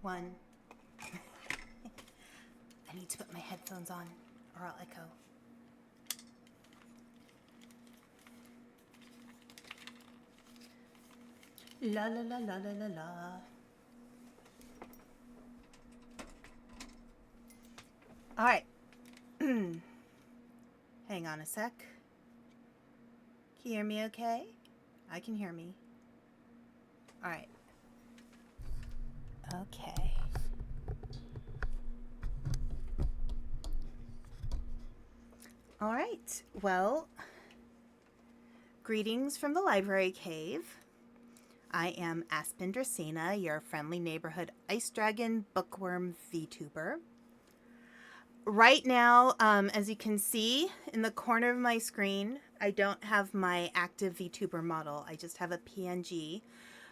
one. I need to put my headphones on or I'll echo. La la la la la la la. All right. Hang on a sec. Can you hear me okay? I can hear me. All right. Okay. All right. Well, greetings from the library cave. I am Aspen Dracaena, your friendly neighborhood Ice Dragon Bookwyrm VTuber. Right now, as you can see in the corner of my screen, I don't have my active VTuber model. I just have a PNG.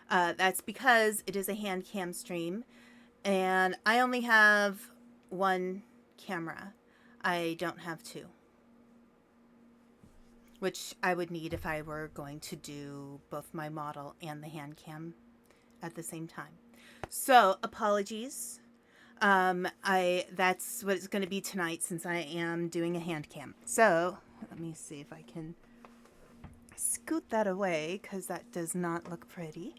That's because it is a hand cam stream, and I only have one camera. I don't have two, which I would need if I were going to do both my model and the hand cam at the same time. So, apologies. That's what it's going to be tonight since I am doing a hand cam. So, let me see if I can scoot that away because that does not look pretty.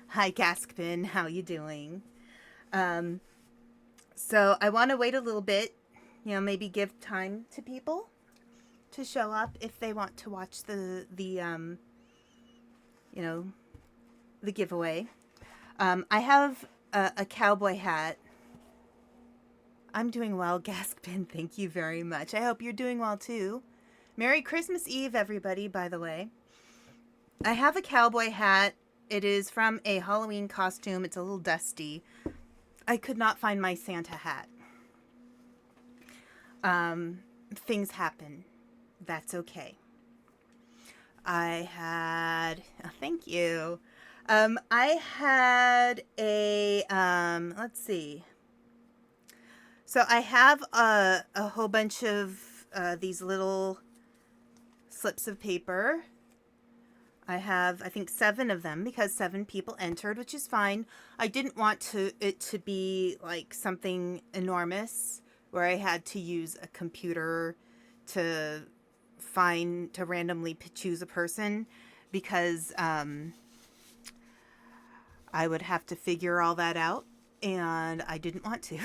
Hi, Gaskpin. How you doing? So I want to wait a little bit, maybe give time to people to show up if they want to watch the giveaway. I have a cowboy hat. I'm doing well, Gaskpin. Thank you very much. I hope you're doing well too. Merry Christmas Eve, everybody, by the way. I have a cowboy hat. It is from a Halloween costume. It's a little dusty. I could not find my Santa hat. Things happen. That's okay. Thank you. I had a, let's see. So I have a whole bunch of these little slips of paper. I have, I think, 7 of them because 7 people entered, which is fine. I didn't want it to be like something enormous where I had to use a computer to randomly choose a person because I would have to figure all that out and I didn't want to.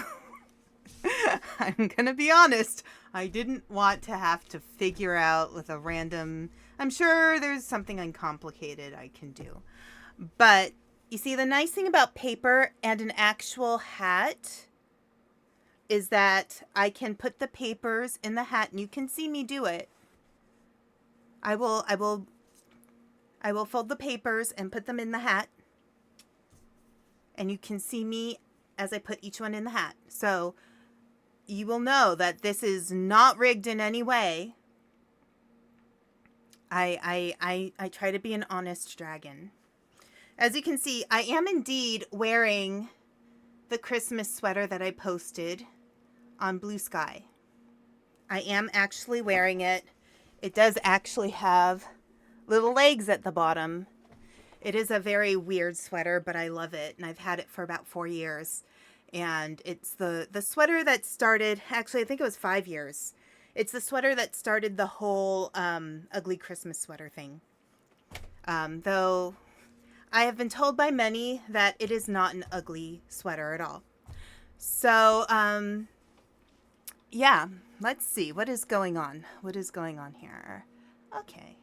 I'm going to be honest. I didn't want to have to figure out with a random... I'm sure there's something uncomplicated I can do. But you see, the nice thing about paper and an actual hat is that I can put the papers in the hat and you can see me do it. I will fold the papers and put them in the hat. And you can see me as I put each one in the hat. So you will know that this is not rigged in any way. I try to be an honest dragon. As you can see, I am indeed wearing the Christmas sweater that I posted on Blue Sky. I am actually wearing it. It does actually have little legs at the bottom. It is a very weird sweater, but I love it. And I've had it for about 4 years. And it's the sweater that started, actually, I think it was 5 years. It's the sweater that started the whole ugly Christmas sweater thing. Though I have been told by many that it is not an ugly sweater at all. So, yeah, let's see. What is going on? What is going on here? Okay,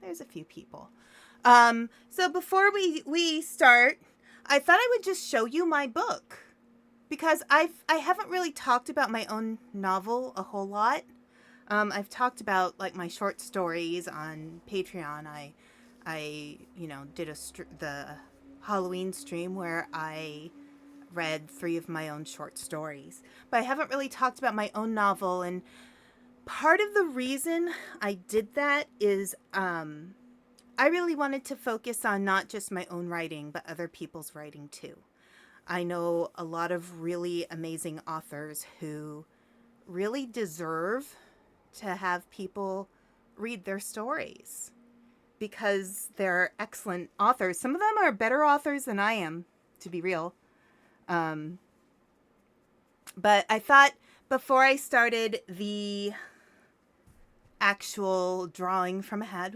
there's a few people. So before we start, I thought I would just show you my book. Because I haven't really talked about my own novel a whole lot. I've talked about like my short stories on Patreon. I did the Halloween stream where I read 3 of my own short stories. But I haven't really talked about my own novel, and part of the reason I did that is I really wanted to focus on not just my own writing, but other people's writing too. I know a lot of really amazing authors who really deserve to have people read their stories because they're excellent authors. Some of them are better authors than I am, to be real. But I thought before I started the actual drawing from a hat,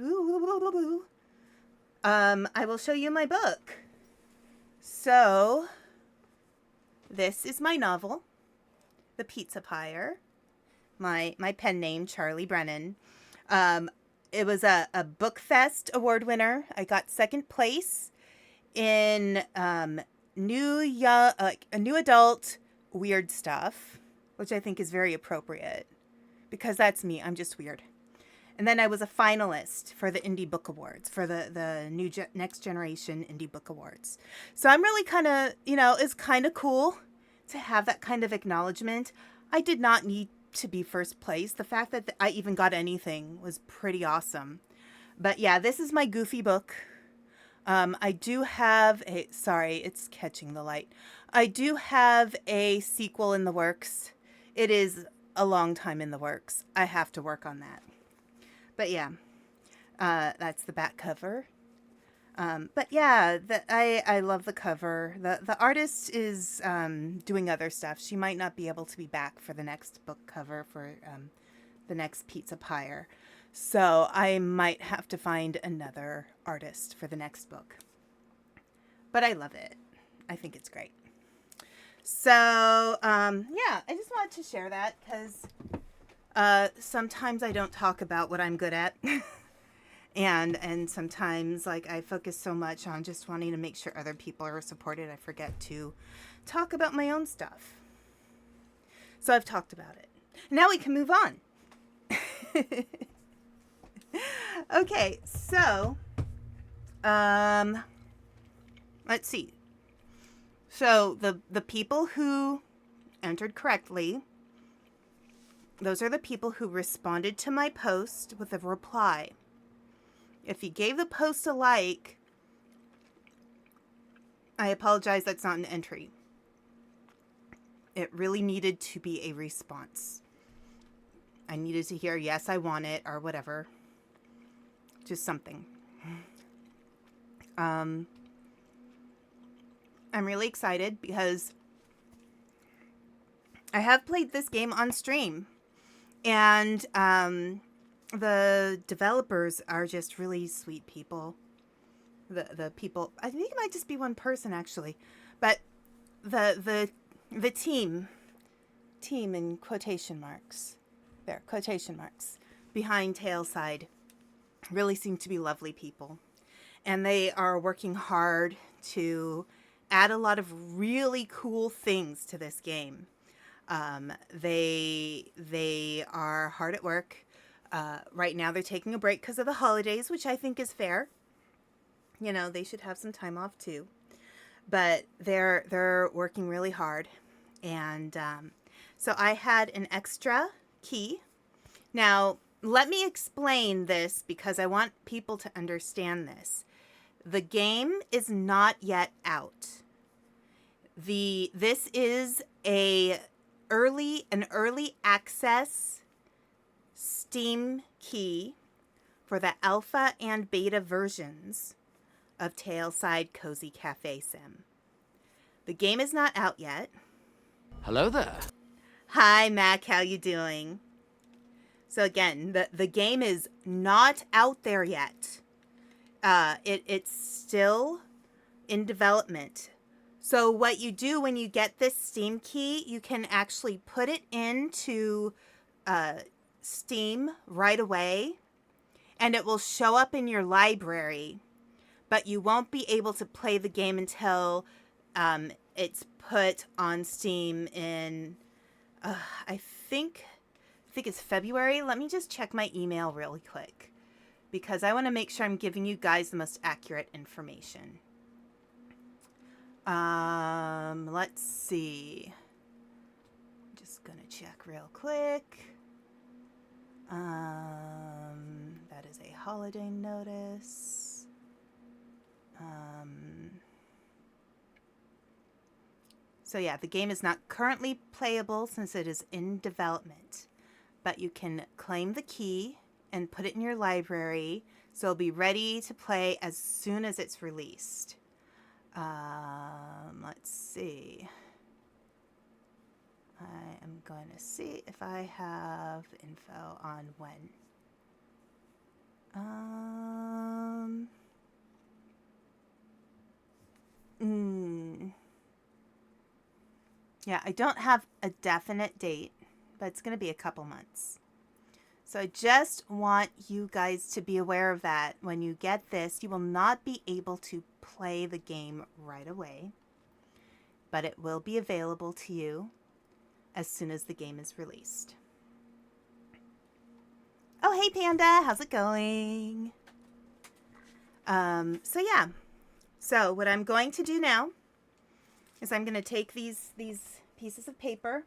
I will show you my book. So this is my novel, The Pizza Pyre. My pen name, Charlie Brennan. It was a Book Fest award winner. I got second place in new adult weird stuff, which I think is very appropriate because that's me. I'm just weird. And then I was a finalist for the Indie Book Awards, for the Next Generation Indie Book Awards. So I'm really kind of, it's kind of cool to have that kind of acknowledgement. I did not need to be first place. The fact that I even got anything was pretty awesome. But yeah, this is my goofy book. I do have sorry, it's catching the light. I do have a sequel in the works. It is a long time in the works. I have to work on that. But yeah, that's the back cover. But yeah, I love the cover. The artist is doing other stuff. She might not be able to be back for the next book cover for the next Pizza Pyre. So I might have to find another artist for the next book. But I love it. I think it's great. So yeah, I just wanted to share that because sometimes I don't talk about what I'm good at. And sometimes, like, I focus so much on just wanting to make sure other people are supported, I forget to talk about my own stuff. So I've talked about it. Now we can move on. Okay, so, let's see. So the people who entered correctly, those are the people who responded to my post with a reply. If you gave the post a like, I apologize, that's not an entry. It really needed to be a response. I needed to hear, yes, I want it, or whatever. Just something. I'm really excited because I have played this game on stream. And the developers are just really sweet people. The people, I think it might just be one person actually, but the team in quotation marks, there, quotation marks, behind Tailside really seem to be lovely people. And they are working hard to add a lot of really cool things to this game. They are hard at work. Right now they're taking a break because of the holidays, which I think is fair. You know, they should have some time off too. But they're working really hard. And so I had an extra key. Now, let me explain this because I want people to understand this. The game is not yet out. This is an early access Steam key for the alpha and beta versions of Tailside Cozy Cafe Sim. The game is not out yet. Hello there. Hi, Mac. How you doing? So again, the game is not out there yet. It's still in development. So what you do when you get this Steam key, you can actually put it into Steam right away, and it will show up in your library, but you won't be able to play the game until it's put on Steam in, I think it's February. Let me just check my email really quick because I want to make sure I'm giving you guys the most accurate information. Let's see. I'm just gonna check real quick. That is a holiday notice. So yeah, the game is not currently playable since it is in development, but you can claim the key and put it in your library, so it'll be ready to play as soon as it's released. Let's see. going to see if I have info on when. Yeah, I don't have a definite date, but it's going to be a couple months. So I just want you guys to be aware of that. When you get this, you will not be able to play the game right away, but it will be available to you as soon as the game is released. Oh, hey Panda, how's it going? So yeah, so what I'm going to do now is I'm going to take these pieces of paper.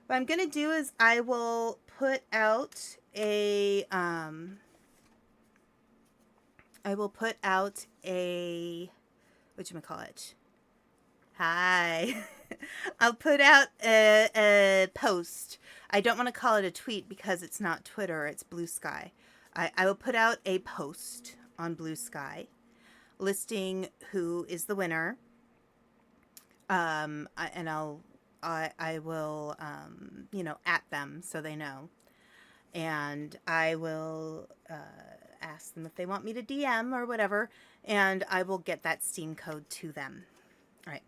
What I'm going to do is I will put out a whatchamacallit? Hi. I'll put out a post. I don't want to call it a tweet because it's not Twitter, it's Blue Sky. I will put out a post on Blue Sky listing who is the winner. I will, at them so they know. And I will ask them if they want me to DM or whatever, and I will get that Steam code to them. All right.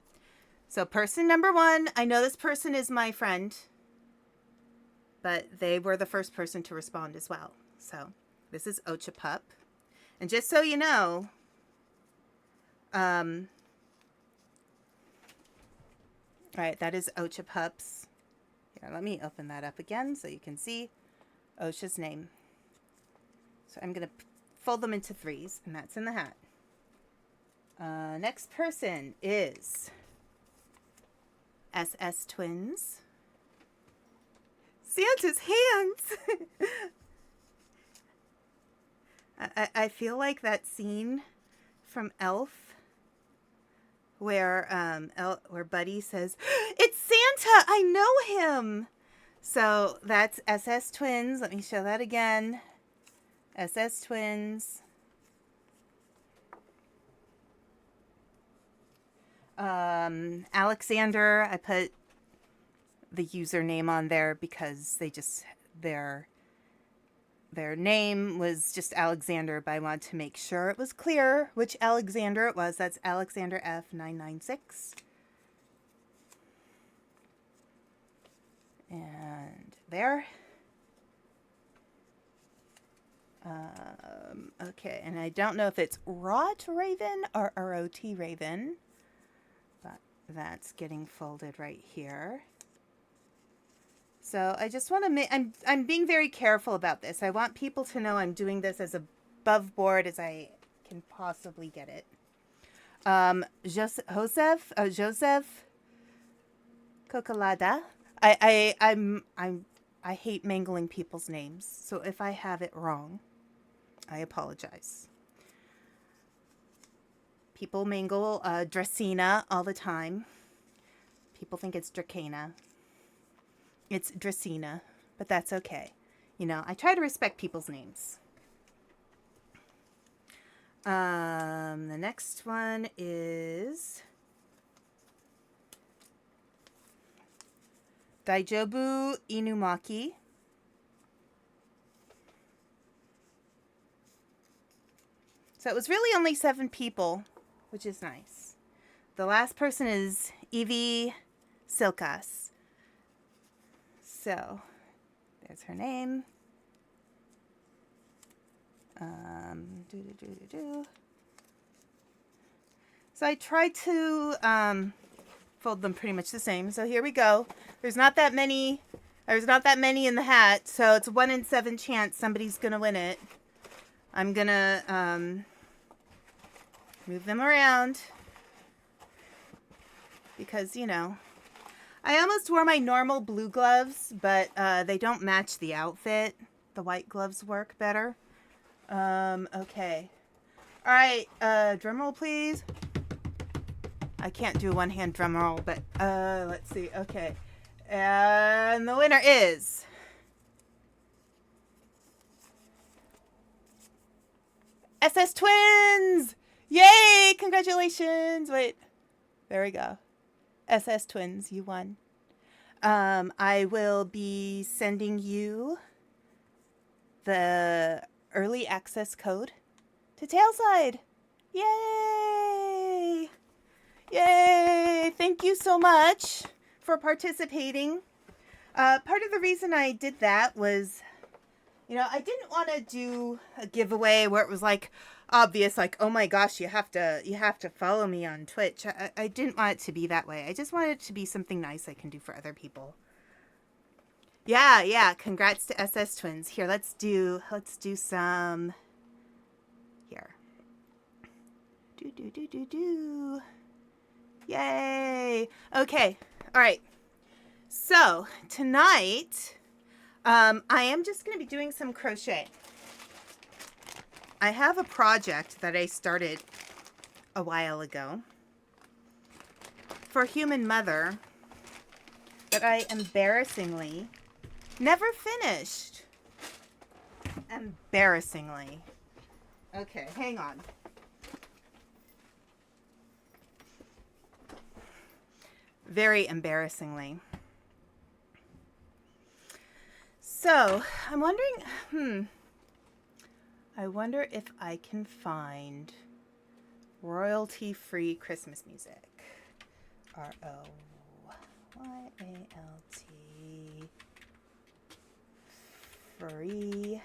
So person number 1, I know this person is my friend, but they were the first person to respond as well. So this is Ocha Pup. And just so you know, all right, that is Ocha Pups. Here, let me open that up again so you can see Ocha's name. So I'm going to fold them into 3s, and that's in the hat. Next person is SS Twins. Santa's hands! I feel like that scene from Elf where Buddy says, "It's Santa! I know him!" So that's SS Twins. Let me show that again. SS Twins. Alexander, I put the username on there because they just, their name was just Alexander, but I wanted to make sure it was clear which Alexander it was. That's Alexander F996. And there. Okay, and I don't know if it's Rot Raven or ROT Raven, but that's getting folded right here. So I just want to make, I'm being very careful about this. I want people to know I'm doing this as above board as I can possibly get it. Joseph Cocolada. I hate mangling people's names, so if I have it wrong, I apologize. People mangle Dracaena all the time. People think it's Dracaena. It's Dracaena, but that's okay. You know, I try to respect people's names. The next one is Daijobu Inumaki. So it was really only 7 people, which is nice. The last person is Evie Silkas. So there's her name. So I tried to fold them pretty much the same. So here we go. There's not that many in the hat, so it's a 1 in 7 chance somebody's gonna win it. I'm gonna move them around because, you know, I almost wore my normal blue gloves, but they don't match the outfit. The white gloves work better. Okay. All right, drum roll, please. I can't do a one-hand drum roll, but let's see. Okay. And the winner is SS Twins! Yay! Congratulations! Wait. There we go. SS Twins, you won. I will be sending you the early access code to Tailside. Yay! Yay! Thank you so much for participating. Part of the reason I did that was, I didn't want to do a giveaway where it was like obvious, like, oh my gosh, you have to follow me on Twitch. I didn't want it to be that way. I just wanted it to be something nice I can do for other people. Yeah. Congrats to SS Twins. Here, let's do some. Here. Do. Yay. Okay. All right. So tonight, I am just going to be doing some crochet. I have a project that I started a while ago for Human Mother that I embarrassingly never finished. Embarrassingly. Okay, hang on. Very embarrassingly. So, I'm wondering, I wonder if I can find royalty-free Christmas music. ROYALT free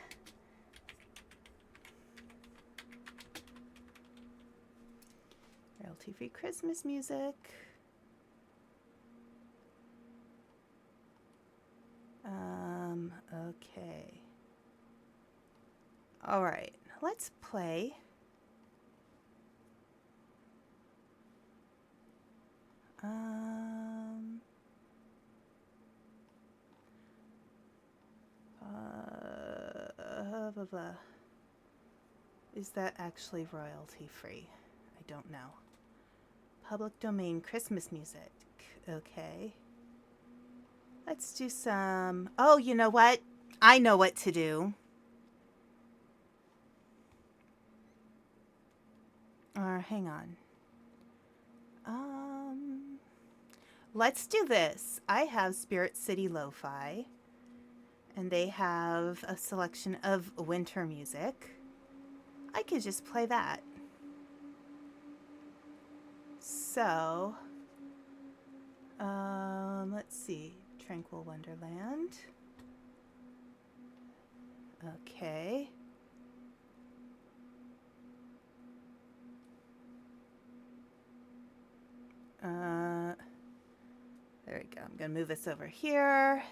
royalty-free Christmas music. Okay. All right, let's play. Blah, blah. Is that actually royalty free? I don't know. Public domain Christmas music. Okay. Let's do some. Oh, you know what? I know what to do. Hang on. Let's do this. I have Spirit City Lo-Fi, and they have a selection of winter music. I could just play that. So, let's see. Tranquil Wonderland. Okay. There we go. I'm going to move this over here.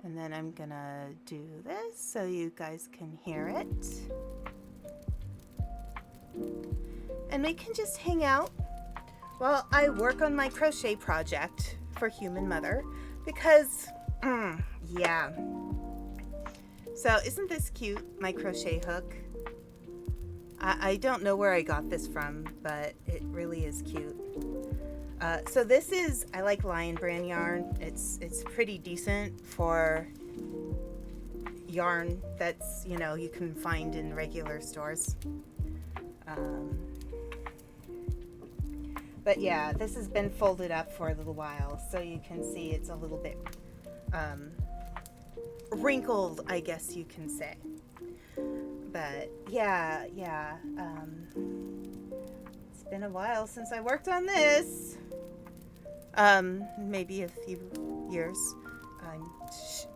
And then I'm going to do this so you guys can hear it. And we can just hang out while I work on my crochet project for Human Mother. Because, yeah. So isn't this cute, my crochet hook? I don't know where I got this from, but it really is cute. So this is, I like Lion Brand yarn. It's pretty decent for yarn that's, you can find in regular stores. But yeah, this has been folded up for a little while, so you can see it's a little bit wrinkled, I guess you can say. But yeah. It's been a while since I worked on this. Maybe a few years.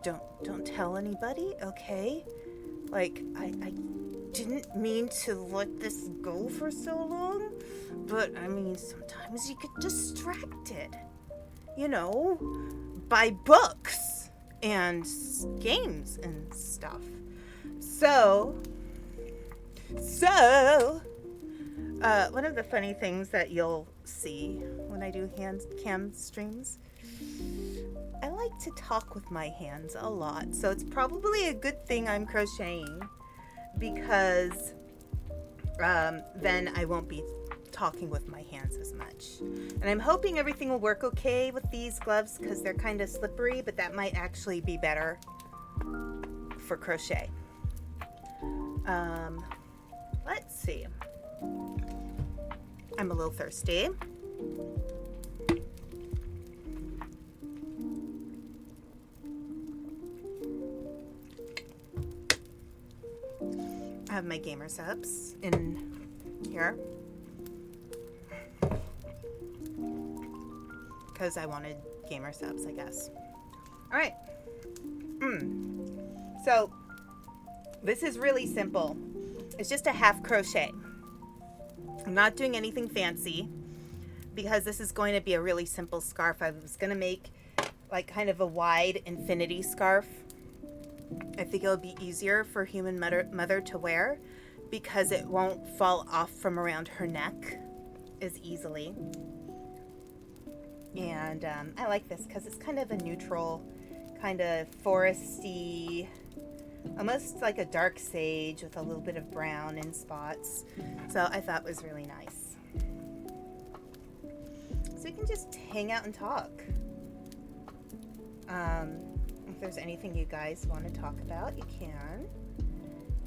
Don't tell anybody, okay? Like, I didn't mean to let this go for so long, but I mean, sometimes you get distracted, by books and games and stuff. So, one of the funny things that you'll see when I do Handcam streams, I like to talk with my hands a lot. So it's probably a good thing I'm crocheting, because then I won't be talking with my hands as much. And I'm hoping everything will work okay with these gloves, because they're kind of slippery, but that might actually be better for crochet. Let's see. I'm a little thirsty. have my gamer subs in here because I wanted gamer subs, I guess. All right. So this is really simple. It's just a half crochet. I'm not doing anything fancy because this is going to be a really simple scarf. I was going to make like kind of a wide infinity scarf. I think it'll be easier for human mother to wear because it won't fall off from around her neck as easily. And I like this because it's kind of a neutral, kind of foresty, almost like a dark sage with a little bit of brown in spots. So I thought it was really nice. So you can just hang out and talk. If there's anything you guys want to talk about, you can.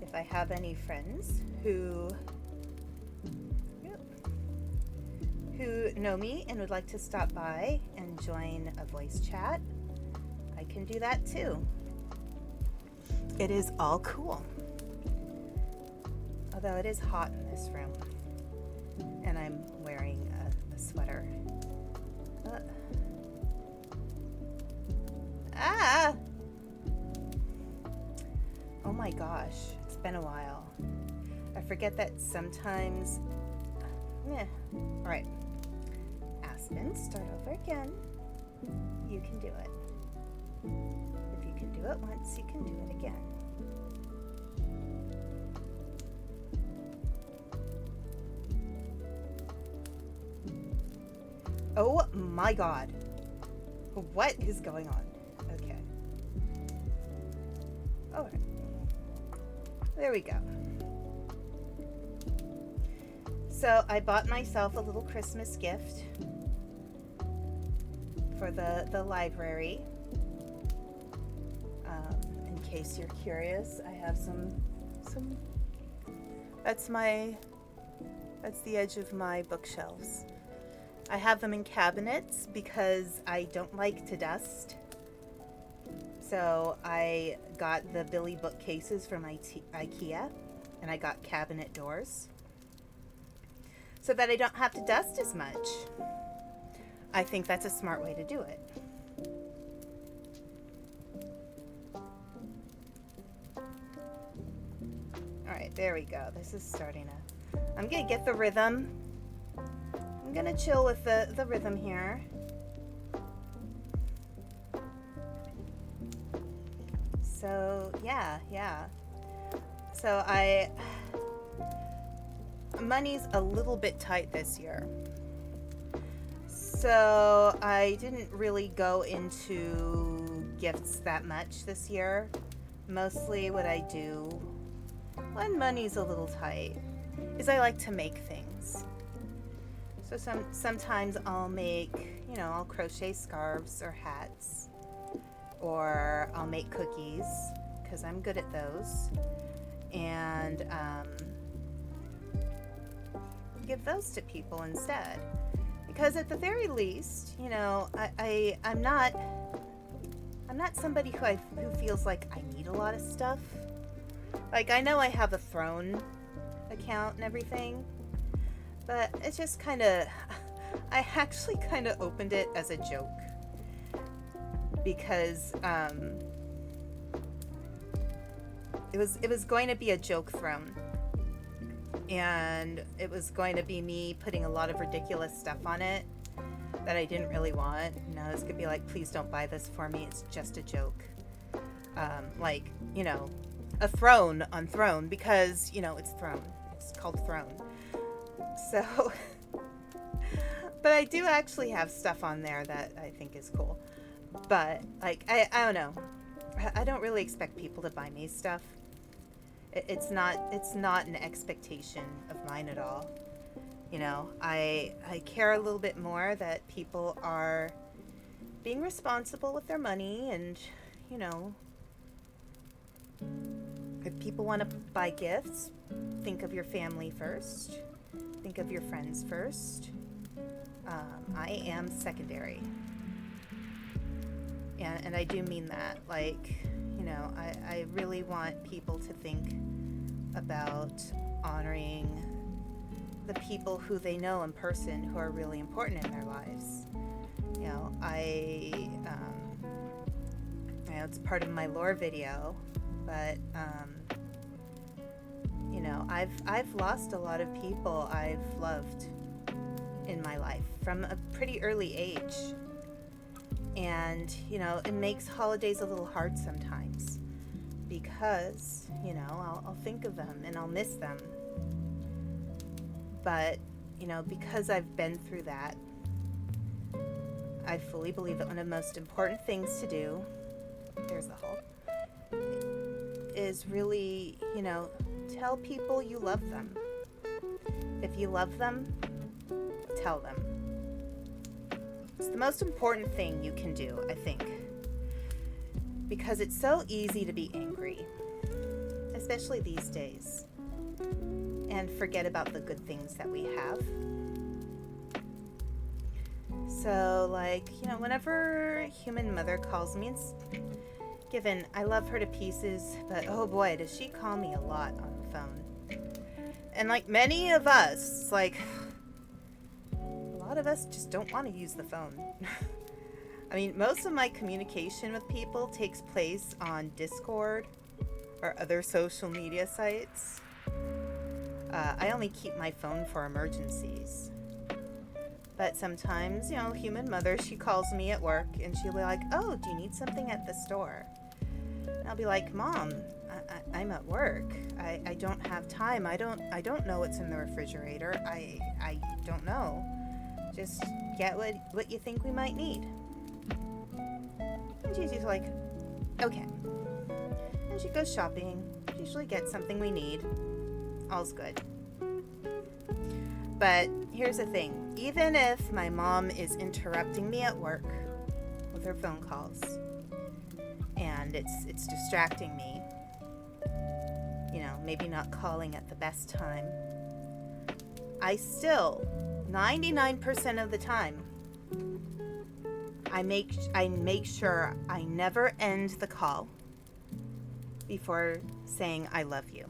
If I have any friends who know me and would like to stop by and join a voice chat, I can do that too. It is all cool. Although it is hot in this room. And I'm wearing a sweater. Oh my gosh, it's been a while. I forget that sometimes. Alright. Aspen, start over again. You can do it. If you can do it once, you can do it again. Oh my god. What is going on? Okay. Alright. There we go. So I bought myself a little Christmas gift for the library. In case you're curious, I have some. That's the edge of my bookshelves. I have them in cabinets because I don't like to dust. So I got the Billy bookcases from IKEA, and I got cabinet doors so that I don't have to dust as much. I think that's a smart way to do it. Alright, there we go. This is starting to... I'm going to get the rhythm. I'm going to chill with the rhythm here. So, yeah. So money's a little bit tight this year. So I didn't really go into gifts that much this year. Mostly what I do when money's a little tight is I like to make things. So sometimes I'll make, I'll crochet scarves or hats, or I'll make cookies because I'm good at those, and give those to people instead. Because at the very least, I'm not somebody who feels like I need a lot of stuff. Like, I know I have a Throne account and everything, but it's just kind of, I actually kind of opened it as a joke because it was going to be a joke Throne. And it was going to be me putting a lot of ridiculous stuff on it that I didn't really want. This could be like, please don't buy this for me. It's just a joke. Like, a throne on Throne because, it's Throne. It's called Throne. So, but I do actually have stuff on there that I think is cool. But, like, I don't know. I don't really expect people to buy me stuff. It's not an expectation of mine at all. I care a little bit more that people are being responsible with their money, and if people want to buy gifts, think of your family first, think of your friends first. I am secondary, and I do mean that. Like, I really want people to think about honoring the people who they know in person who are really important in their lives. You know, you know, it's part of my lore video, but you know, I've lost a lot of people I've loved in my life from a pretty early age. And, you know, it makes holidays a little hard sometimes because, you know, I'll think of them and I'll miss them. But, you know, because I've been through that, I fully believe that one of the most important things to do, there's the hole, is really, you know, tell people you love them. If you love them, tell them. It's the most important thing you can do, I think. Because it's so easy to be angry, especially these days, and forget about the good things that we have. So, like, you know, whenever human mother calls me, it's given I love her to pieces, but oh boy, does she call me a lot on the phone. And like many of us, like, a lot of us just don't want to use the phone. I mean, most of my communication with people takes place on Discord or other social media sites. I only keep my phone for emergencies. But sometimes, you know, human mother, she calls me at work and she'll be like, oh, do you need something at the store? And I'll be like, Mom, I'm at work. I don't have time. I don't know what's in the refrigerator. I don't know. Just get what you think we might need. And she's usually like, okay. And she goes shopping. She usually gets something we need. All's good. But here's the thing. Even if my mom is interrupting me at work with her phone calls and it's distracting me, you know, maybe not calling at the best time, I still, 99% of the time, I make sure I never end the call before saying I love you.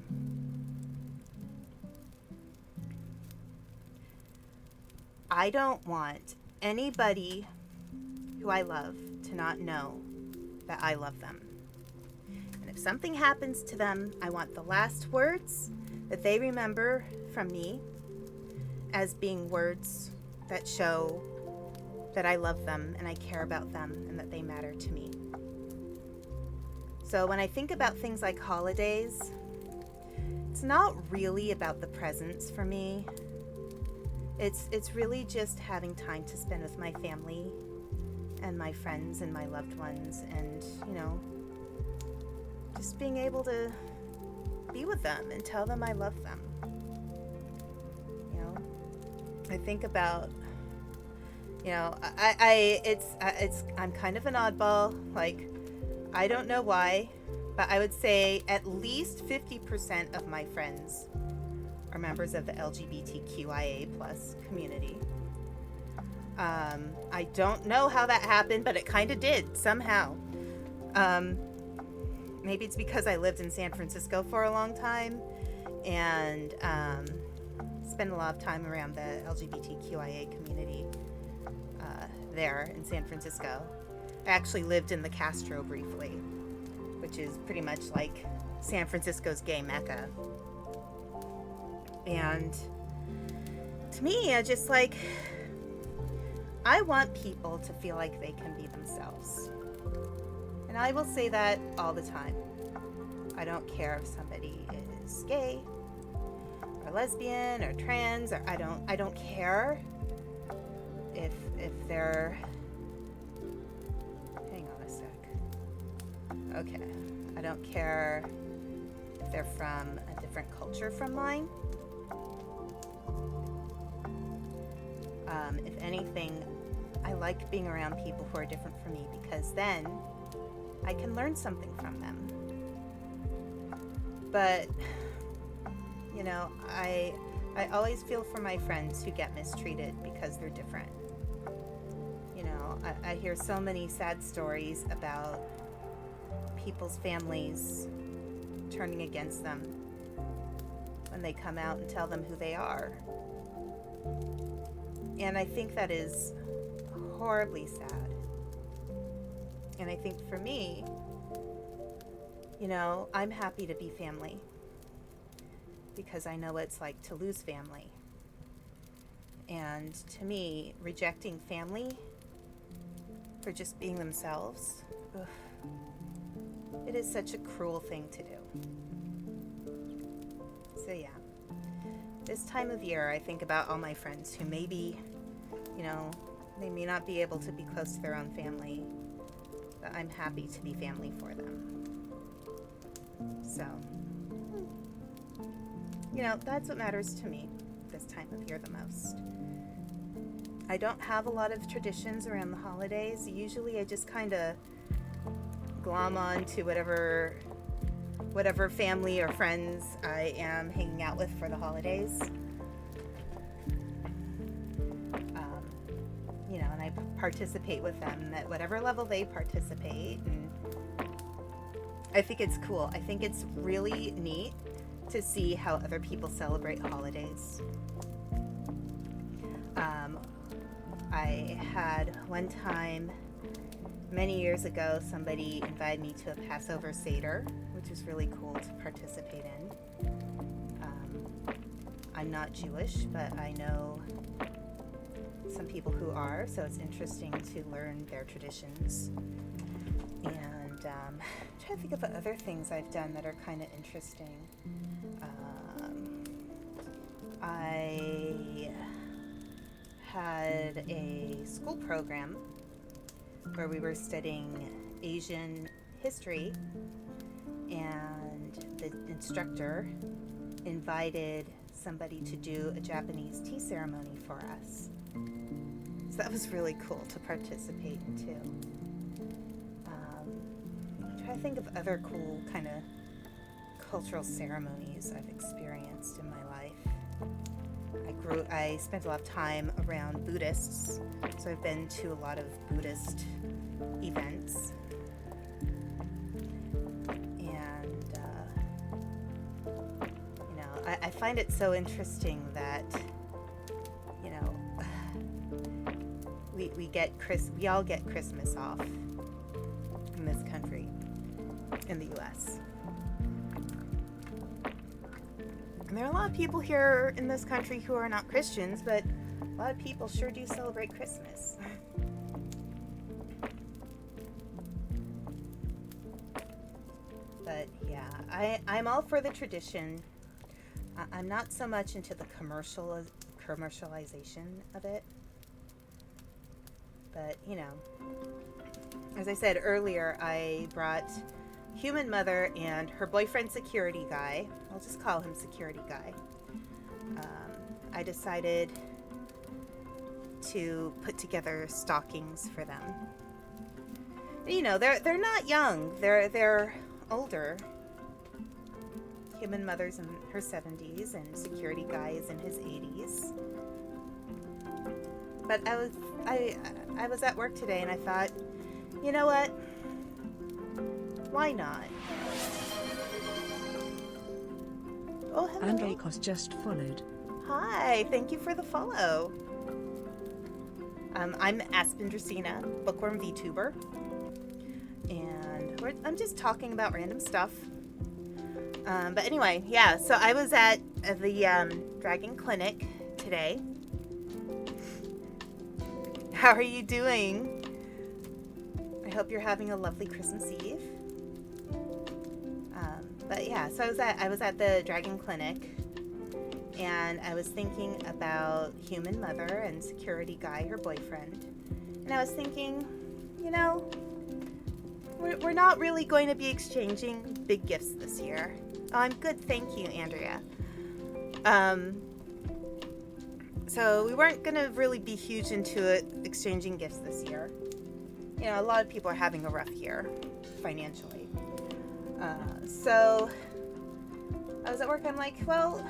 I don't want anybody who I love to not know that I love them. And if something happens to them, I want the last words that they remember from me as being words that show that I love them and I care about them and that they matter to me. So when I think about things like holidays, it's not really about the presents for me. It's really just having time to spend with my family and my friends and my loved ones, and, you know, just being able to be with them and tell them I love them. You know, I think about, you know, I'm kind of an oddball. Like, I don't know why, but I would say at least 50% of my friends are members of the LGBTQIA+ community. I don't know how that happened, but it kind of did somehow. Maybe it's because I lived in San Francisco for a long time and spent a lot of time around the LGBTQIA community there in San Francisco. I actually lived in the Castro briefly, which is pretty much like San Francisco's gay mecca. And to me, I want people to feel like they can be themselves. And I will say that all the time. I don't care if somebody is gay or lesbian or trans, or I don't care if they're, hang on a sec. Okay. I don't care if they're from a different culture from mine. If anything, I like being around people who are different from me because then I can learn something from them. But, you know, I always feel for my friends who get mistreated because they're different. You know, I hear so many sad stories about people's families turning against them when they come out and tell them who they are. And I think that is horribly sad. And I think for me, you know, I'm happy to be family because I know what it's like to lose family. And to me, rejecting family for just being themselves, ugh, it is such a cruel thing to do. So yeah, this time of year I think about all my friends who maybe, you know, they may not be able to be close to their own family, but I'm happy to be family for them. So, you know, that's what matters to me this time of year the most. I don't have a lot of traditions around the holidays. Usually I just kind of glom on to whatever family or friends I am hanging out with for the holidays. You know, and I participate with them at whatever level they participate. And I think it's cool. I think it's really neat to see how other people celebrate holidays. I had one time, many years ago, somebody invited me to a Passover Seder, which is really cool to participate in. I'm not Jewish, but I know some people who are, so it's interesting to learn their traditions. And I'm trying to think of other things I've done that are kind of interesting. I had a school program where we were studying Asian history, and the instructor invited somebody to do a Japanese tea ceremony for us. So that was really cool to participate in too. I'm trying to think of other cool kind of cultural ceremonies I've experienced in my life. I spent a lot of time around Buddhists, so I've been to a lot of Buddhist events. And, you know, I find it so interesting that, you know, we all get Christmas off in this country, in the U.S. And there are a lot of people here in this country who are not Christians, but a lot of people sure do celebrate Christmas. But yeah, I'm all for the tradition. I'm not so much into the commercialization of it. But, you know, as I said earlier, I brought Human Mother and her boyfriend Security Guy. I'll just call him Security Guy. I decided to put together stockings for them. You know, they're not young. They're older. Human Mother's in her 70s and Security Guy is in his 80s. But I was at work today and I thought, you know what? Why not? Oh, hello. Andreikos just followed. Hi, thank you for the follow. I'm Aspen Dracaena, Bookworm VTuber. And I'm just talking about random stuff. But anyway, yeah, so I was at the Dragon Clinic today. How are you doing? I hope you're having a lovely Christmas Eve. But yeah, so I was at the Dragon Clinic, and I was thinking about Human Mother and Security Guy, her boyfriend. And I was thinking, you know, we're not really going to be exchanging big gifts this year. Oh, I'm good, thank you, Andrea. So we weren't going to really be huge into it, exchanging gifts this year. You know, a lot of people are having a rough year financially. So I was at work, I'm like, well,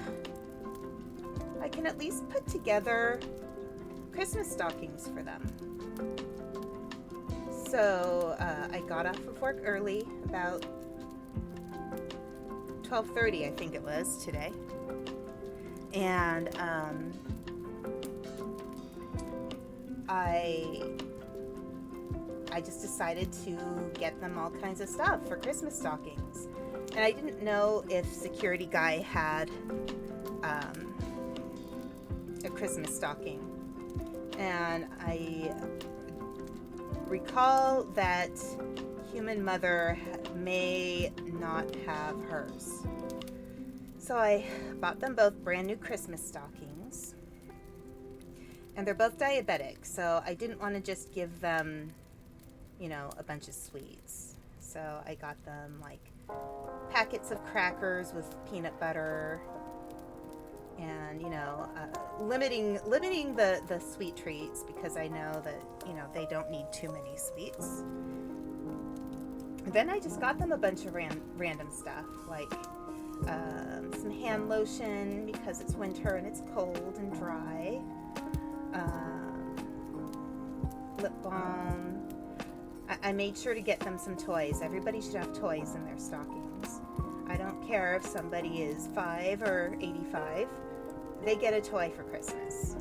I can at least put together Christmas stockings for them. So I got off of work early, about 12:30 I think it was today. And I just decided to get them all kinds of stuff for Christmas stockings. And I didn't know if Security Guy had a Christmas stocking. And I recall that Human Mother may not have hers. So I bought them both brand new Christmas stockings. And they're both diabetic, so I didn't want to just give them, you know, a bunch of sweets. So I got them like packets of crackers with peanut butter, and, you know, limiting the sweet treats, because I know that, you know, they don't need too many sweets. Then I just got them a bunch of random stuff, like some hand lotion because it's winter and it's cold and dry, lip balm. I made sure to get them some toys. Everybody should have toys in their stockings. I don't care if somebody is 5 or 85. They get a toy for Christmas.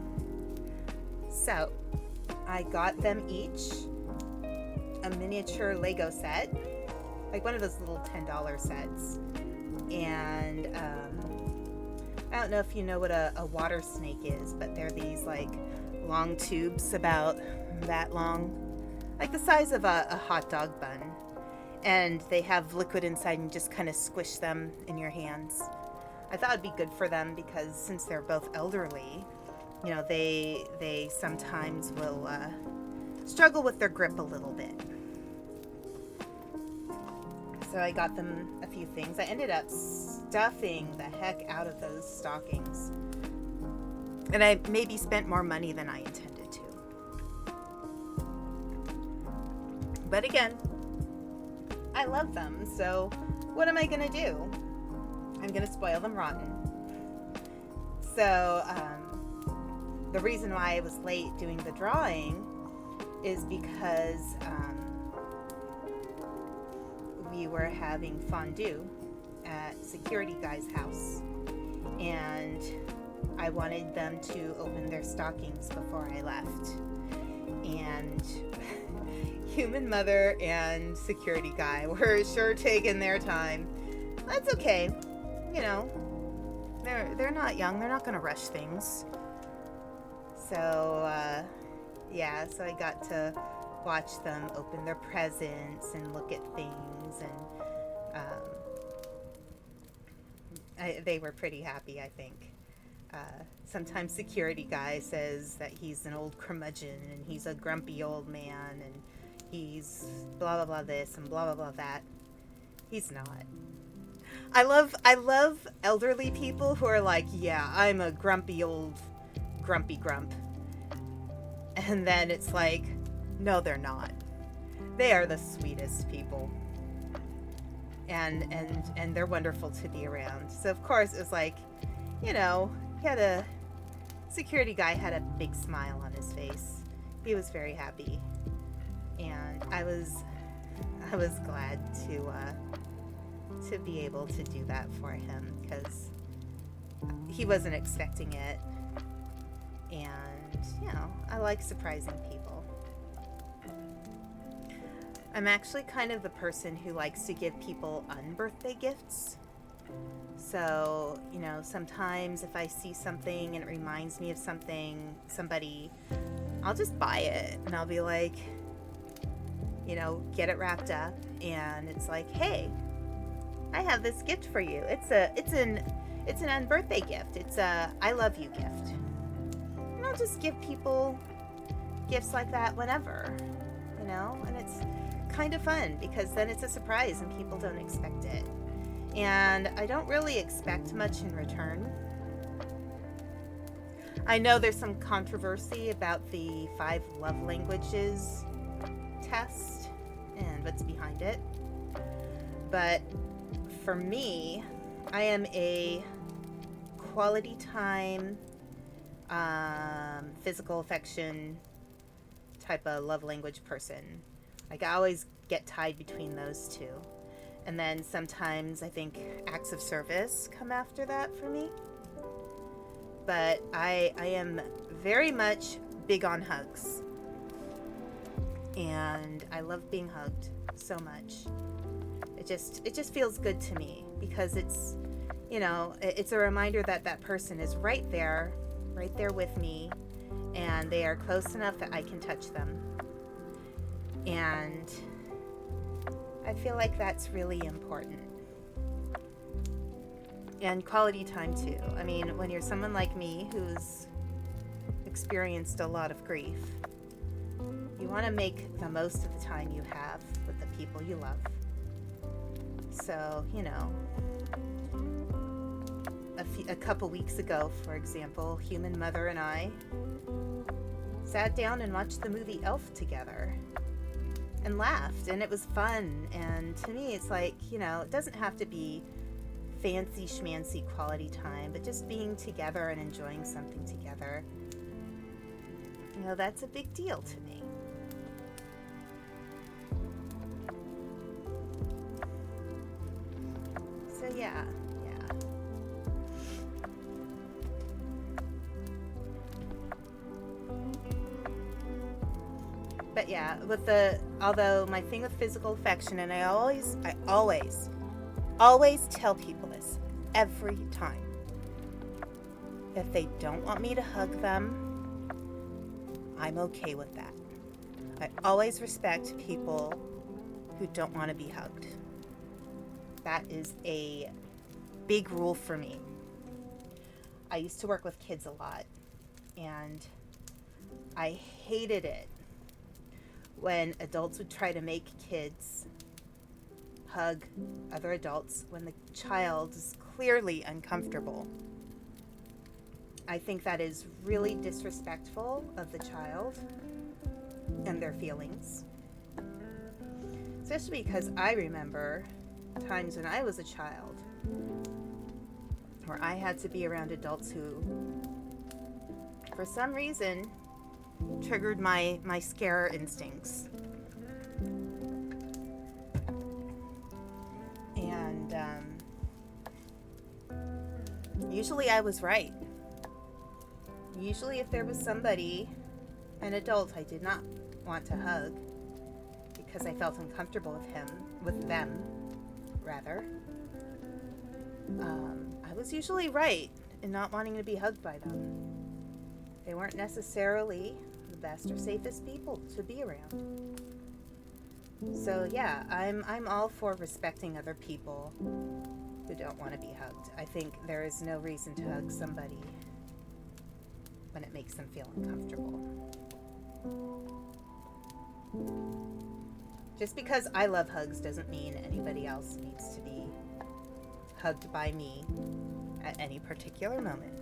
So I got them each a miniature Lego set, like one of those little $10 sets. And I don't know if you know what a water snake is, but they're these like long tubes about that long, like the size of a hot dog bun. And they have liquid inside and just kind of squish them in your hands. I thought it'd be good for them because since they're both elderly, you know, they sometimes will struggle with their grip a little bit. So I got them a few things. I ended up stuffing the heck out of those stockings. And I maybe spent more money than I intended to. But again, I love them, so what am I going to do? I'm going to spoil them rotten. So the reason why I was late doing the drawing is because we were having fondue at Security Guy's house, and I wanted them to open their stockings before I left. And Human Mother and Security Guy were sure taking their time. That's okay. You know, they're not young. They're not going to rush things. So, yeah, so I got to watch them open their presents and look at things, and they were pretty happy, I think. Sometimes Security Guy says that he's an old curmudgeon and he's a grumpy old man and he's blah blah blah this and blah blah blah that. He's not. I love elderly people who are like, yeah, I'm a grumpy old grumpy grump. And then it's like, no, they're not. They are the sweetest people. And they're wonderful to be around. So of course it was like, you know, Security Guy had a big smile on his face. He was very happy. And I was glad to be able to do that for him, because he wasn't expecting it. And, you know, I like surprising people. I'm actually kind of the person who likes to give people unbirthday gifts. So, you know, sometimes if I see something and it reminds me of somebody, I'll just buy it and I'll be like, you know, get it wrapped up, and it's like, hey, I have this gift for you. It's an unbirthday gift. It's a I love you gift. And I'll just give people gifts like that whenever, you know, and it's kind of fun because then it's a surprise and people don't expect it. And I don't really expect much in return. I know there's some controversy about the 5 love languages test and what's behind it. But for me, I am a quality time, physical affection type of love language person. Like, I always get tied between those two. And then sometimes I think acts of service come after that for me. but I am very much big on hugs. And I love being hugged so much. It just feels good to me because it's, you know, it's a reminder that that person is right there with me, and they are close enough that I can touch them. And I feel like that's really important. And quality time too. I mean, when you're someone like me who's experienced a lot of grief, you want to make the most of the time you have with the people you love. So, you know, a couple weeks ago, for example, Human Mother and I sat down and watched the movie Elf together and laughed, and it was fun. And to me, it's like, you know, it doesn't have to be fancy schmancy quality time, but just being together and enjoying something together, you know, that's a big deal to me. So yeah. But yeah, although my thing with physical affection, and I always tell people this every time. If they don't want me to hug them, I'm okay with that. I always respect people who don't want to be hugged. That is a big rule for me. I used to work with kids a lot, and I hated it when adults would try to make kids hug other adults when the child is clearly uncomfortable. I think that is really disrespectful of the child and their feelings. Especially because I remember times when I was a child where I had to be around adults who, for some reason, triggered my scare instincts. And usually I was right. Usually if there was somebody, an adult, I did not want to hug because I felt uncomfortable with them, I was usually right in not wanting to be hugged by them. They weren't necessarily the best or safest people to be around. So yeah, I'm all for respecting other people who don't want to be hugged. I think there is no reason to hug somebody when it makes them feel uncomfortable. Just because I love hugs doesn't mean anybody else needs to be hugged by me at any particular moment.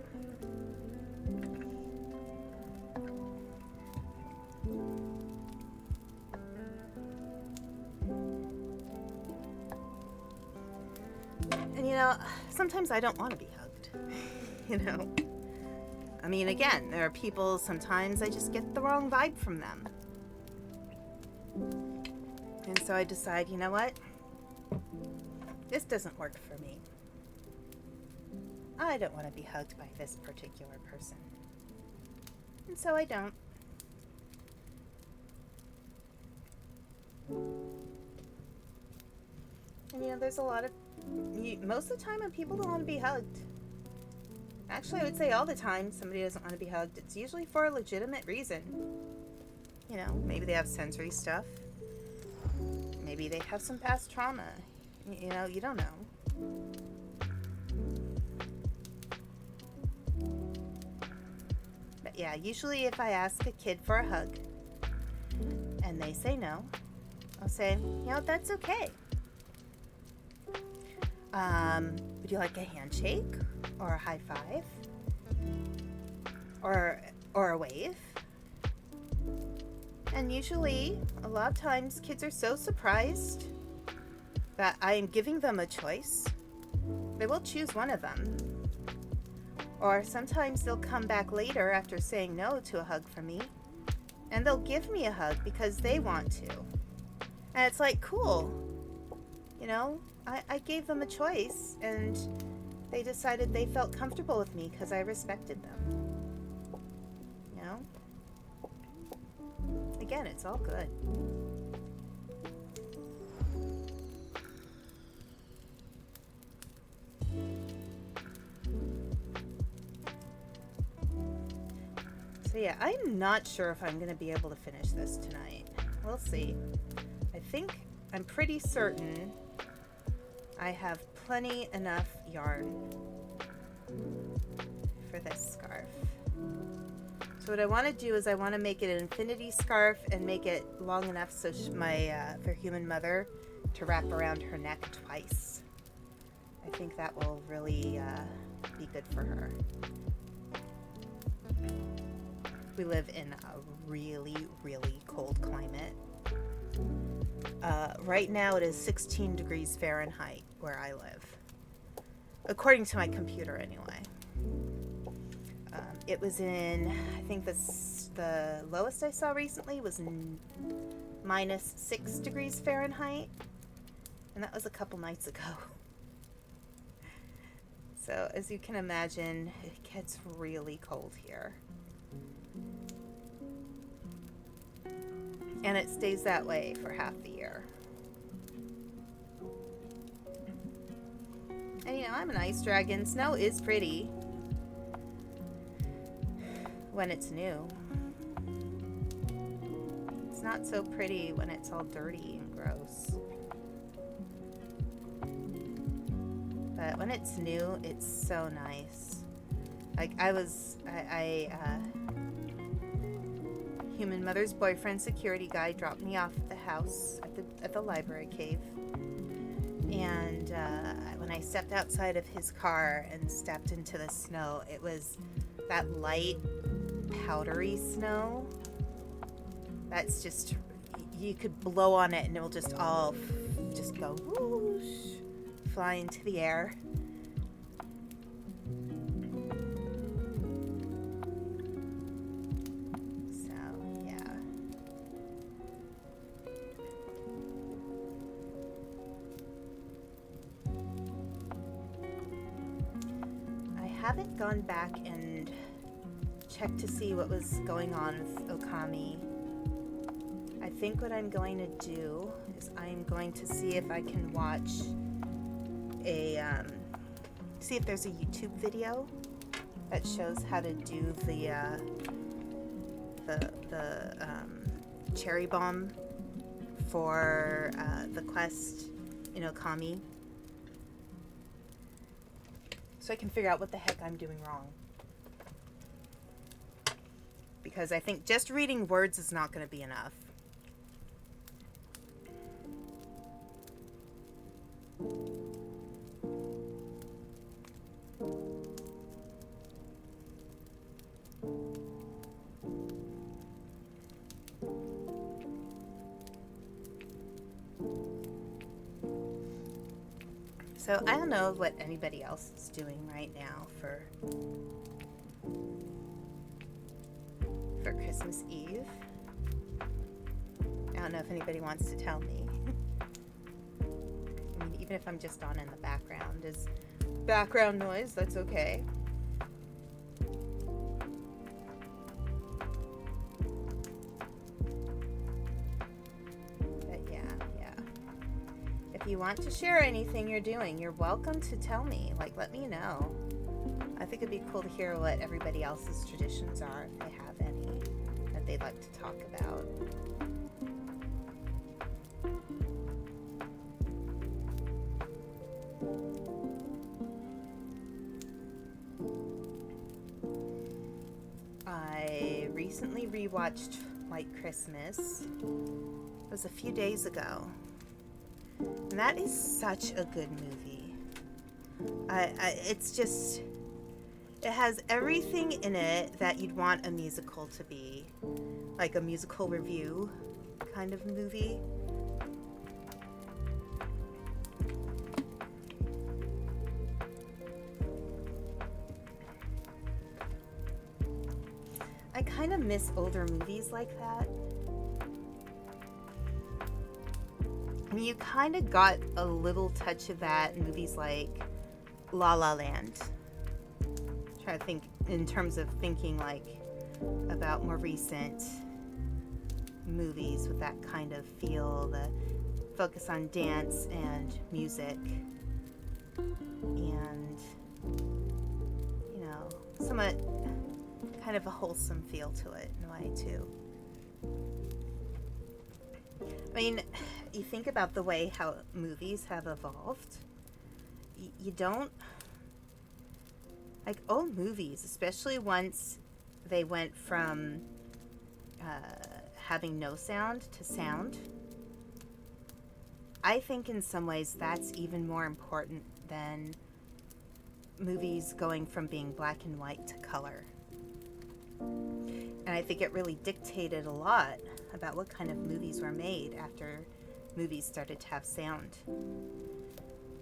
And you know, sometimes I don't want to be hugged. You know? I mean, again, there are people, sometimes I just get the wrong vibe from them. And so I decide, you know what? This doesn't work for me. I don't want to be hugged by this particular person. And so I don't. And you know, there's a lot of, most of the time when people don't want to be hugged, actually I would say all the time somebody doesn't want to be hugged, it's usually for a legitimate reason. You know, maybe they have sensory stuff. Maybe they have some past trauma. You know, you don't know. But yeah, usually if I ask a kid for a hug and they say no, I'll say, you know, that's okay. Would you like a handshake or a high five or a wave? And usually, a lot of times, kids are so surprised that I am giving them a choice. They will choose one of them. Or sometimes they'll come back later after saying no to a hug from me, and they'll give me a hug because they want to. And it's like, cool. You know, I gave them a choice, and They decided they felt comfortable with me because I respected them. You know? Again, it's all good. So yeah, I'm not sure if I'm going to be able to finish this tonight. We'll see. I'm pretty certain I have plenty enough yarn for this scarf. So what I want to do is I want to make it an infinity scarf and make it long enough so for Human Mother to wrap around her neck twice. I think that will really be good for her. We live in a really, really cold climate. Right now it is 16 degrees Fahrenheit where I live. According to my computer anyway. It was in, I think the lowest I saw recently was minus 6 degrees Fahrenheit. And that was a couple nights ago. So as you can imagine, it gets really cold here. And it stays that way for half the year. And you know, I'm an ice dragon. Snow is pretty when it's new. It's not so pretty when it's all dirty and gross. But when it's new, it's so nice. Like Human Mother's boyfriend, security guy, dropped me off at the house at the library cave. And when I stepped outside of his car and stepped into the snow, it was that light, powdery snow. That's just, you could blow on it and it will just all just go whoosh, fly into the air. Haven't gone back and checked to see what was going on with Okami. I think what I'm going to do is I'm going to see if I can watch see if there's a YouTube video that shows how to do the cherry bomb for the quest in Okami. So I can figure out what the heck I'm doing wrong. Because I think just reading words is not going to be enough. So I don't know what anybody else is doing right now for Christmas Eve. I don't know if anybody wants to tell me. I mean, even if I'm just on in the background as background noise, that's okay. If you want to share anything you're doing, you're welcome to tell me. Like, let me know. I think it'd be cool to hear what everybody else's traditions are, if they have any, that they'd like to talk about. I recently rewatched White Christmas. It was a few days ago. And that is such a good movie. It's just, it has everything in it that you'd want a musical to be. Like a musical review kind of movie. I kind of miss older movies like that. I mean, you kind of got a little touch of that in movies like La La Land. Try to think in terms of thinking like about more recent movies with that kind of feel, the focus on dance and music, and somewhat kind of a wholesome feel to it in a way too. I mean, you think about the way how movies have evolved. You don't like old movies, especially once they went from having no sound to sound. I think in some ways that's even more important than movies going from being black and white to color. And I think it really dictated a lot about what kind of movies were made after movies started to have sound.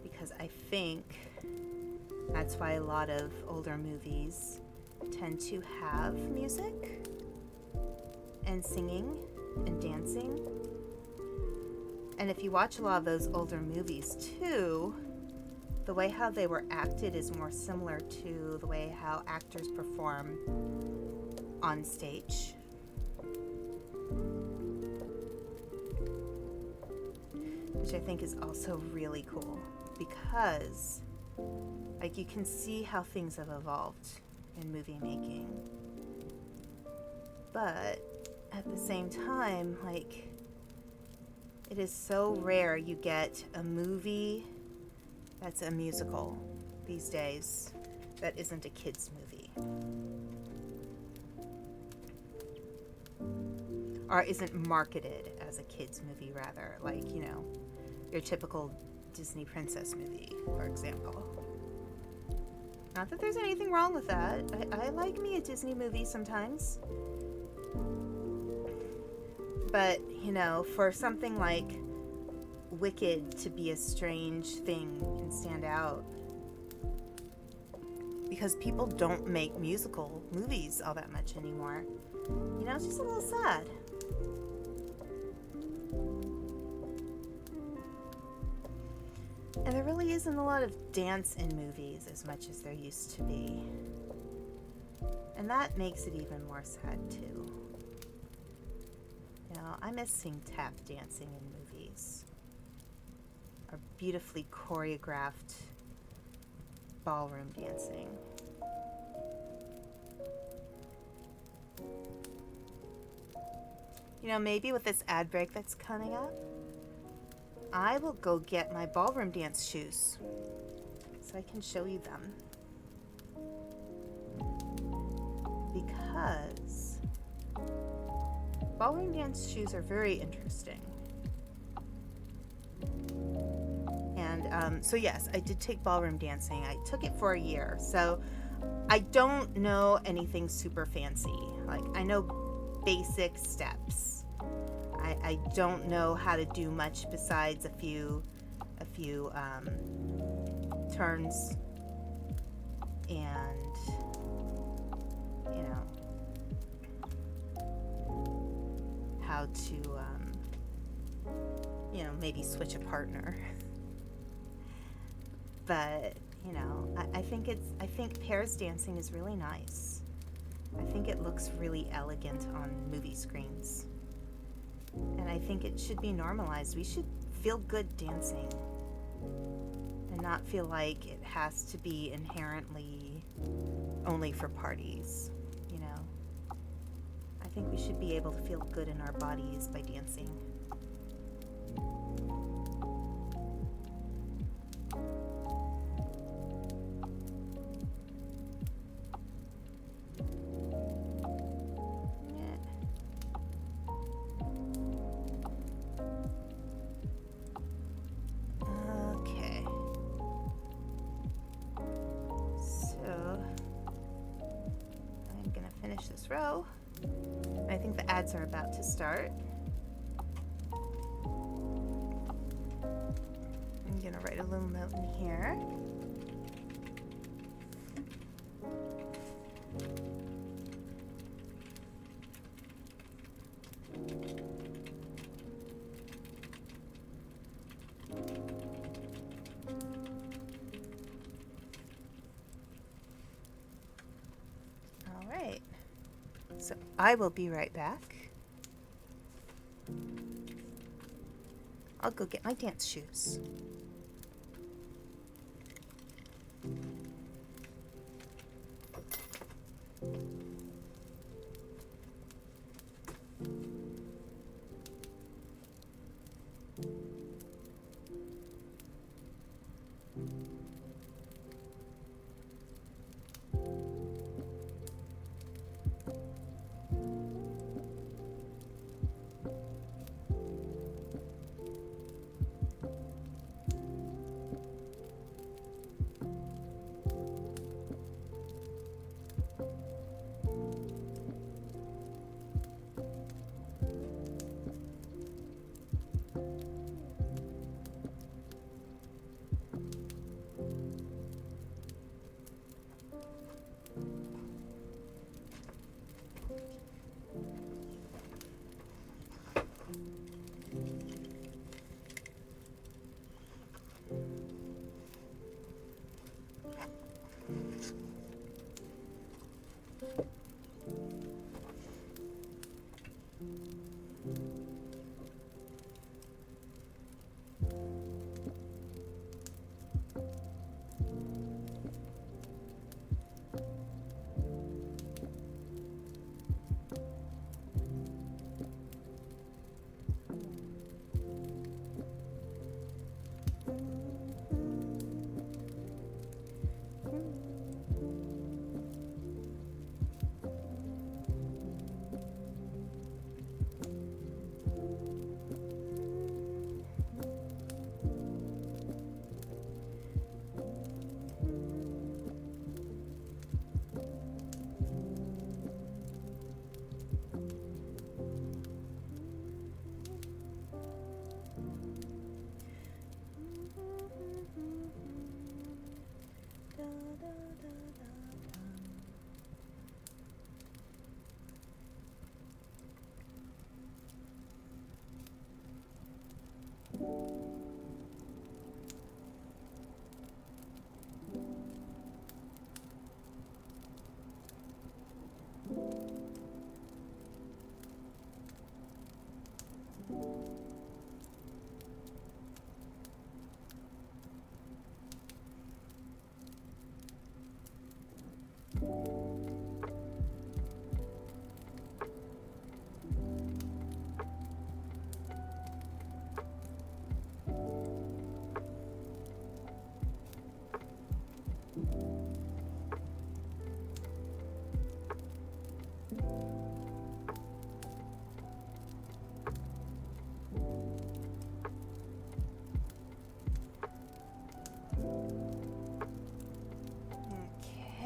Because I think that's why a lot of older movies tend to have music and singing and dancing. And if you watch a lot of those older movies too, the way how they were acted is more similar to the way how actors perform on stage. Which I think is also really cool, because like you can see how things have evolved in movie making. But at the same time, like, it is so rare you get a movie that's a musical these days that isn't a kids movie. Or isn't marketed as a kids movie, rather, like, your typical Disney princess movie, for example. Not that there's anything wrong with that. I like me a Disney movie sometimes. But, for something like Wicked to be a strange thing and stand out, because people don't make musical movies all that much anymore. It's just a little sad. And there really isn't a lot of dance in movies as much as there used to be. And that makes it even more sad too. I miss seeing tap dancing in movies. Or beautifully choreographed ballroom dancing. Maybe with this ad break that's coming up, I will go get my ballroom dance shoes so I can show you them. Because ballroom dance shoes are very interesting. And so yes, I did take ballroom dancing. I took it for a year. So I don't know anything super fancy. Like, I know basic steps. I don't know how to do much besides a few turns and how to maybe switch a partner. But I think pairs dancing is really nice. I think it looks really elegant on movie screens. And I think it should be normalized. We should feel good dancing and not feel like it has to be inherently only for parties, I think we should be able to feel good in our bodies by dancing. Row. I think the ads are about to start. I'm gonna write a little note in here. So I will be right back. I'll go get my dance shoes.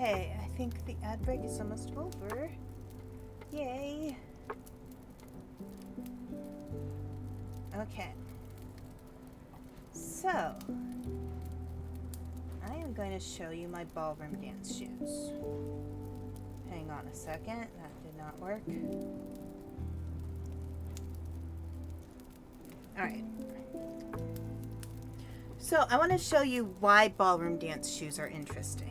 Okay, I think the ad break is almost over. Yay! Okay. So, I am going to show you my ballroom dance shoes. Hang on a second, that did not work. Alright. So, I want to show you why ballroom dance shoes are interesting.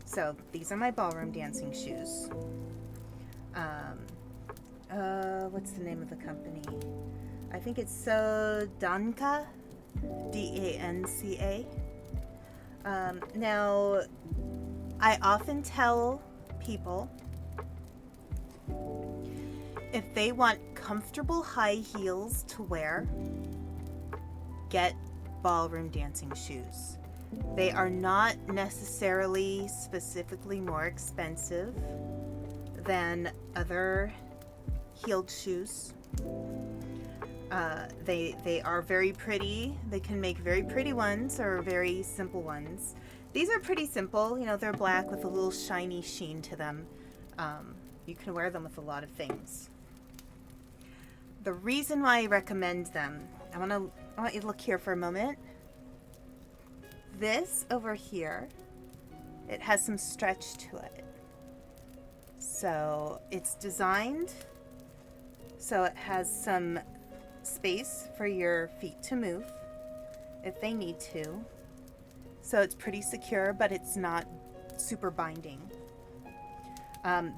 So, these are my ballroom dancing shoes. What's the name of the company? I think it's Danca, D-A-N-C-A. Now, I often tell people if they want comfortable high heels to wear, get ballroom dancing shoes. They are not necessarily specifically more expensive than other heeled shoes. They are very pretty. They can make very pretty ones or very simple ones. These are pretty simple. You know, they're black with a little shiny sheen to them. You can wear them with a lot of things. The reason why I recommend them, I want you to look here for a moment. This over here, it has some stretch to it. So it's designed so it has some space for your feet to move if they need to. So it's pretty secure, but it's not super binding.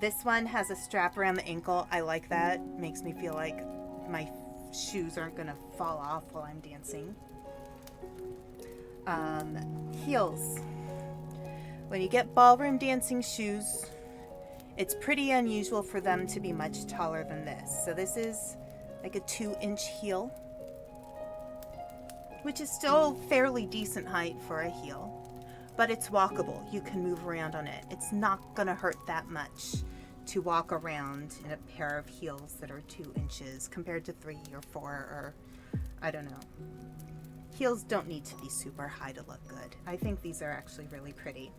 This one has a strap around the ankle. I like that. Makes me feel like my shoes aren't going to fall off while I'm dancing. Heels. When you get ballroom dancing shoes, it's pretty unusual for them to be much taller than this. So this is like a 2-inch heel, which is still fairly decent height for a heel, but it's walkable. You can move around on it. It's not going to hurt that much to walk around in a pair of heels that are 2 inches compared to 3 or 4 or I don't know. Heels don't need to be super high to look good. I think these are actually really pretty.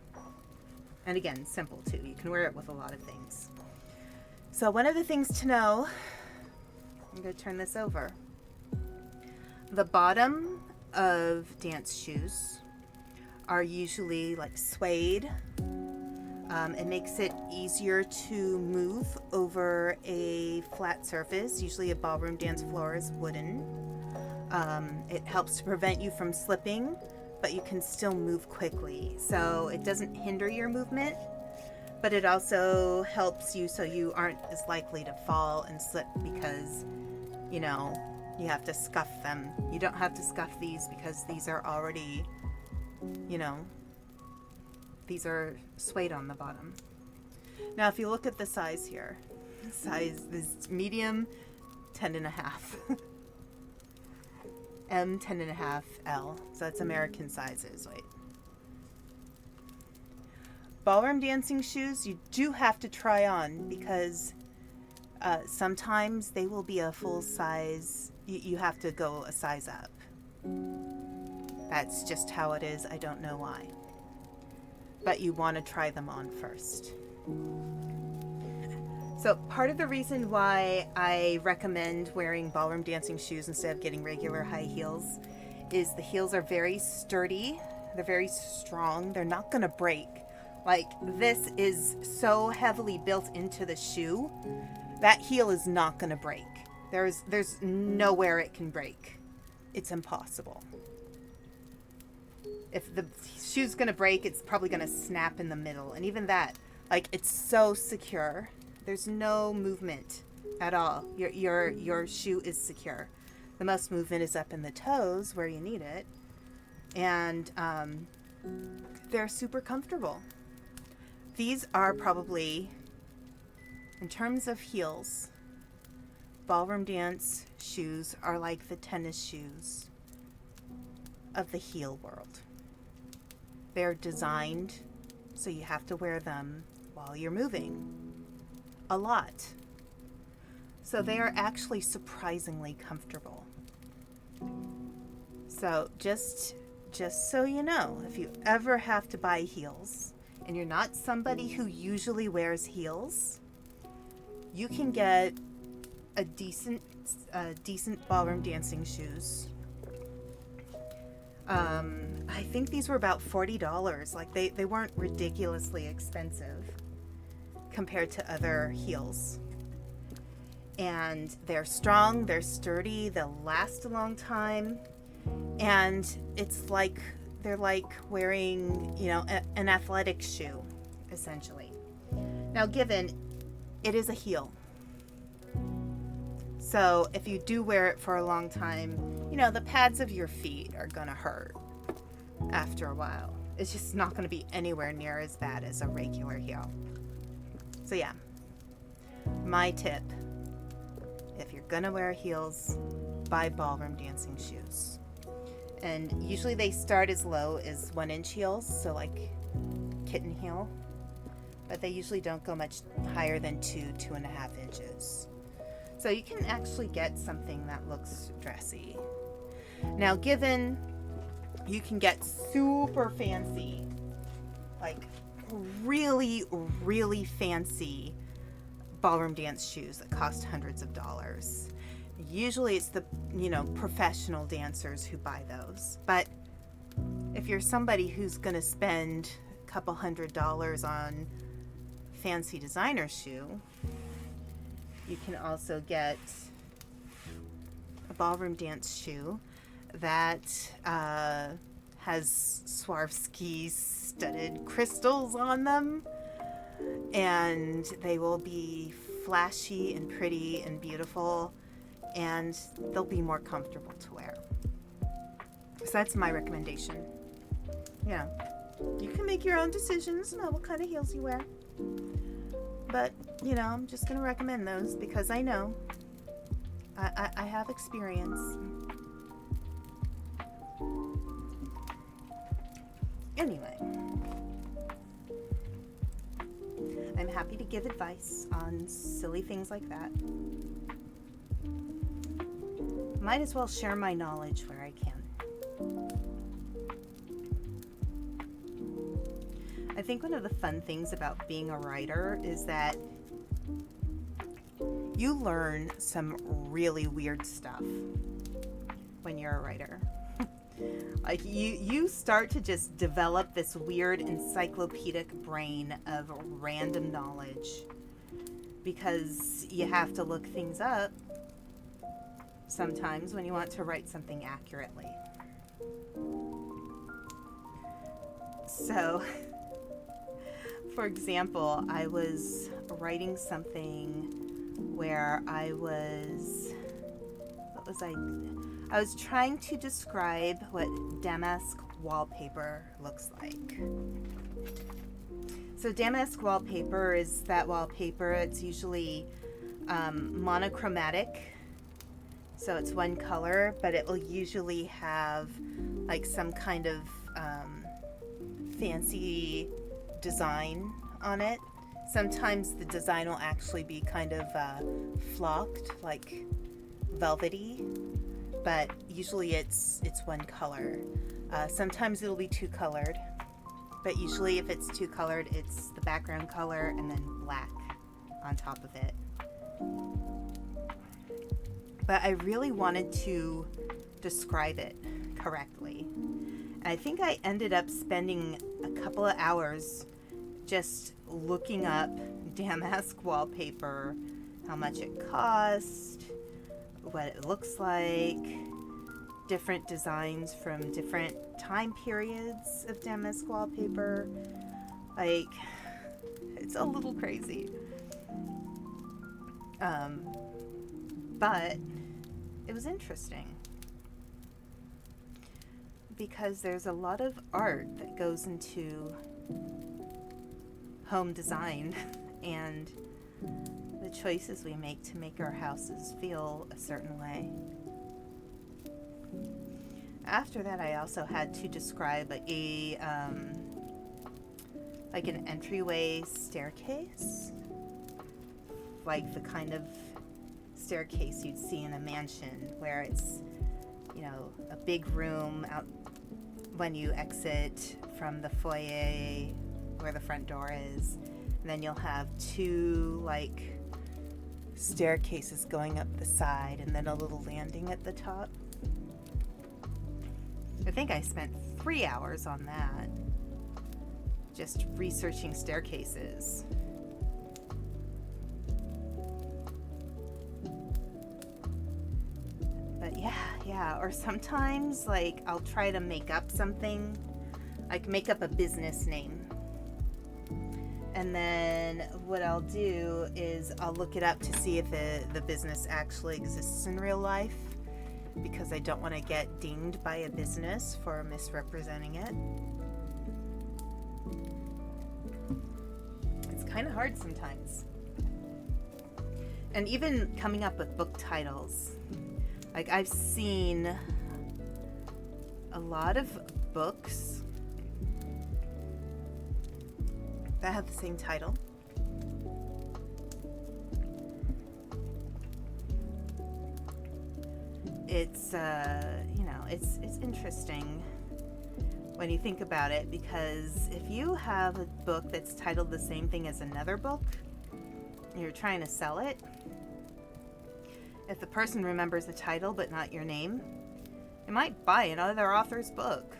And again, simple too. You can wear it with a lot of things. So one of the things to know, I'm going to turn this over. The bottom of dance shoes are usually like suede. It makes it easier to move over a flat surface. Usually a ballroom dance floor is wooden. It helps to prevent you from slipping, but you can still move quickly. So it doesn't hinder your movement, but it also helps you so you aren't as likely to fall and slip because, you know, you have to scuff them. You don't have to scuff these because these are already, you know, these are suede on the bottom. Now, if you look at the size here, size is medium, 10.5. M, 10.5, L. So that's American sizes. Wait. Ballroom dancing shoes, you do have to try on because sometimes they will be a full size. You have to go a size up. That's just how it is. I don't know why. But you want to try them on first. So part of the reason why I recommend wearing ballroom dancing shoes instead of getting regular high heels is the heels are very sturdy. They're very strong. They're not going to break. Like, this is so heavily built into the shoe. That heel is not going to break. There's nowhere it can break. It's impossible. If the shoe's going to break, it's probably going to snap in the middle. And even that, like, it's so secure. There's no movement at all. Your shoe is secure. The most movement is up in the toes where you need it. And they're super comfortable. These are probably, in terms of heels, ballroom dance shoes are like the tennis shoes of the heel world. They're designed so you have to wear them while you're moving. A lot. So they are actually surprisingly comfortable. So just so you know, if you ever have to buy heels and you're not somebody who usually wears heels, you can get a decent ballroom dancing shoes. I think these were about $40. Like they weren't ridiculously expensive compared to other heels. And they're strong, they're sturdy, they'll last a long time. And it's like they're like wearing, you know, an athletic shoe, essentially. Now, given it is a heel, so if you do wear it for a long time, you know, the pads of your feet are gonna hurt after a while. It's just not gonna be anywhere near as bad as a regular heel. So yeah, my tip, if you're gonna wear heels, buy ballroom dancing shoes. And usually they start as low as 1-inch heels, so like kitten heel, but they usually don't go much higher than 2.5 inches. So you can actually get something that looks dressy. Now, given you can get super fancy, like really, really fancy ballroom dance shoes that cost hundreds of dollars. Usually it's the, you know, professional dancers who buy those. But if you're somebody who's going to spend a couple $100 on fancy designer shoe, you can also get a ballroom dance shoe that has Swarovski studded crystals on them. and they will be flashy and pretty and beautiful, and they'll be more comfortable to wear. So that's my recommendation. Yeah, you can make your own decisions about what kind of heels you wear, but I'm just gonna recommend those because I know I have experience. Anyway, I'm happy to give advice on silly things like that. Might as well share my knowledge where I can. I think one of the fun things about being a writer is that you learn some really weird stuff when you're a writer. Like you start to just develop this weird encyclopedic brain of random knowledge because you have to look things up sometimes when you want to write something accurately. So, for example, I was writing something where I was trying to describe what damask wallpaper looks like. So damask wallpaper is that wallpaper. It's usually monochromatic. So it's one color, but it will usually have like some kind of fancy design on it. Sometimes the design will actually be kind of flocked, like velvety, but usually it's one color. Sometimes it'll be two colored, but usually if it's two colored, it's the background color and then black on top of it. But I really wanted to describe it correctly. And I think I ended up spending a couple of hours just looking up damask wallpaper, how much it cost, what it looks like, different designs from different time periods of damask wallpaper. Like, it's a little crazy. But it was interesting because there's a lot of art that goes into home design and the choices we make to make our houses feel a certain way. After that, I also had to describe a like an entryway staircase, like the kind of staircase you'd see in a mansion where it's, a big room out when you exit from the foyer where the front door is, and then you'll have two like staircases going up the side and then a little landing at the top. I think I spent 3 hours on that, just researching staircases. But yeah, or sometimes like I'll try to make up something, like make up a business name. And then what I'll do is I'll look it up to see if the business actually exists in real life, because I don't want to get dinged by a business for misrepresenting it. It's kind of hard sometimes. And even coming up with book titles. Like, I've seen a lot of books that have the same title. It's it's interesting when you think about it, because if you have a book that's titled the same thing as another book and you're trying to sell it, if the person remembers the title but not your name, they might buy another author's book.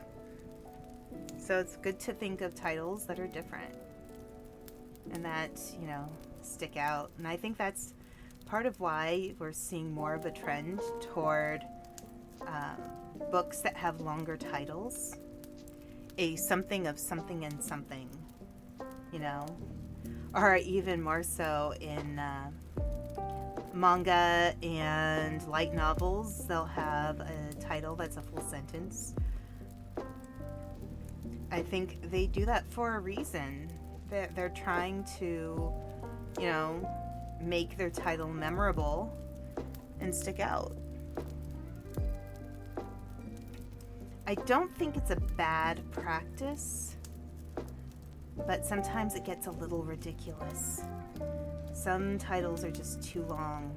So it's good to think of titles that are different and that, stick out. And I think that's part of why we're seeing more of a trend toward books that have longer titles. A something of something and something, or even more so in manga and light novels. They'll have a title that's a full sentence. I think they do that for a reason. They're trying to, you know, make their title memorable and stick out. I don't think it's a bad practice, but sometimes it gets a little ridiculous. Some titles are just too long,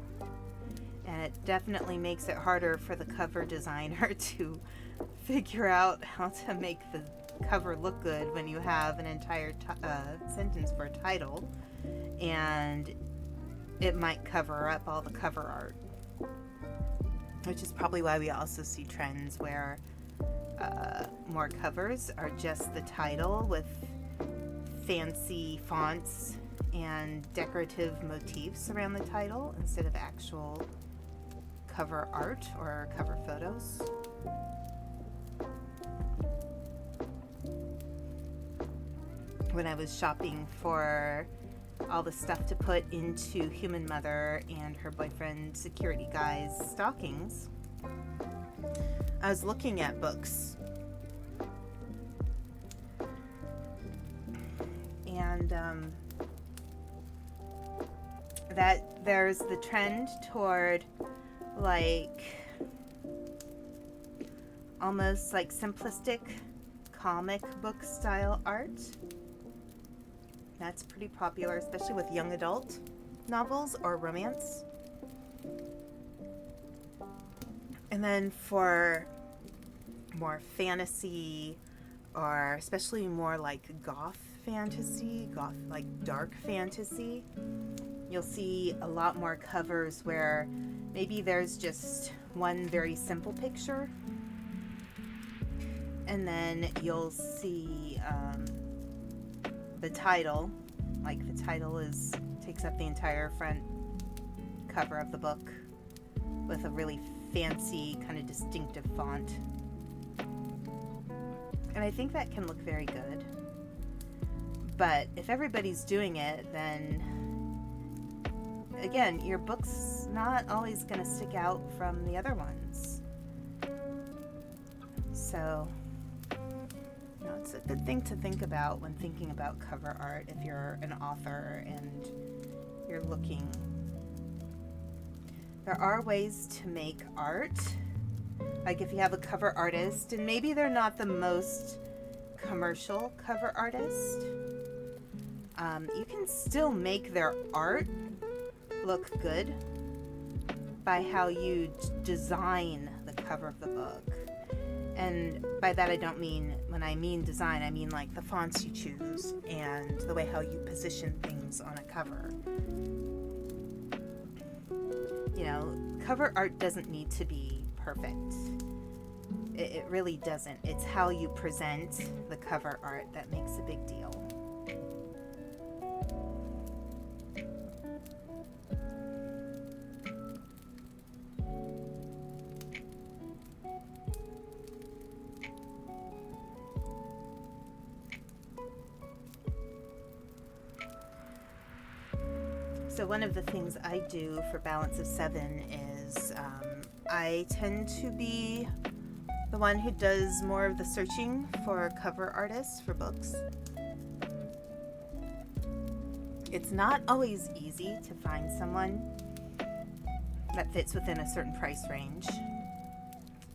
and it definitely makes it harder for the cover designer to figure out how to make the cover look good when you have an entire sentence for a title, and it might cover up all the cover art, which is probably why we also see trends where more covers are just the title with fancy fonts and decorative motifs around the title instead of actual cover art or cover photos. When I was shopping for all the stuff to put into Human Mother and her boyfriend Security Guy's stockings, I was looking at books, and that there's the trend toward like almost like simplistic comic book style art. That's pretty popular, especially with young adult novels or romance. And then for more fantasy, or especially more like goth fantasy, like dark fantasy, you'll see a lot more covers where maybe there's just one very simple picture, and then you'll see the title, like the title takes up the entire front cover of the book with a really fancy kind of distinctive font. And I think that can look very good. But if everybody's doing it, then again, your book's not always going to stick out from the other ones. So, you know, it's a good thing to think about when thinking about cover art if you're an author and you're looking. There are ways to make art. Like if you have a cover artist, and maybe they're not the most commercial cover artist, you can still make their art look good by how you design the cover of the book. And by that I don't mean, when I mean design, I mean like the fonts you choose and the way how you position things on a cover. You know, cover art doesn't need to be perfect. It really doesn't. It's how you present the cover art that makes a big deal. So one of the things I do for Balance of 7 is I tend to be the one who does more of the searching for cover artists for books. It's not always easy to find someone that fits within a certain price range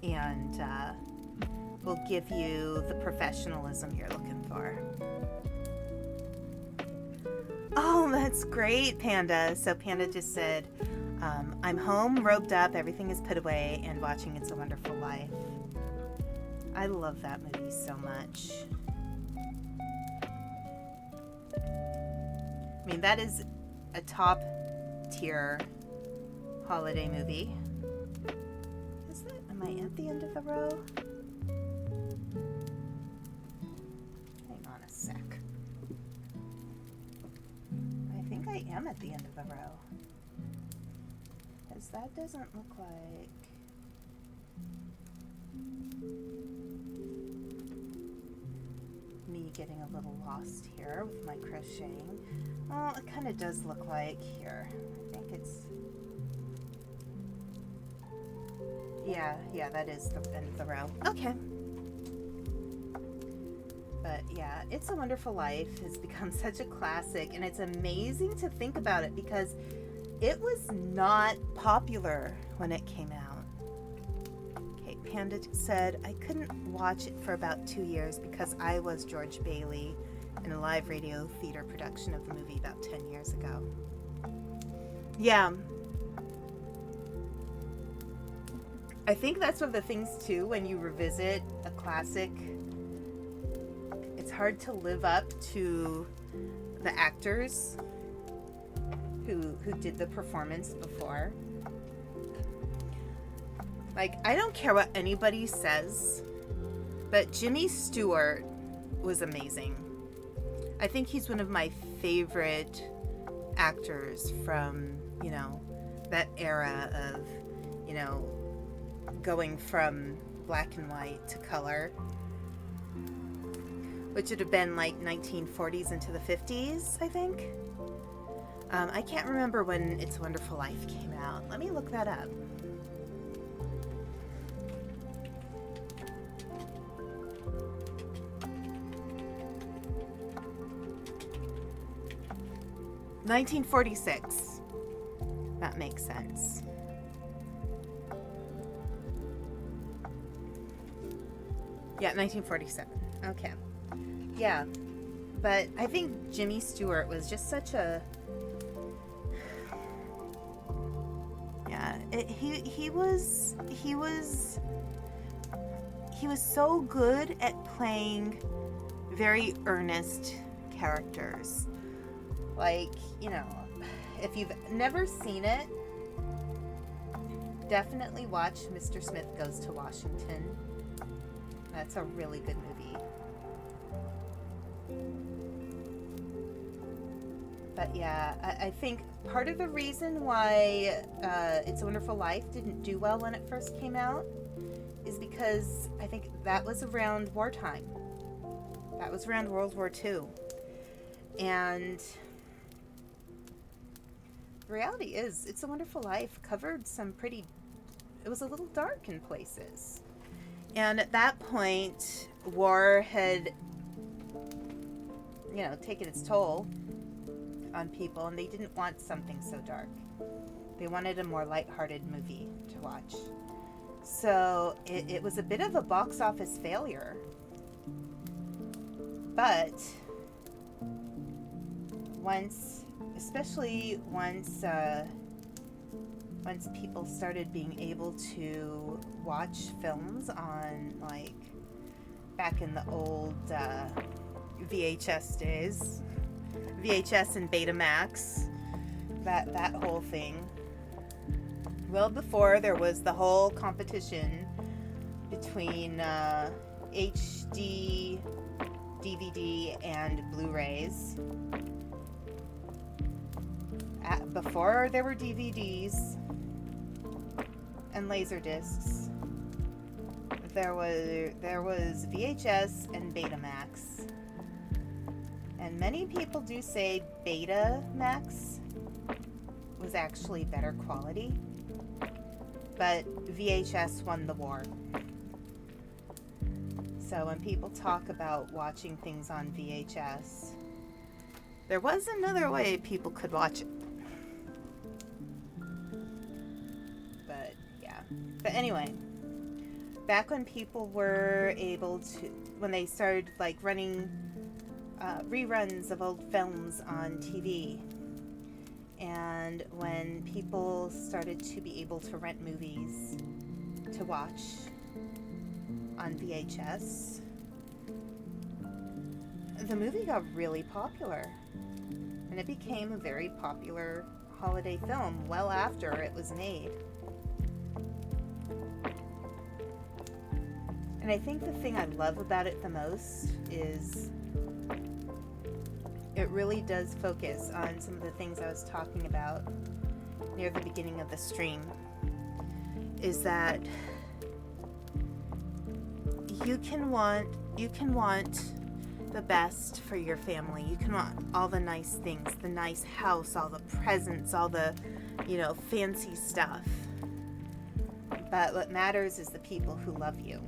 and will give you the professionalism you're looking for. Oh, that's great, Panda. So Panda just said, I'm home, robed up, everything is put away, and watching It's a Wonderful Life. I love that movie so much. I mean, that is a top tier holiday movie. Is that, am I at the end of the row? Hang on a sec. I think I am at the end of the row. Because that doesn't look like... me getting a little lost here with my crocheting. Well, it kind of does look like here. I think it's... Yeah, that is the end of the row. Okay. But yeah, It's a Wonderful Life has become such a classic, and it's amazing to think about it because it was not popular when it came out. Okay, Panda said, I couldn't watch it for about 2 years because I was George Bailey in a live radio theater production of the movie about 10 years ago. Yeah. I think that's one of the things too, when you revisit a classic, it's hard to live up to the actors who did the performance before. Like, I don't care what anybody says, but Jimmy Stewart was amazing. I think he's one of my favorite actors from, that era of, going from black and white to color, which would have been like 1940s into the 50s, I think. I can't remember when It's a Wonderful Life came out. Let me look that up. $1946. That makes sense. Yeah, 1947. Okay. Yeah. But I think Jimmy Stewart was just such a... Yeah, he was so good at playing very earnest characters. Like, if you've never seen it, definitely watch Mr. Smith Goes to Washington. That's a really good movie. But yeah, I think part of the reason why It's a Wonderful Life didn't do well when it first came out is because I think that was around wartime. That was around World War II. And the reality is, It's a Wonderful Life covered some pretty... It was a little dark in places. And at that point, war had, taken its toll on people, and they didn't want something so dark. They wanted a more lighthearted movie to watch. So it was a bit of a box office failure. But especially once people started being able to watch films on, like, back in the old VHS days, VHS and Betamax, that whole thing. Well, before there was the whole competition between HD, DVD, and Blu-rays. Before there were DVDs and Laserdiscs, there was VHS and Betamax. And many people do say Betamax was actually better quality, but VHS won the war. So when people talk about watching things on VHS, there was another way people could watch it. But yeah. But anyway, back when people were able to, when they started like running reruns of old films on TV, and when people started to be able to rent movies to watch on VHS, the movie got really popular, and it became a very popular holiday film well after it was made. And I think the thing I love about it the most is it really does focus on some of the things I was talking about near the beginning of the stream, is that you can want the best for your family. You can want all the nice things, the nice house, all the presents, all the, fancy stuff. But what matters is the people who love you.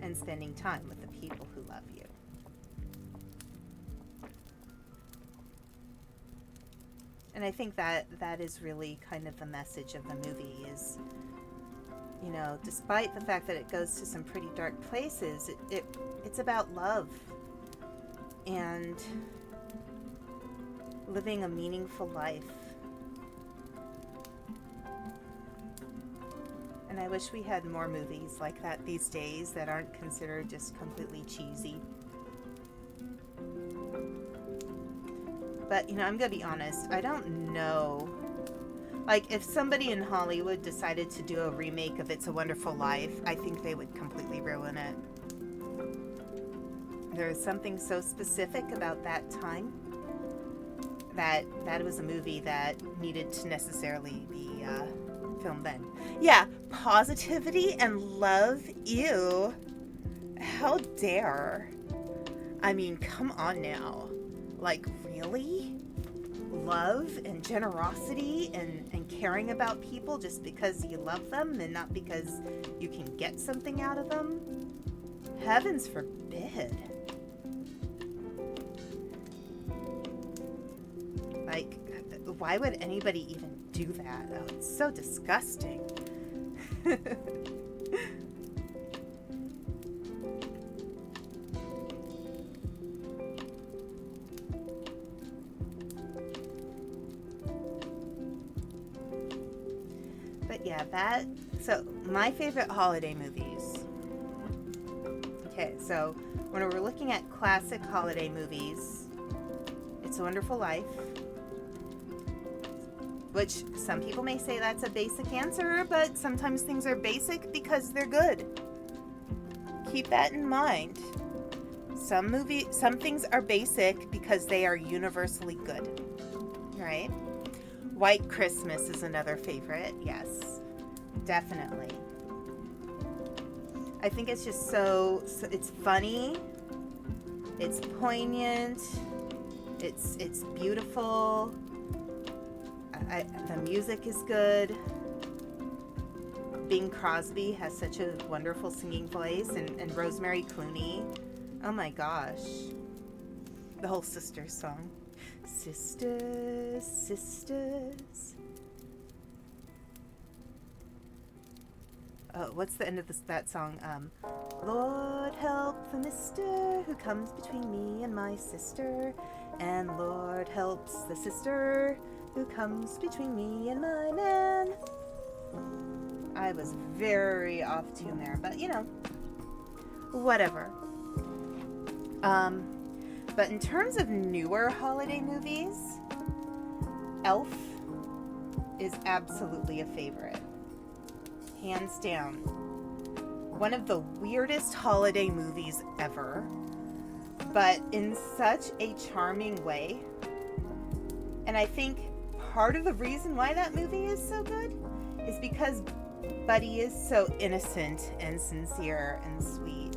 And spending time with the people who love you. And I think that is really kind of the message of the movie is, despite the fact that it goes to some pretty dark places, it's about love and living a meaningful life. And I wish we had more movies like that these days that aren't considered just completely cheesy. But, I'm going to be honest, I don't know. Like, if somebody in Hollywood decided to do a remake of It's a Wonderful Life, I think they would completely ruin it. There is something so specific about that time that was a movie that needed to necessarily be filmed then. Yeah, positivity and love, ew. How dare. I mean, come on now. Like, really? Love and generosity and caring about people just because you love them and not because you can get something out of them? Heavens forbid. Like, why would anybody even do that? Oh, it's so disgusting. But yeah, so my favorite holiday movies. Okay, so when we're looking at classic holiday movies, It's a Wonderful Life, which some people may say that's a basic answer, but sometimes things are basic because they're good. Keep that in mind. Some things are basic because they are universally good, right? White Christmas is another favorite. Yes, definitely. I think it's just so it's funny, it's poignant, it's beautiful. The music is good. Bing Crosby has such a wonderful singing voice, and Rosemary Clooney. Oh my gosh. The whole Sisters song. Sisters, sisters. Oh, what's the end of that song? Lord help the mister who comes between me and my sister, and Lord helps the sister who comes between me and my man. I was very off tune there, but whatever. But in terms of newer holiday movies, Elf is absolutely a favorite. Hands down. One of the weirdest holiday movies ever, but in such a charming way. And I think part of the reason why that movie is so good is because Buddy is so innocent and sincere and sweet.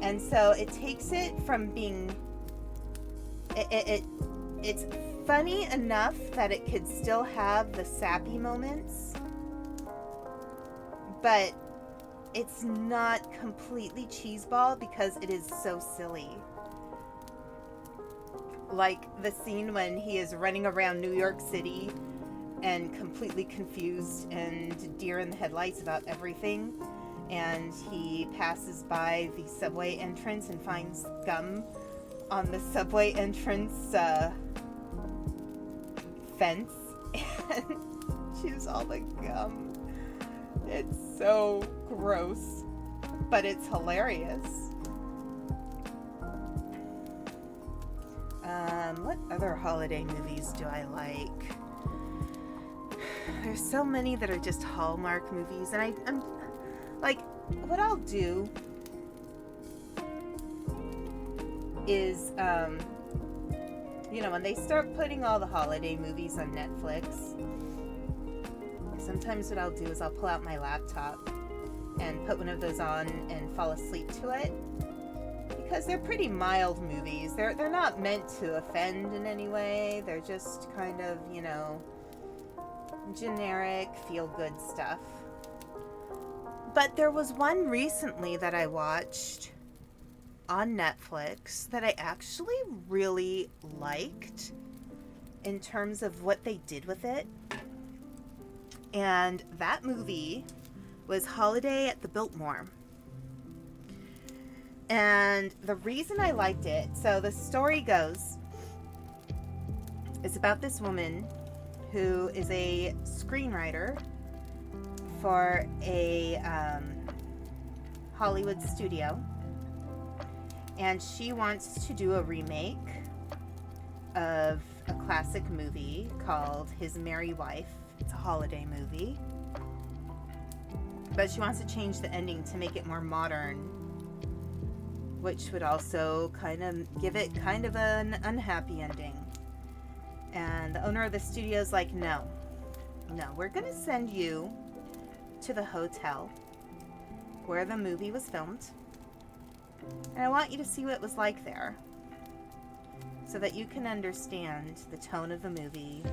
And so it takes it from being it's funny enough that it could still have the sappy moments, but it's not completely cheeseball because it is so silly. Like the scene when he is running around New York City and completely confused and deer in the headlights about everything, and he passes by the subway entrance and finds gum on the subway entrance fence and chews all the gum. It's so gross, but it's hilarious. What other holiday movies do I like? There's so many that are just Hallmark movies, and I'm like, what I'll do is, when they start putting all the holiday movies on Netflix, sometimes what I'll do is I'll pull out my laptop and put one of those on and fall asleep to it, because they're pretty mild movies. They're not meant to offend in any way. They're just kind of, you know, generic feel-good stuff. But there was one recently that I watched on Netflix that I actually really liked in terms of what they did with it. And that movie was Holiday at the Biltmore. And the reason I liked it, so the story goes, it's about this woman who is a screenwriter for a Hollywood studio. And she wants to do a remake of a classic movie called His Merry Wife. It's a holiday movie. But she wants to change the ending to make it more modern, which would also kind of give it kind of an unhappy ending. And the owner of the studio is like, no, we're going to send you to the hotel where the movie was filmed. And I want you to see what it was like there, so that you can understand the tone of the movie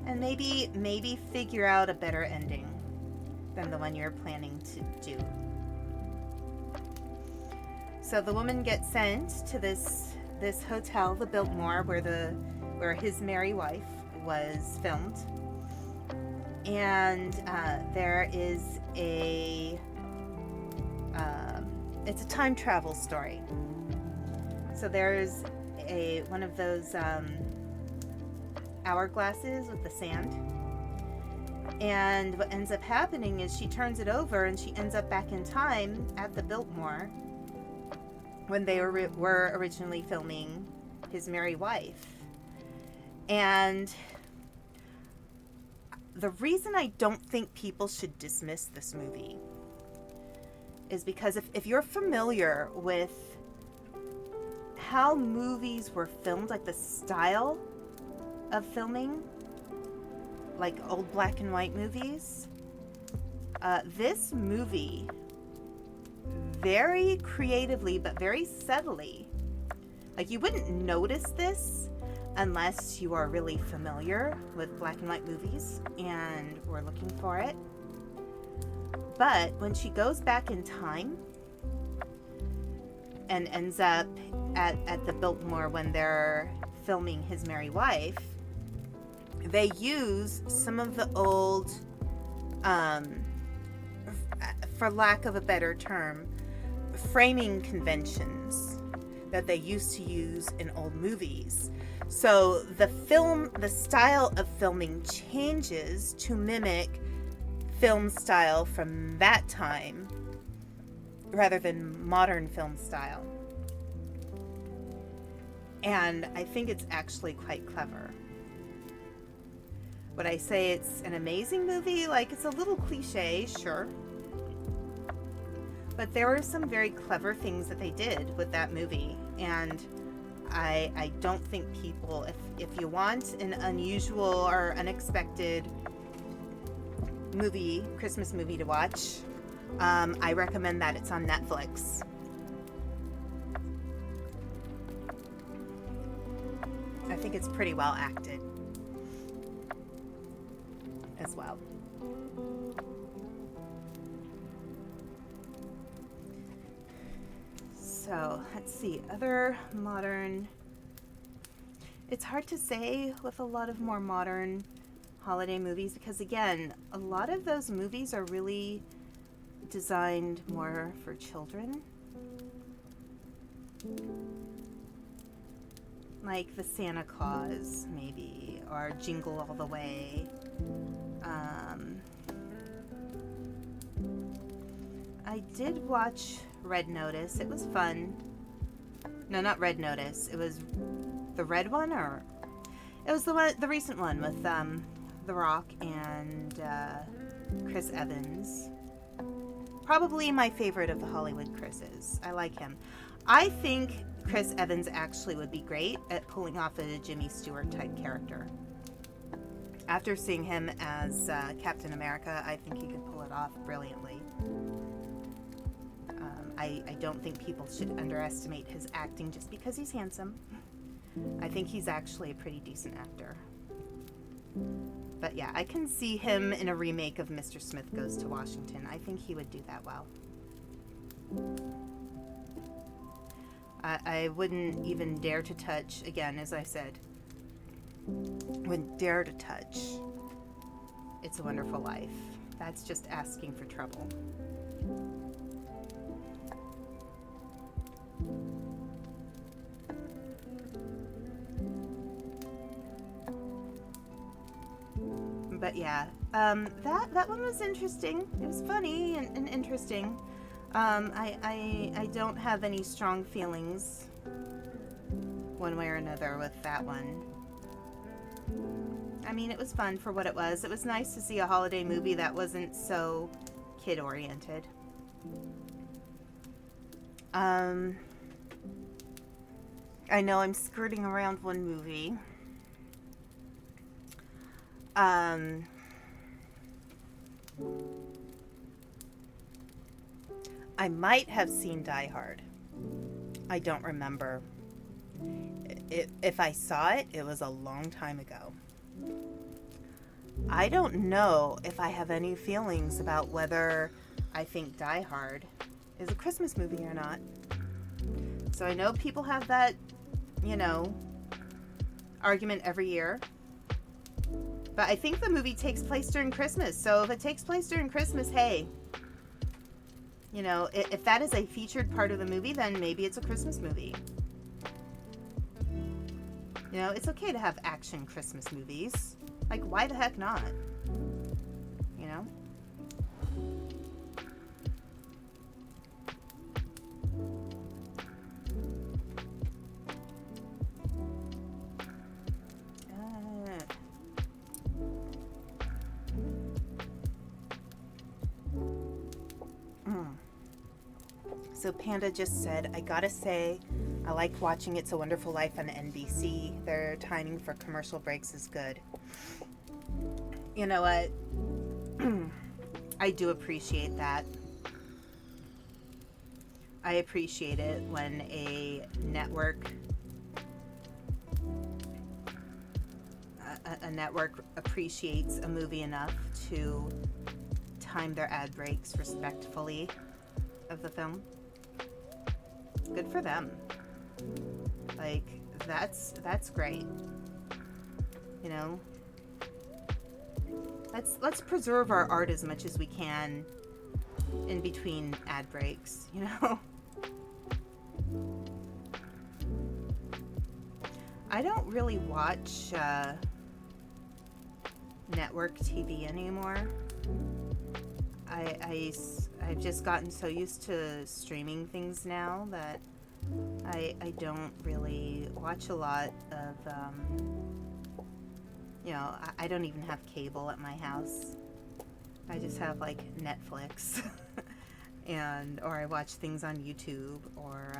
and maybe figure out a better ending than the one you're planning to do. So the woman gets sent to this hotel, the Biltmore, where His Merry Wife was filmed. And there is it's a time travel story. So there's one of those hourglasses with the sand. And what ends up happening is she turns it over and she ends up back in time at the Biltmore when they were originally filming His Merry Wife. And the reason I don't think people should dismiss this movie is because if you're familiar with how movies were filmed, like the style of filming, like old black and white movies, this movie very creatively but very subtly, like you wouldn't notice this unless you are really familiar with black and white movies and were looking for it. But when she goes back in time and ends up at the Biltmore when they're filming His Merry Wife, they use some of the old, for lack of a better term, framing conventions that they used to use in old movies. So the style of filming changes to mimic film style from that time rather than modern film style. And I think it's actually quite clever. Would I say it's an amazing movie? Like, it's a little cliche, sure. But there were some very clever things that they did with that movie. And I don't think people, if you want an unusual or unexpected movie, Christmas movie to watch, I recommend that. It's on Netflix. I think it's pretty well acted as well. So let's see, other modern, it's hard to say with a lot of more modern holiday movies, because again, a lot of those movies are really designed more for children. Like the Santa Claus, maybe, or Jingle All the Way. I did watch Red Notice. It was fun. No, not Red Notice. It was the red one, or it was the recent one with The Rock and Chris Evans. Probably my favorite of the Hollywood Chris's. I like him. I think Chris Evans actually would be great at pulling off a Jimmy Stewart type character. After seeing him as Captain America, I think he could pull it off brilliantly. I don't think people should underestimate his acting just because he's handsome. I think he's actually a pretty decent actor. But yeah, I can see him in a remake of Mr. Smith Goes to Washington. I think he would do that well. I wouldn't even dare to touch, again, as I said, wouldn't dare to touch It's a Wonderful Life. That's just asking for trouble. But yeah, that one was interesting. It was funny and interesting. I don't have any strong feelings one way or another with that one. I mean, it was fun for what it was. It was nice to see a holiday movie that wasn't so kid-oriented. I know I'm skirting around one movie. I might have seen Die Hard. I don't remember. If I saw it, it was a long time ago. I don't know if I have any feelings about whether I think Die Hard is a Christmas movie or not. So I know people have that, argument every year. But I think the movie takes place during Christmas. So if it takes place during Christmas, hey, if that is a featured part of the movie, then maybe it's a Christmas movie. It's okay to have action Christmas movies. Like, why the heck not? So Panda just said, I gotta say, I like watching It's a Wonderful Life on NBC. Their timing for commercial breaks is good. You know what? I do appreciate that. I appreciate it when a network appreciates a movie enough to time their ad breaks respectfully of the film. Good for them. Like, that's great. Let's preserve our art as much as we can in between ad breaks, I don't really watch network TV anymore. I've just gotten so used to streaming things now that I don't really watch a lot of, I don't even have cable at my house. I just have like Netflix or I watch things on YouTube or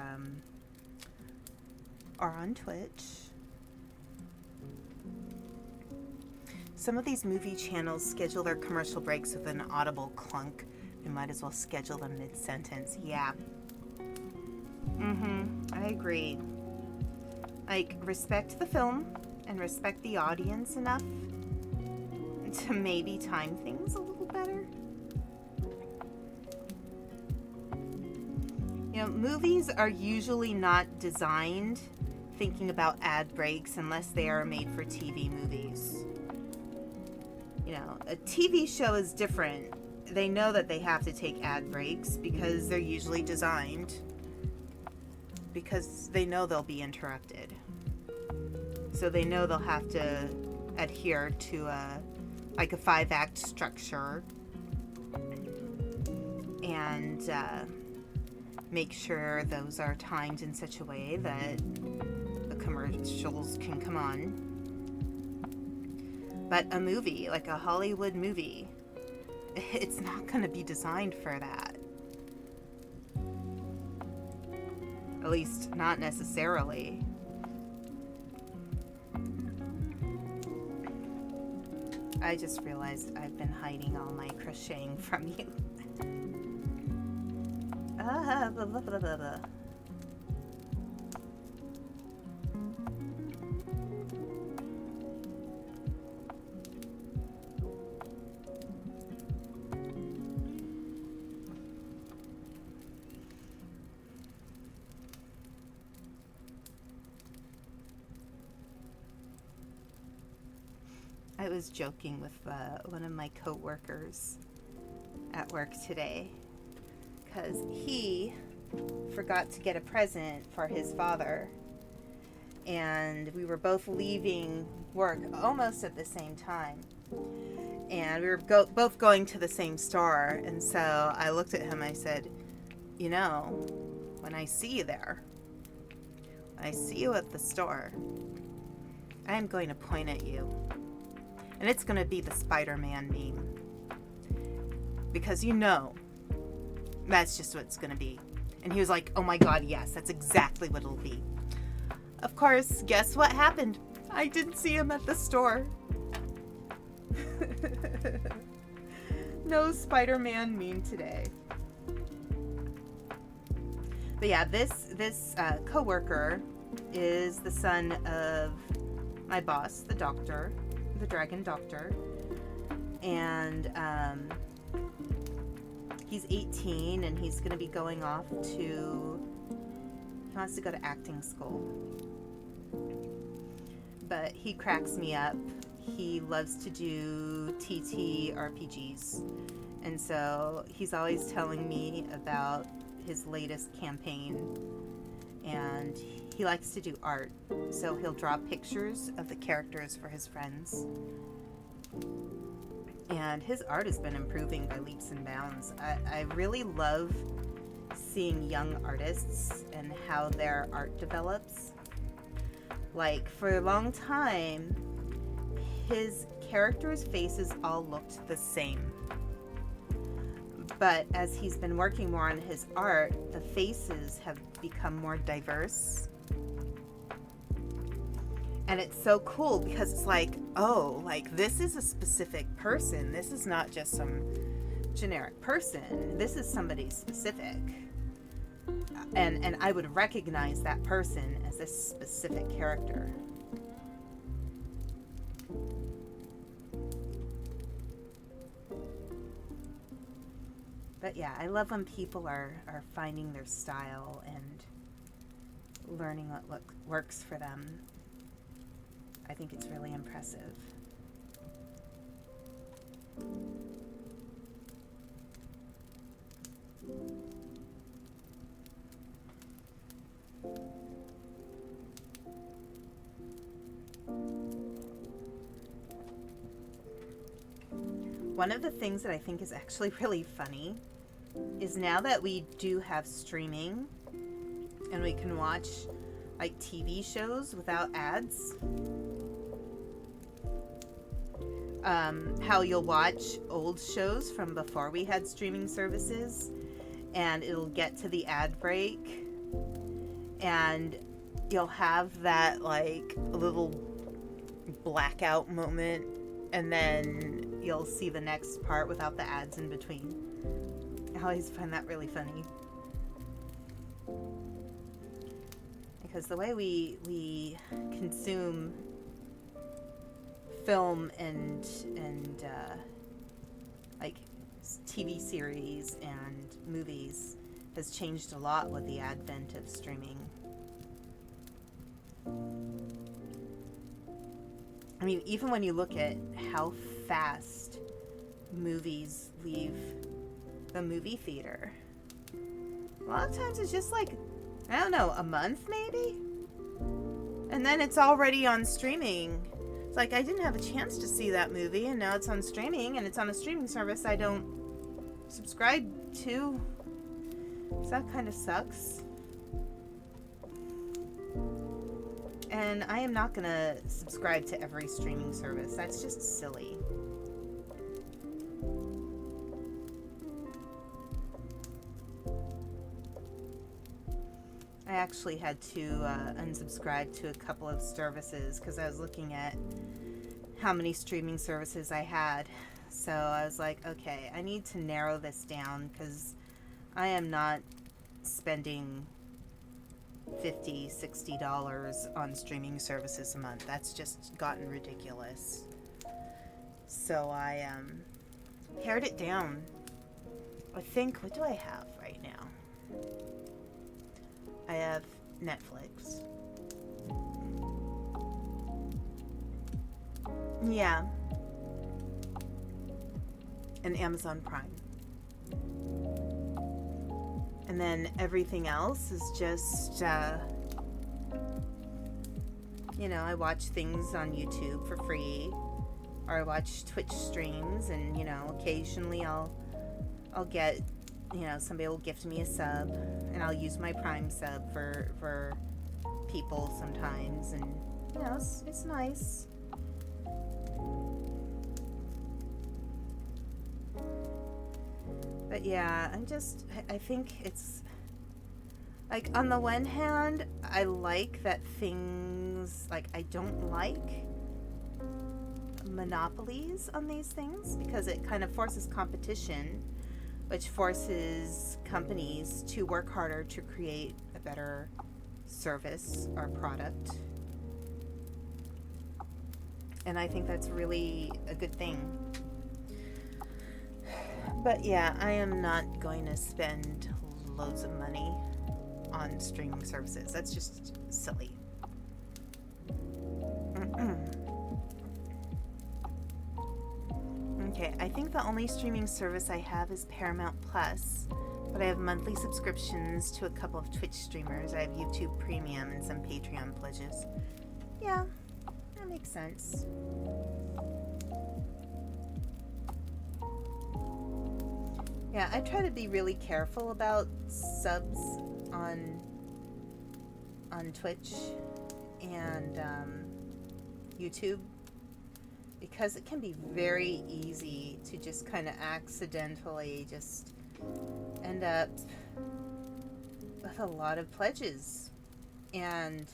on Twitch. Some of these movie channels schedule their commercial breaks with an audible clunk. You might as well schedule them mid-sentence. Yeah. I agree. Like, respect the film and respect the audience enough to maybe time things a little better. Movies are usually not designed thinking about ad breaks unless they are made for TV movies. A TV show is different. They know that they have to take ad breaks because they're usually designed because they know they'll be interrupted. So they know they'll have to adhere to a 5-act structure and make sure those are timed in such a way that the commercials can come on. But a movie, like a Hollywood movie, it's not going to be designed for that. At least, not necessarily. I just realized I've been hiding all my crocheting from you. Blah, blah, blah, blah, blah. I was joking with one of my co-workers at work today because he forgot to get a present for his father, and we were both leaving work almost at the same time, and we were both going to the same store. And so I looked at him, I said, you know, when I see you there, when I see you at the store, I'm going to point at you. And it's going to be the Spider-Man meme. Because you know, that's just what it's going to be. And he was like, oh my god, yes, that's exactly what it'll be. Of course, guess what happened? I didn't see him at the store. No Spider-Man meme today. But yeah, this co-worker is the son of my boss, the doctor. The dragon doctor, and he's 18 and he's going to be going off to, he wants to go to acting school, but he cracks me up. He loves to do TT RPGs, and so he's always telling me about his latest campaign, and he likes to do art, so he'll draw pictures of the characters for his friends. And his art has been improving by leaps and bounds. I really love seeing young artists and how their art develops. Like, for a long time, his characters' faces all looked the same. But as he's been working more on his art, the faces have become more diverse. And it's so cool because it's like, oh, like this is a specific person. This is not just some generic person. This is somebody specific. And I would recognize that person as this specific character. But yeah, I love when people are finding their style and learning what works for them. I think it's really impressive. One of the things that I think is actually really funny is now that we do have streaming and we can watch like TV shows without ads, how you'll watch old shows from before we had streaming services and it'll get to the ad break and you'll have that like little blackout moment and then you'll see the next part without the ads in between. I always find that really funny. Because the way we consume film and like TV series and movies has changed a lot with the advent of streaming. I mean, even when you look at how fast movies leave the movie theater, a lot of times it's just like, I don't know, a month maybe? And then it's already on streaming. It's like, I didn't have a chance to see that movie, and now it's on streaming, and it's on a streaming service I don't subscribe to. So that kind of sucks. And I am not going to subscribe to every streaming service. That's just silly. I actually had to unsubscribe to a couple of services because I was looking at how many streaming services I had. So I was like, okay, I need to narrow this down because I am not spending $50, $60 on streaming services a month. That's just gotten ridiculous. So I pared it down. I think, what do I have right now? I have Netflix. Yeah. And Amazon Prime. And then everything else is just, I watch things on YouTube for free, or I watch Twitch streams, and, occasionally I'll get, somebody will gift me a sub, and I'll use my Prime sub for people sometimes, and, it's nice. But yeah, I think it's, like, on the one hand, I like that things, like, I don't like monopolies on these things because it kind of forces competition, which forces companies to work harder to create a better service or product. And I think that's really a good thing. But yeah, I am not going to spend loads of money on streaming services. That's just silly. Okay, I think the only streaming service I have is Paramount Plus, but I have monthly subscriptions to a couple of Twitch streamers. I have YouTube Premium and some Patreon pledges. Yeah, that makes sense. Yeah, I try to be really careful about subs on Twitch and YouTube, because it can be very easy to just kind of accidentally just end up with a lot of pledges, and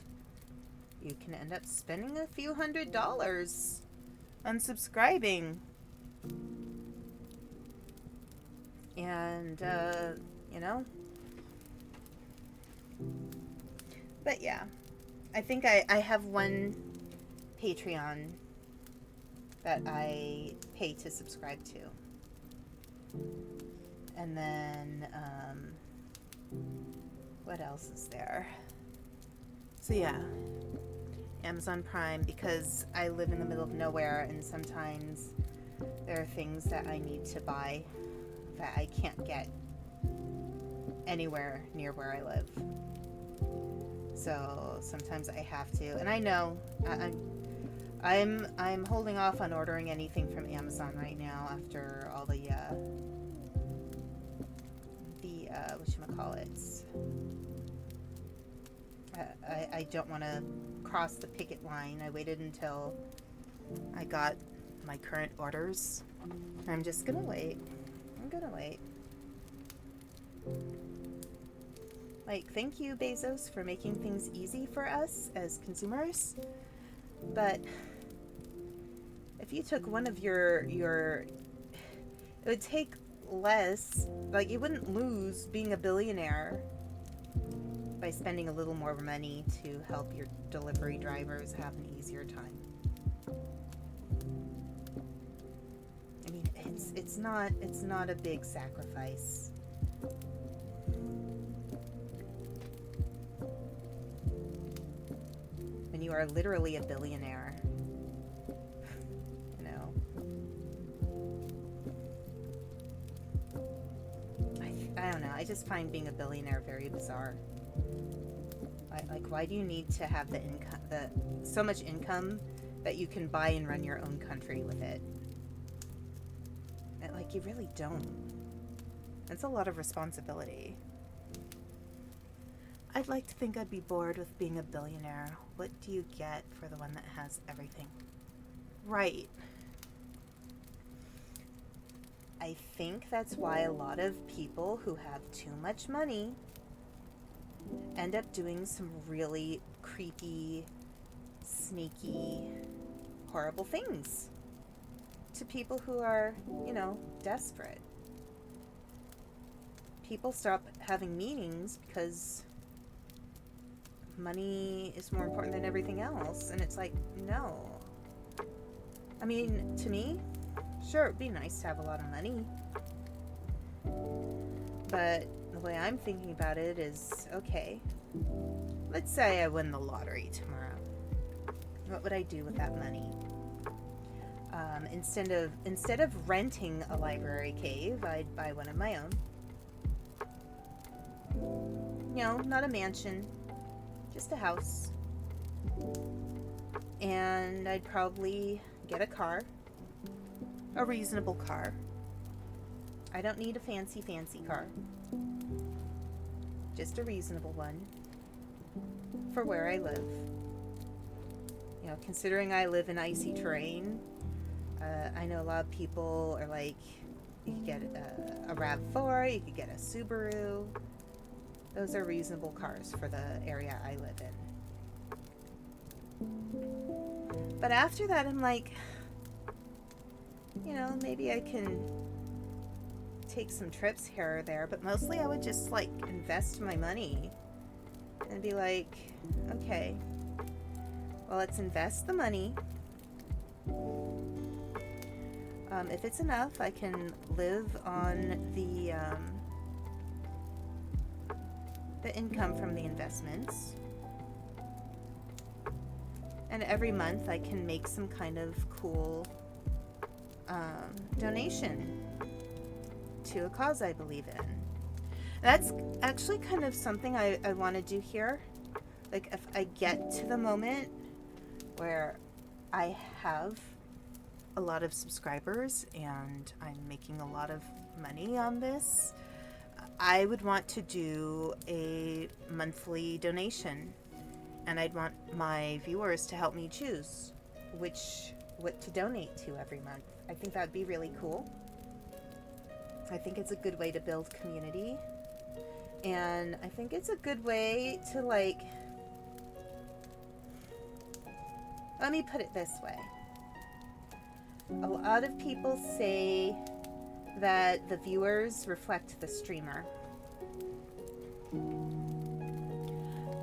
you can end up spending a few $100s unsubscribing. And, but yeah, I think I have one Patreon that I pay to subscribe to. And then, what else is there? So yeah, Amazon Prime, because I live in the middle of nowhere and sometimes there are things that I need to buy that I can't get anywhere near where I live. So sometimes I have to, and I know I'm holding off on ordering anything from Amazon right now after all the whatchamacallits. I don't want to cross the picket line. I waited until I got my current orders. I'm just gonna wait. Like, thank you, Bezos, for making things easy for us as consumers. But if you took one of your it would take less. Like, you wouldn't lose being a billionaire by spending a little more money to help your delivery drivers have an easier time. I mean, it's not a big sacrifice. When you are literally a billionaire, I don't know. I just find being a billionaire very bizarre. Like, why do you need to have so much income that you can buy and run your own country with it? Like, you really don't. That's a lot of responsibility. I'd like to think I'd be bored with being a billionaire. What do you get for the one that has everything? Right. I think that's why a lot of people who have too much money end up doing some really creepy, sneaky, horrible things to people who are, desperate. People stop having meetings because money is more important than everything else. And it's like, no. I mean, to me, sure, it'd be nice to have a lot of money. But the way I'm thinking about it is, okay, let's say I win the lottery tomorrow. What would I do with that money? Instead of renting a library cave, I'd buy one of my own. Not a mansion, just a house. And I'd probably get a car, a reasonable car. I don't need a fancy car. Just a reasonable one for where I live. Considering I live in icy terrain, I know a lot of people are like, you could get a RAV4, you could get a Subaru. Those are reasonable cars for the area I live in. But after that, I'm like, maybe I can take some trips here or there, but mostly I would just like invest my money and be like, okay, well, let's invest the money. If it's enough, I can live on the income from the investments. And every month I can make some kind of cool donation to a cause I believe in. That's actually kind of something I want to do here. Like, if I get to the moment where I have a lot of subscribers and I'm making a lot of money on this, I would want to do a monthly donation, and I'd want my viewers to help me choose what to donate to every month. I think that'd be really cool. I think it's a good way to build community, and I think it's a good way to, like, let me put it this way. A lot of people say that the viewers reflect the streamer.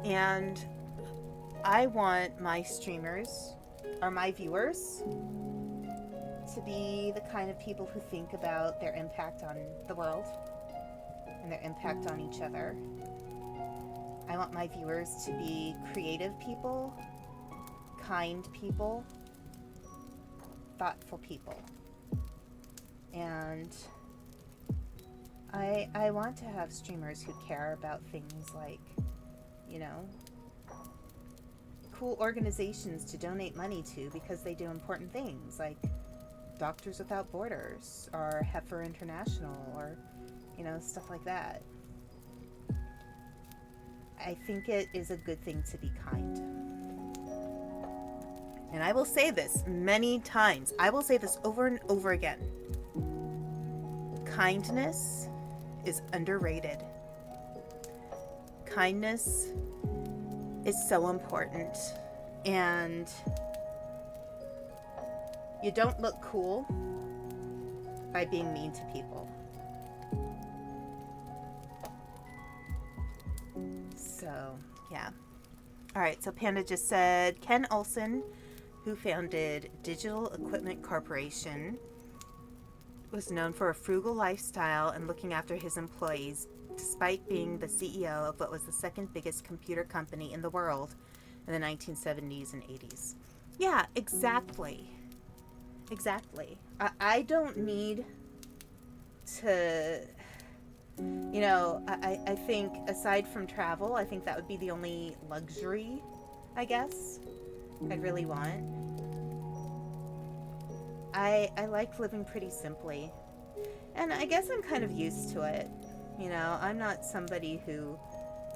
And I want my streamers, or my viewers, to be the kind of people who think about their impact on the world and their impact on each other. I want my viewers to be creative people, kind people, thoughtful people. And I want to have streamers who care about things like, cool organizations to donate money to because they do important things, like Doctors Without Borders or Heifer International, or stuff like that. I think it is a good thing to be kind. And I will say this many times. I will say this over and over again. Kindness is underrated. Kindness is so important. And you don't look cool by being mean to people. So, yeah. Alright, so Panda just said, Ken Olsen, who founded Digital Equipment Corporation, was known for a frugal lifestyle and looking after his employees, despite being the CEO of what was the second biggest computer company in the world in the 1970s and 80s. Yeah, exactly. Exactly. I don't need to, I think aside from travel, I think that would be the only luxury, I guess, I'd really want. I like living pretty simply. And I guess I'm kind of used to it. I'm not somebody who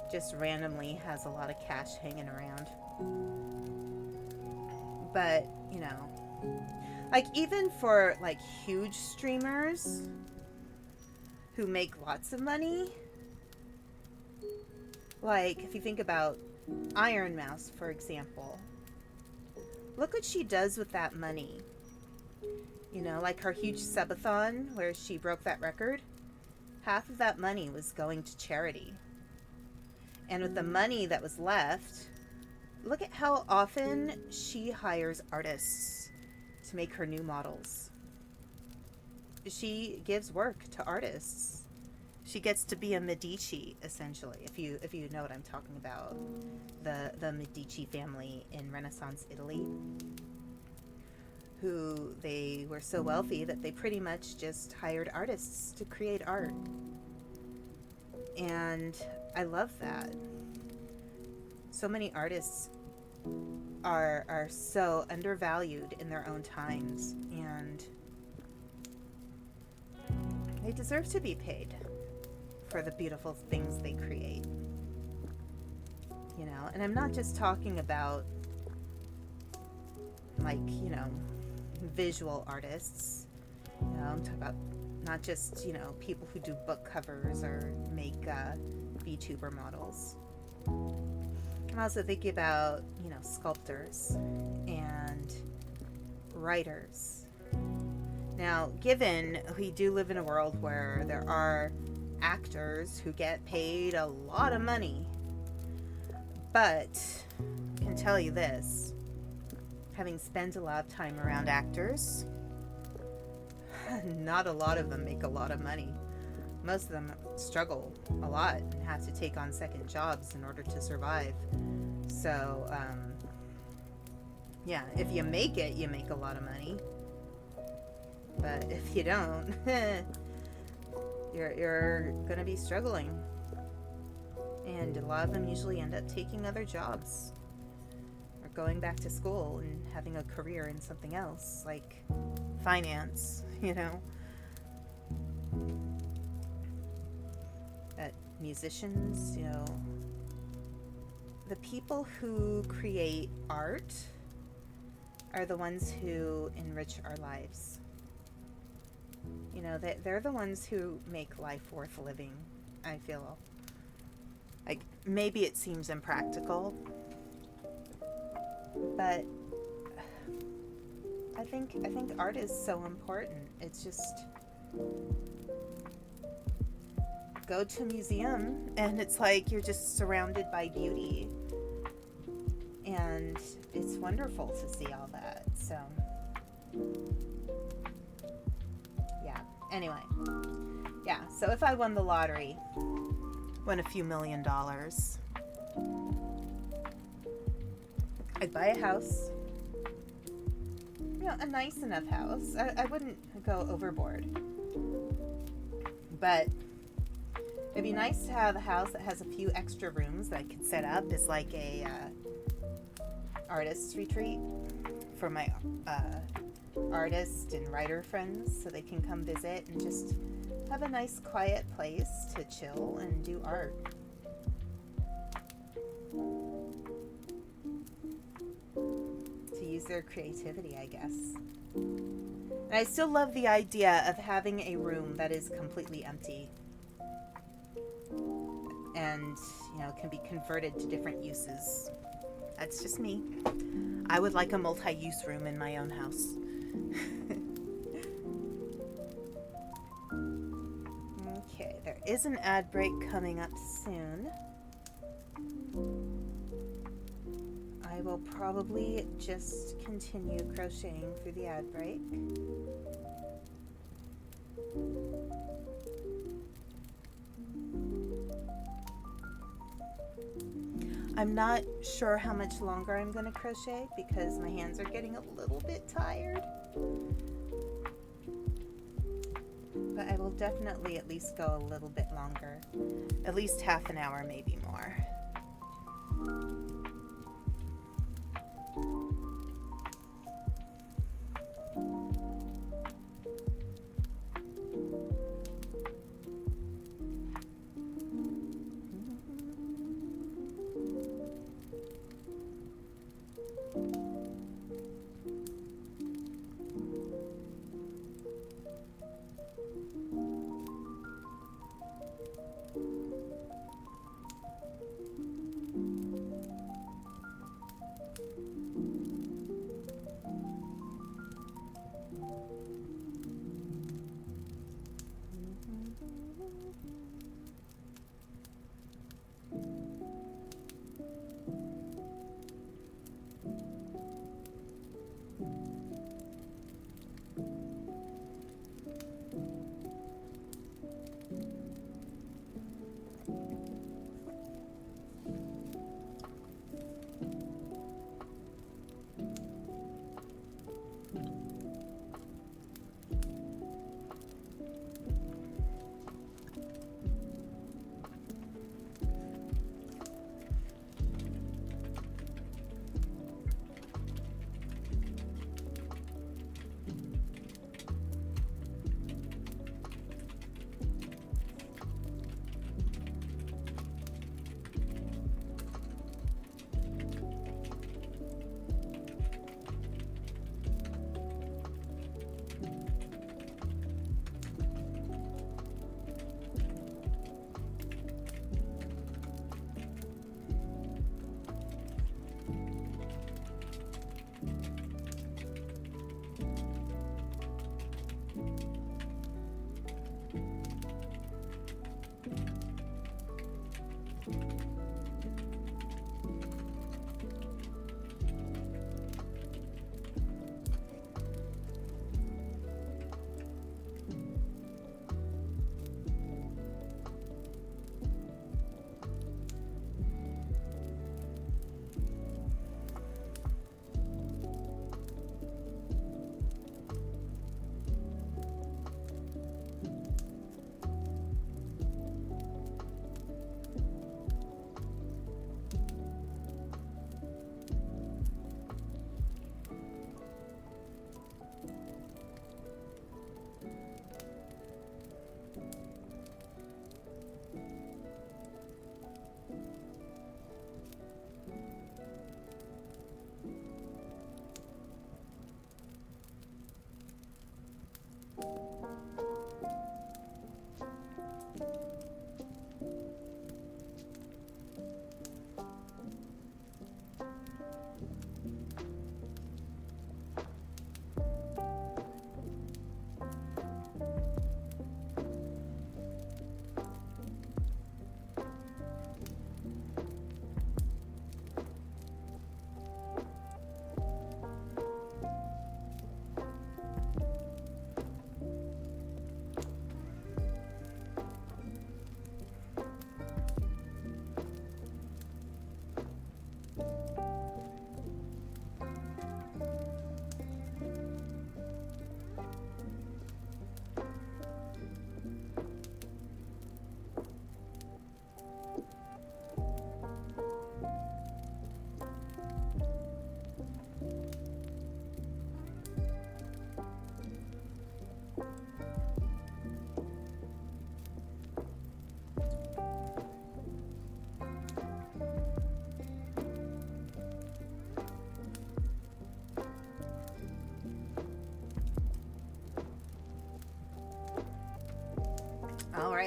just randomly has a lot of cash hanging around. But, like, even for, like, huge streamers who make lots of money, like, if you think about Iron Mouse, for example, look what she does with that money. You know, like her huge subathon where she broke that record. Half of that money was going to charity. And with the money that was left, look at how often she hires artists to make her new models. She gives work to artists. She gets to be a Medici, essentially, if you know what I'm talking about. The Medici family in Renaissance Italy, who they were so wealthy that they pretty much just hired artists to create art. And I love that. So many artists are so undervalued in their own times, and they deserve to be paid for the beautiful things they create. You know, and I'm not just talking about, like, you know, visual artists. You know, I'm talking about not just, you know, people who do book covers or make VTuber models. I'm also thinking about, you know, sculptors and writers. Now, given we do live in a world where there are actors who get paid a lot of money, but I can tell you this, having spent a lot of time around actors, not a lot of them make a lot of money. Most of them struggle a lot and have to take on second jobs in order to survive. So, yeah, if you make it, you make a lot of money. But if you don't, you're going to be struggling. And a lot of them usually end up taking other jobs or going back to school and having a career in something else, like finance, you know. But musicians, you know, the people who create art are the ones who enrich our lives. You know, they're the ones who make life worth living, I feel. Like, maybe it seems impractical, but I think art is so important. It's just, go to a museum and it's like you're just surrounded by beauty, and it's wonderful to see all that. So yeah, anyway, yeah, so if I won the lottery, won a few $1 million, I'd buy a house, you know, a nice enough house. I wouldn't go overboard, but it'd be nice to have a house that has a few extra rooms that I could set up as like a artist's retreat for my artist and writer friends, so they can come visit and just have a nice quiet place to chill and do art. To use their creativity, I guess. And I still love the idea of having a room that is completely empty and, you know, can be converted to different uses. That's just me. I would like a multi-use room in my own house. Okay, there is an ad break coming up soon. I will probably just continue crocheting through the ad break. I'm not sure how much longer I'm going to crochet because my hands are getting a little bit tired. But I will definitely at least go a little bit longer. At least half an hour, maybe more.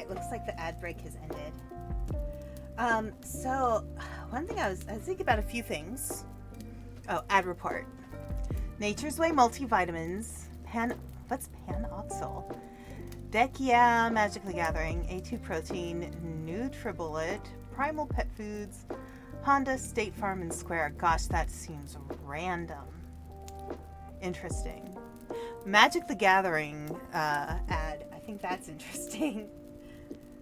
It looks like the ad break has ended. So one thing I was thinking about a few things. Oh, ad report. Nature's Way multivitamins. What's Panoxyl? Decia Magically Gathering, A2 Protein, NutriBullet, Primal Pet Foods, Honda, State Farm, and Square. Gosh, that seems random. Interesting. Magic the Gathering ad. I think that's interesting.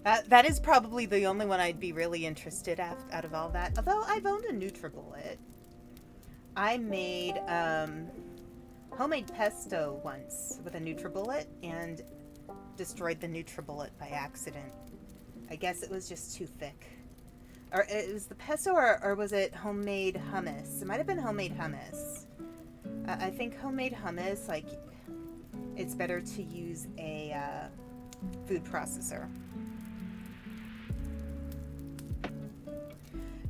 That is probably the only one I'd be really interested out of all that. Although I've owned a NutriBullet. I made homemade pesto once with a NutriBullet and destroyed the NutriBullet by accident. I guess it was just too thick. Or it was the pesto, or was it homemade hummus? It might have been homemade hummus. I think homemade hummus, like, it's better to use a food processor.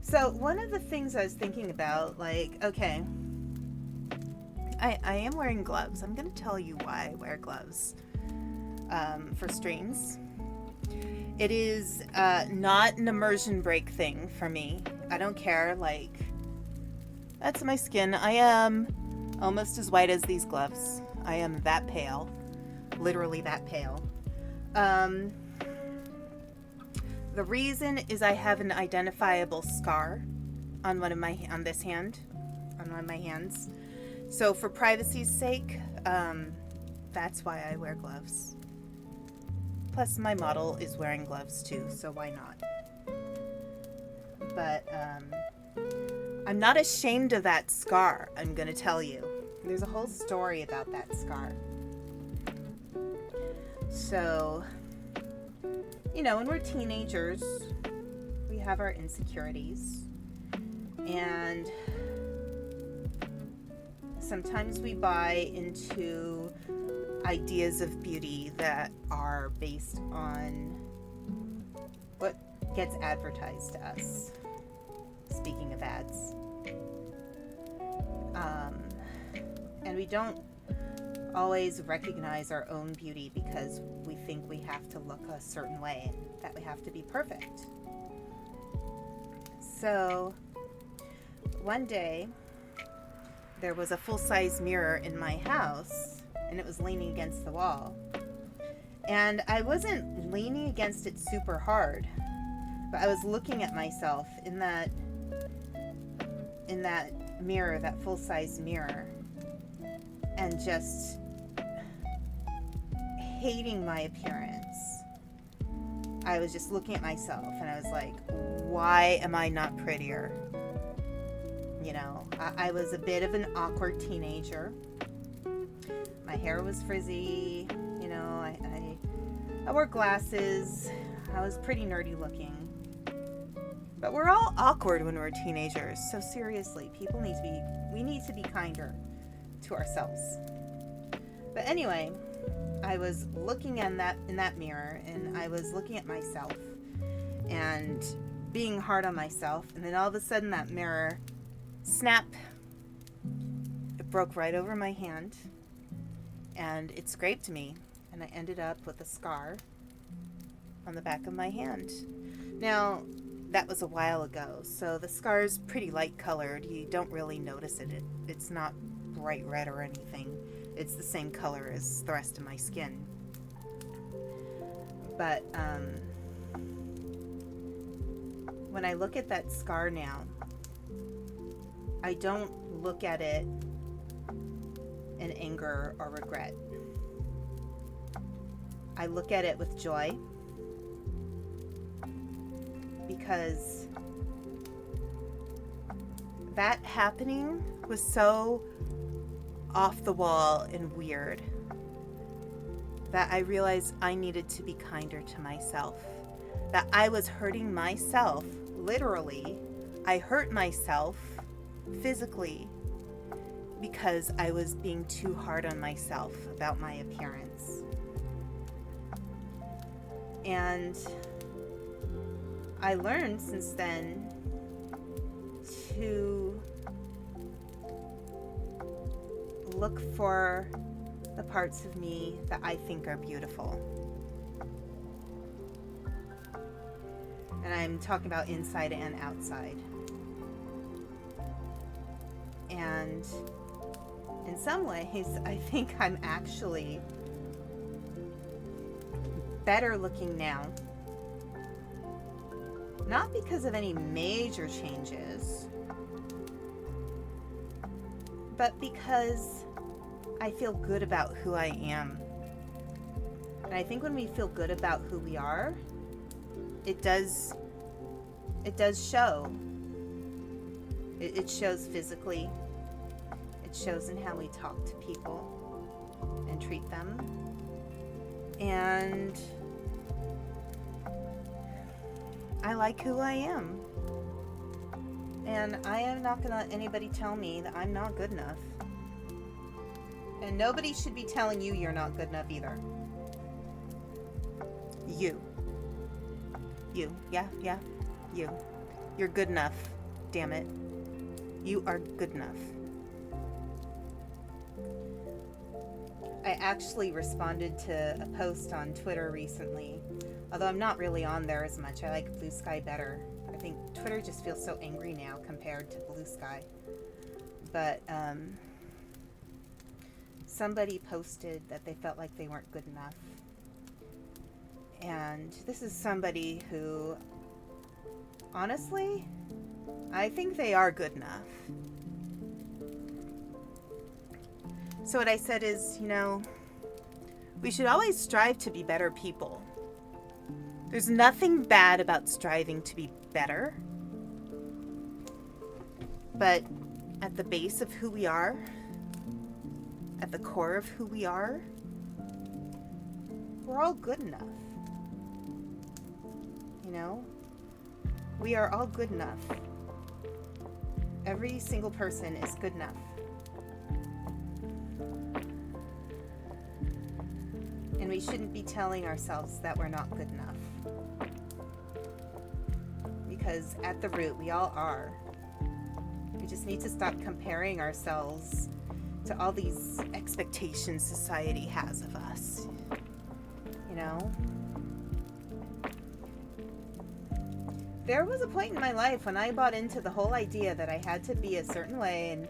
So one of the things I was thinking about, like, okay, I am wearing gloves. I'm going to tell you why I wear gloves for streams. It is not an immersion break thing for me. I don't care. Like, that's my skin. I am almost as white as these gloves. I am that pale. Literally that pale. The reason is I have an identifiable scar on one of my hands. So for privacy's sake, that's why I wear gloves. Plus my model is wearing gloves too, so why not? But I'm not ashamed of that scar, I'm gonna tell you. There's a whole story about that scar. So, you know, when we're teenagers, we have our insecurities, and sometimes we buy into ideas of beauty that are based on what gets advertised to us. Speaking of ads. And we don't always recognize our own beauty because we think we have to look a certain way, that we have to be perfect. So one day there was a full-size mirror in my house and it was leaning against the wall, and I wasn't leaning against it super hard, but I was looking at myself in that mirror, that full-size mirror, and just hating my appearance. I was just looking at myself and I was like, why am I not prettier? You know, I was a bit of an awkward teenager. My hair was frizzy, you know, I wore glasses. I was pretty nerdy looking. But we're all awkward when we're teenagers, so seriously, we need to be kinder to ourselves. But anyway, I was looking in that mirror, and I was looking at myself and being hard on myself, and then all of a sudden that mirror, snap, it broke right over my hand, and it scraped me, and I ended up with a scar on the back of my hand. Now, that was a while ago, so the scar's pretty light colored. You don't really notice it. It's not bright red or anything. It's the same color as the rest of my skin. But when I look at that scar now, I don't look at it in anger or regret. I look at it with joy, because that happening was so off the wall and weird that I realized I needed to be kinder to myself. That I was hurting myself, literally. I hurt myself physically because I was being too hard on myself about my appearance. And I learned since then to look for the parts of me that I think are beautiful. And I'm talking about inside and outside. And in some ways, I think I'm actually better looking now. Not because of any major changes, but because I feel good about who I am. And I think when we feel good about who we are, it does show. It shows physically. It shows in how we talk to people and treat them. And I like who I am. And I am not going to let anybody tell me that I'm not good enough. And nobody should be telling you you're not good enough either. You. Yeah, you. You're good enough. Damn it. You are good enough. I actually responded to a post on Twitter recently. Although I'm not really on there as much. I like Blue Sky better. I think Twitter just feels so angry now compared to Blue Sky. But somebody posted that they felt like they weren't good enough. And this is somebody who, honestly, I think they are good enough. So what I said is, we should always strive to be better people. There's nothing bad about striving to be better. But at the base of who we are, at the core of who we are, we're all good enough. We are all good enough. Every single person is good enough. And we shouldn't be telling ourselves that we're not good enough. Because at the root, we all are. We just need to stop comparing ourselves to all these expectations society has of us. There was a point in my life when I bought into the whole idea that I had to be a certain way and,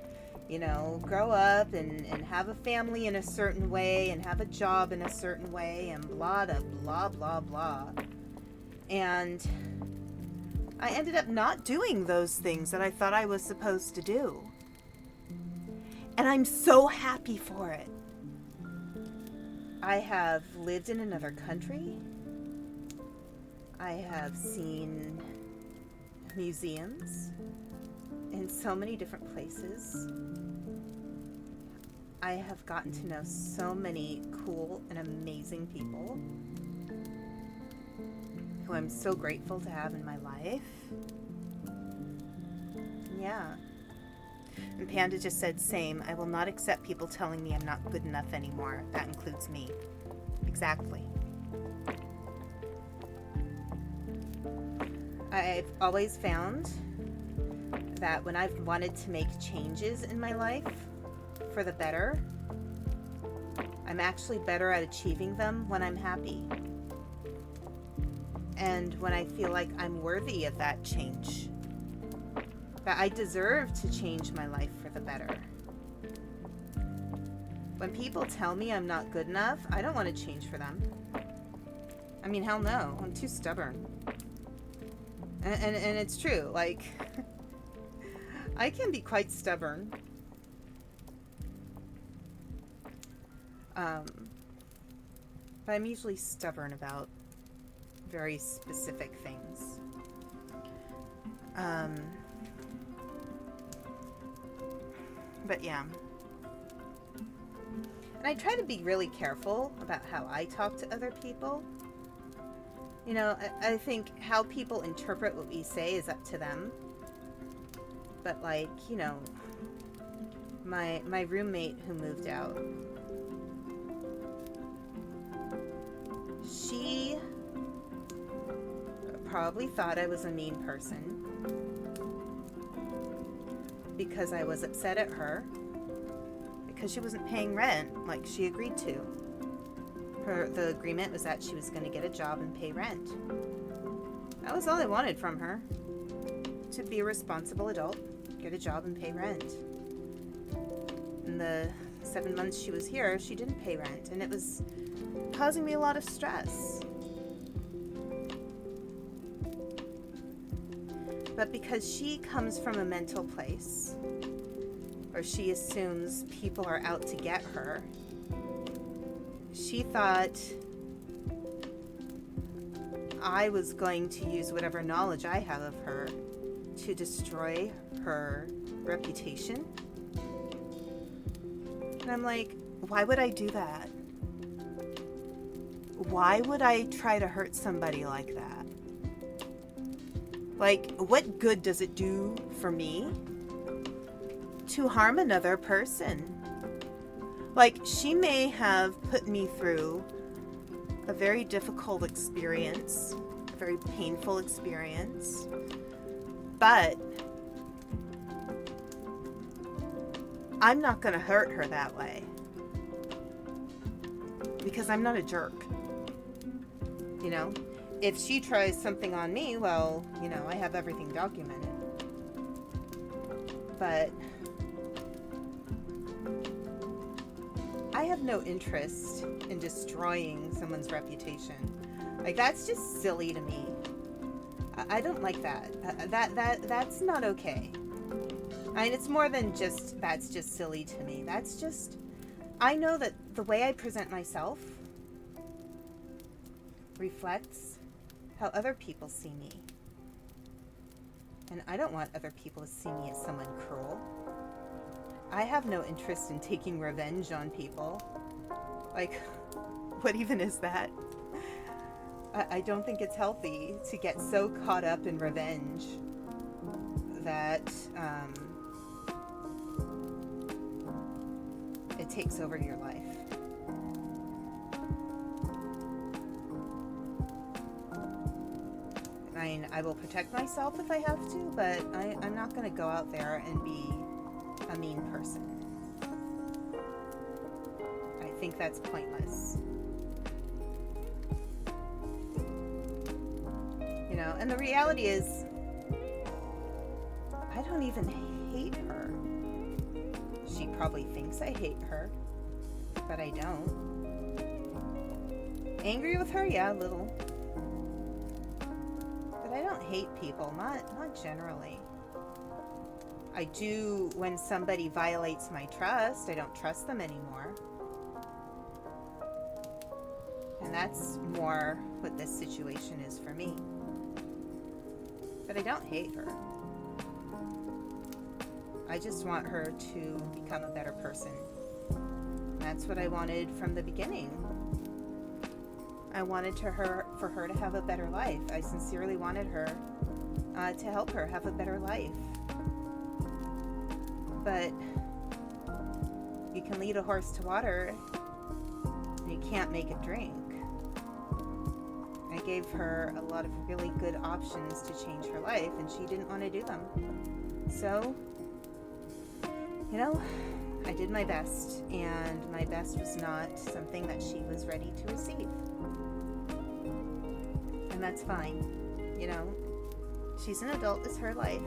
grow up and have a family in a certain way and have a job in a certain way and blah, blah, blah, blah. And I ended up not doing those things that I thought I was supposed to do. And I'm so happy for it. I have lived in another country. I have seen museums in so many different places. I have gotten to know so many cool and amazing people who I'm so grateful to have in my life. Yeah. And Panda just said, same. I will not accept people telling me I'm not good enough anymore. That includes me. Exactly. I've always found that when I've wanted to make changes in my life for the better, I'm actually better at achieving them when I'm happy. And when I feel like I'm worthy of that change. That I deserve to change my life for the better. When people tell me I'm not good enough, I don't want to change for them. I mean, hell no. I'm too stubborn. And it's true. Like, I can be quite stubborn. But I'm usually stubborn about very specific things. But yeah. And I try to be really careful about how I talk to other people. I think how people interpret what we say is up to them. But like, my roommate who moved out, she probably thought I was a mean person because I was upset at her because she wasn't paying rent like she agreed to. The agreement was that she was going to get a job and pay rent. That was all I wanted from her. To be a responsible adult, get a job and pay rent. In the 7 months she was here, she didn't pay rent, and it was causing me a lot of stress. But because she comes from a mental place, or she assumes people are out to get her, she thought I was going to use whatever knowledge I have of her to destroy her reputation. And I'm like, why would I do that? Why would I try to hurt somebody like that? Like, what good does it do for me to harm another person? Like, she may have put me through a very difficult experience, a very painful experience, but I'm not going to hurt her that way because I'm not a jerk. You know, if she tries something on me, well, you know, I have everything documented. But I have no interest in destroying someone's reputation. Like, that's just silly to me. I don't like that. That's not okay. I mean, it's more than just, that's just silly to me. That's just, I know that the way I present myself reflects how other people see me. And I don't want other people to see me as someone cruel. I have no interest in taking revenge on people. Like, what even is that? I don't think it's healthy to get so caught up in revenge that it takes over your life. I mean, I will protect myself if I have to, but I'm not going to go out there and be a mean person. I think that's pointless. You know, and the reality is, I don't even hate her. She probably thinks I hate her, but I don't. Angry with her? Yeah, a little. But I don't hate people, not generally. I do when somebody violates my trust. I don't trust them anymore. And that's more what this situation is for me. But I don't hate her. I just want her to become a better person. That's what I wanted from the beginning. I wanted for her to have a better life. I sincerely wanted her to help her have a better life. But you can lead a horse to water, and you can't make it drink. I gave her a lot of really good options to change her life, and she didn't want to do them. So, you know, I did my best, and my best was not something that she was ready to receive. And that's fine. You know, she's an adult, it's her life.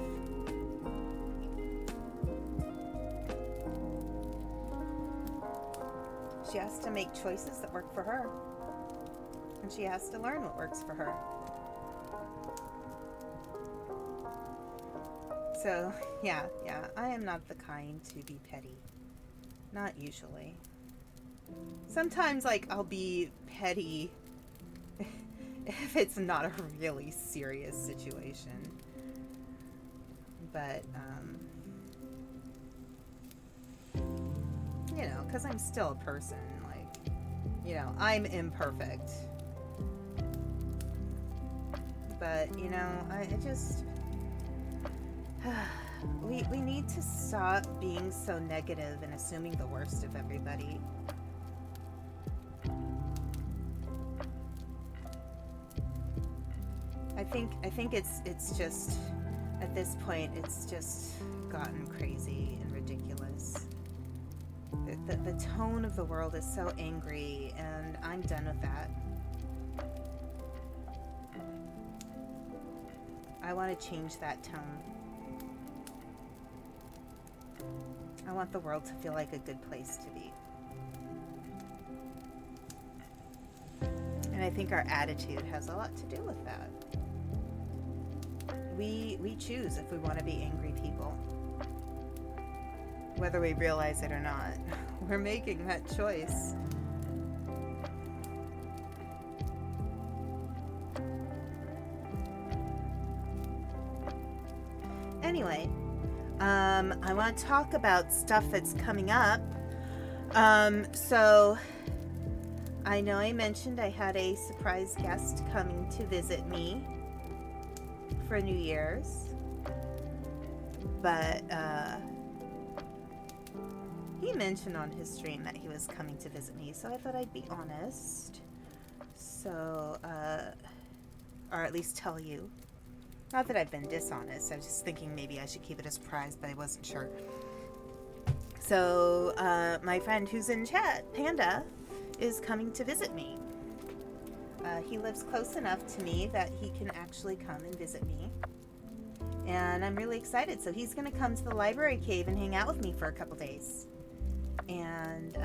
She has to make choices that work for her. And she has to learn what works for her. So, yeah, I am not the kind to be petty. Not usually. Sometimes, like, I'll be petty if it's not a really serious situation. But, you know, because I'm still a person, like, you know, I'm imperfect. But, you know, I just, we need to stop being so negative and assuming the worst of everybody. I think it's just, at this point, it's just gotten crazy and ridiculous. The tone of the world is so angry, and I'm done with that. I want to change that tone. I want the world to feel like a good place to be. And I think our attitude has a lot to do with that. We choose if we want to be angry people. Whether we realize it or not. We're making that choice. Anyway, I want to talk about stuff that's coming up. So I know I mentioned I had a surprise guest coming to visit me for New Year's, but he mentioned on his stream that he was coming to visit me, so I thought I'd be honest. So, or at least tell you. Not that I've been dishonest, I was just thinking maybe I should keep it a surprise, but I wasn't sure. So, my friend who's in chat, Panda, is coming to visit me. He lives close enough to me that he can actually come and visit me. And I'm really excited. So he's going to come to the library cave and hang out with me for a couple days. And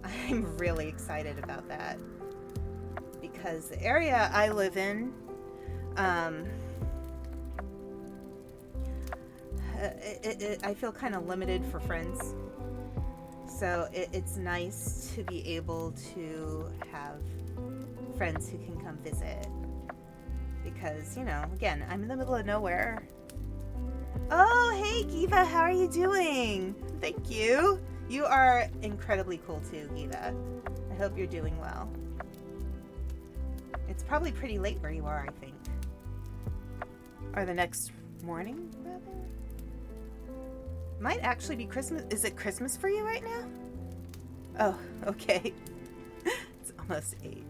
I'm really excited about that. Because the area I live in, I feel kind of limited for friends. So it's nice to be able to have friends who can come visit. Because, you know, again, I'm in the middle of nowhere. Oh, hey, Giva, how are you doing? Thank you. You are incredibly cool too, Giva. I hope you're doing well. It's probably pretty late where you are, I think. Or the next morning, rather? Might actually be Christmas. Is it Christmas for you right now? Oh, okay. It's almost 8.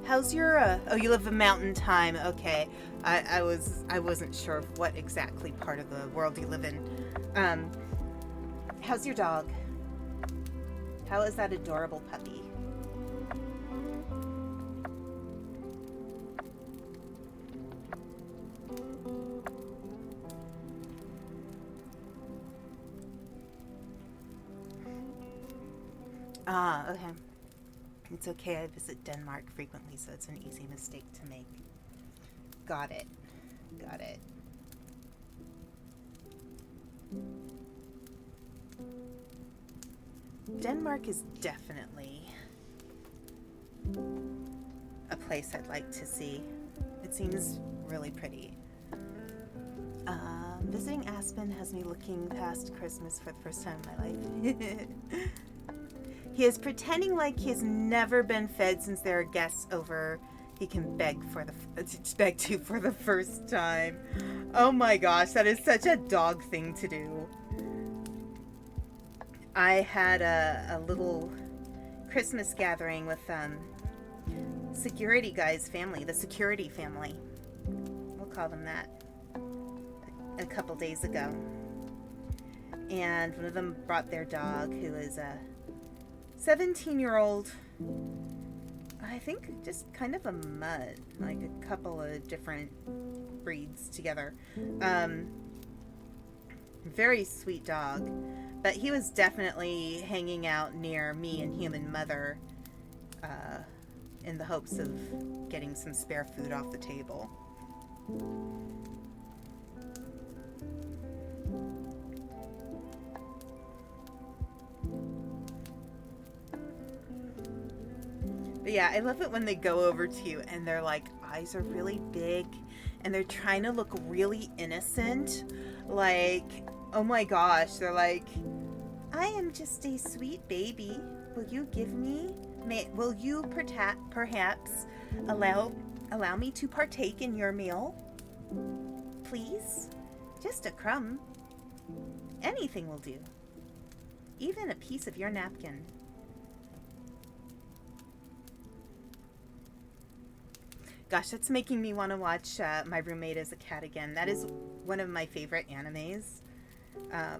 How's your, oh, you live in mountain time. Okay. I wasn't sure of what exactly part of the world you live in. How's your dog? How is that adorable puppy? Ah, okay. It's okay, I visit Denmark frequently, so it's an easy mistake to make. Got it. Got it. Denmark is definitely a place I'd like to see. It seems really pretty. Visiting Aspen has me looking past Christmas for the first time in my life. He is pretending like he has never been fed since there are guests over. He can beg for the first time. Oh my gosh, that is such a dog thing to do. I had a little Christmas gathering with security guy's family, the security family. We'll call them that. A couple days ago. And one of them brought their dog, who is a 17-year-old, I think just kind of a mutt, like a couple of different breeds together. Very sweet dog, but he was definitely hanging out near me and Human Mother in the hopes of getting some spare food off the table. But yeah, I love it when they go over to you and their like eyes are really big and they're trying to look really innocent. Like, oh my gosh, they're like, I am just a sweet baby. Will you give me? Will you perhaps allow me to partake in your meal? Please? Just a crumb. Anything will do. Even a piece of your napkin. Gosh, that's making me want to watch My Roommate is a Cat again. That is one of my favorite animes. I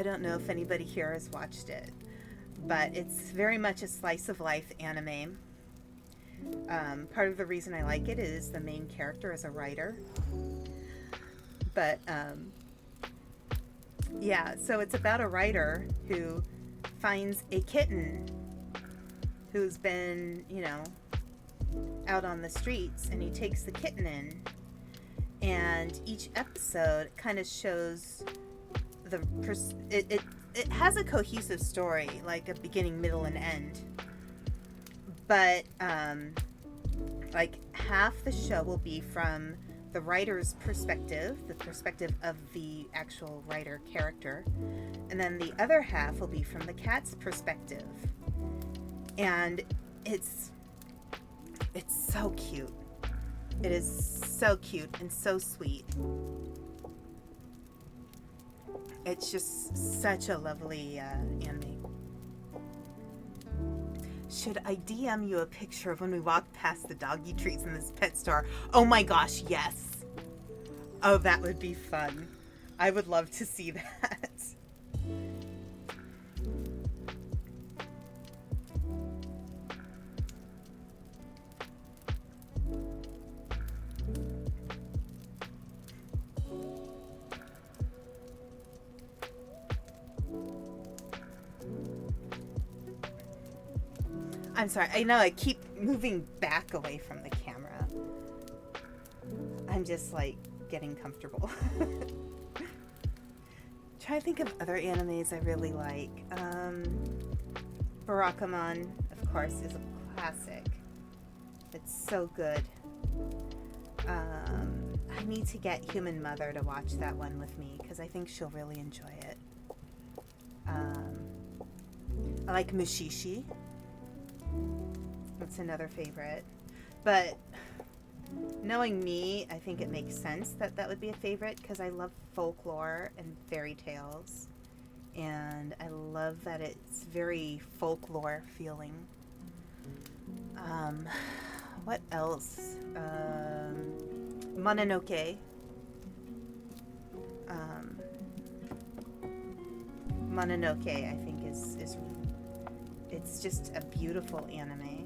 don't know if anybody here has watched it, but it's very much a slice of life anime. Part of the reason I like it is the main character is a writer. But, yeah, so it's about a writer who finds a kitten who's been, you know, out on the streets, and he takes the kitten in, and each episode kind of shows it has a cohesive story, like a beginning, middle, and end, but like half the show will be from the writer's perspective, the perspective of the actual writer character, and then the other half will be from the cat's perspective. And it's so cute. It is so cute and so sweet. It's just such a lovely anime. Should I DM you a picture of when we walked past the doggy treats in this pet store? Oh my gosh, yes. Oh, that would be fun. I would love to see that. I'm sorry, I know I keep moving back away from the camera. I'm just like getting comfortable. Try to think of other animes I really like. Barakamon, of course, is a classic. It's so good. I need to get Human Mother to watch that one with me because I think she'll really enjoy it. I like Mushishi. That's another favorite. But knowing me, I think it makes sense that that would be a favorite because I love folklore and fairy tales. And I love that it's very folklore feeling. What else? Mononoke. Mononoke, I think, is it's just a beautiful anime.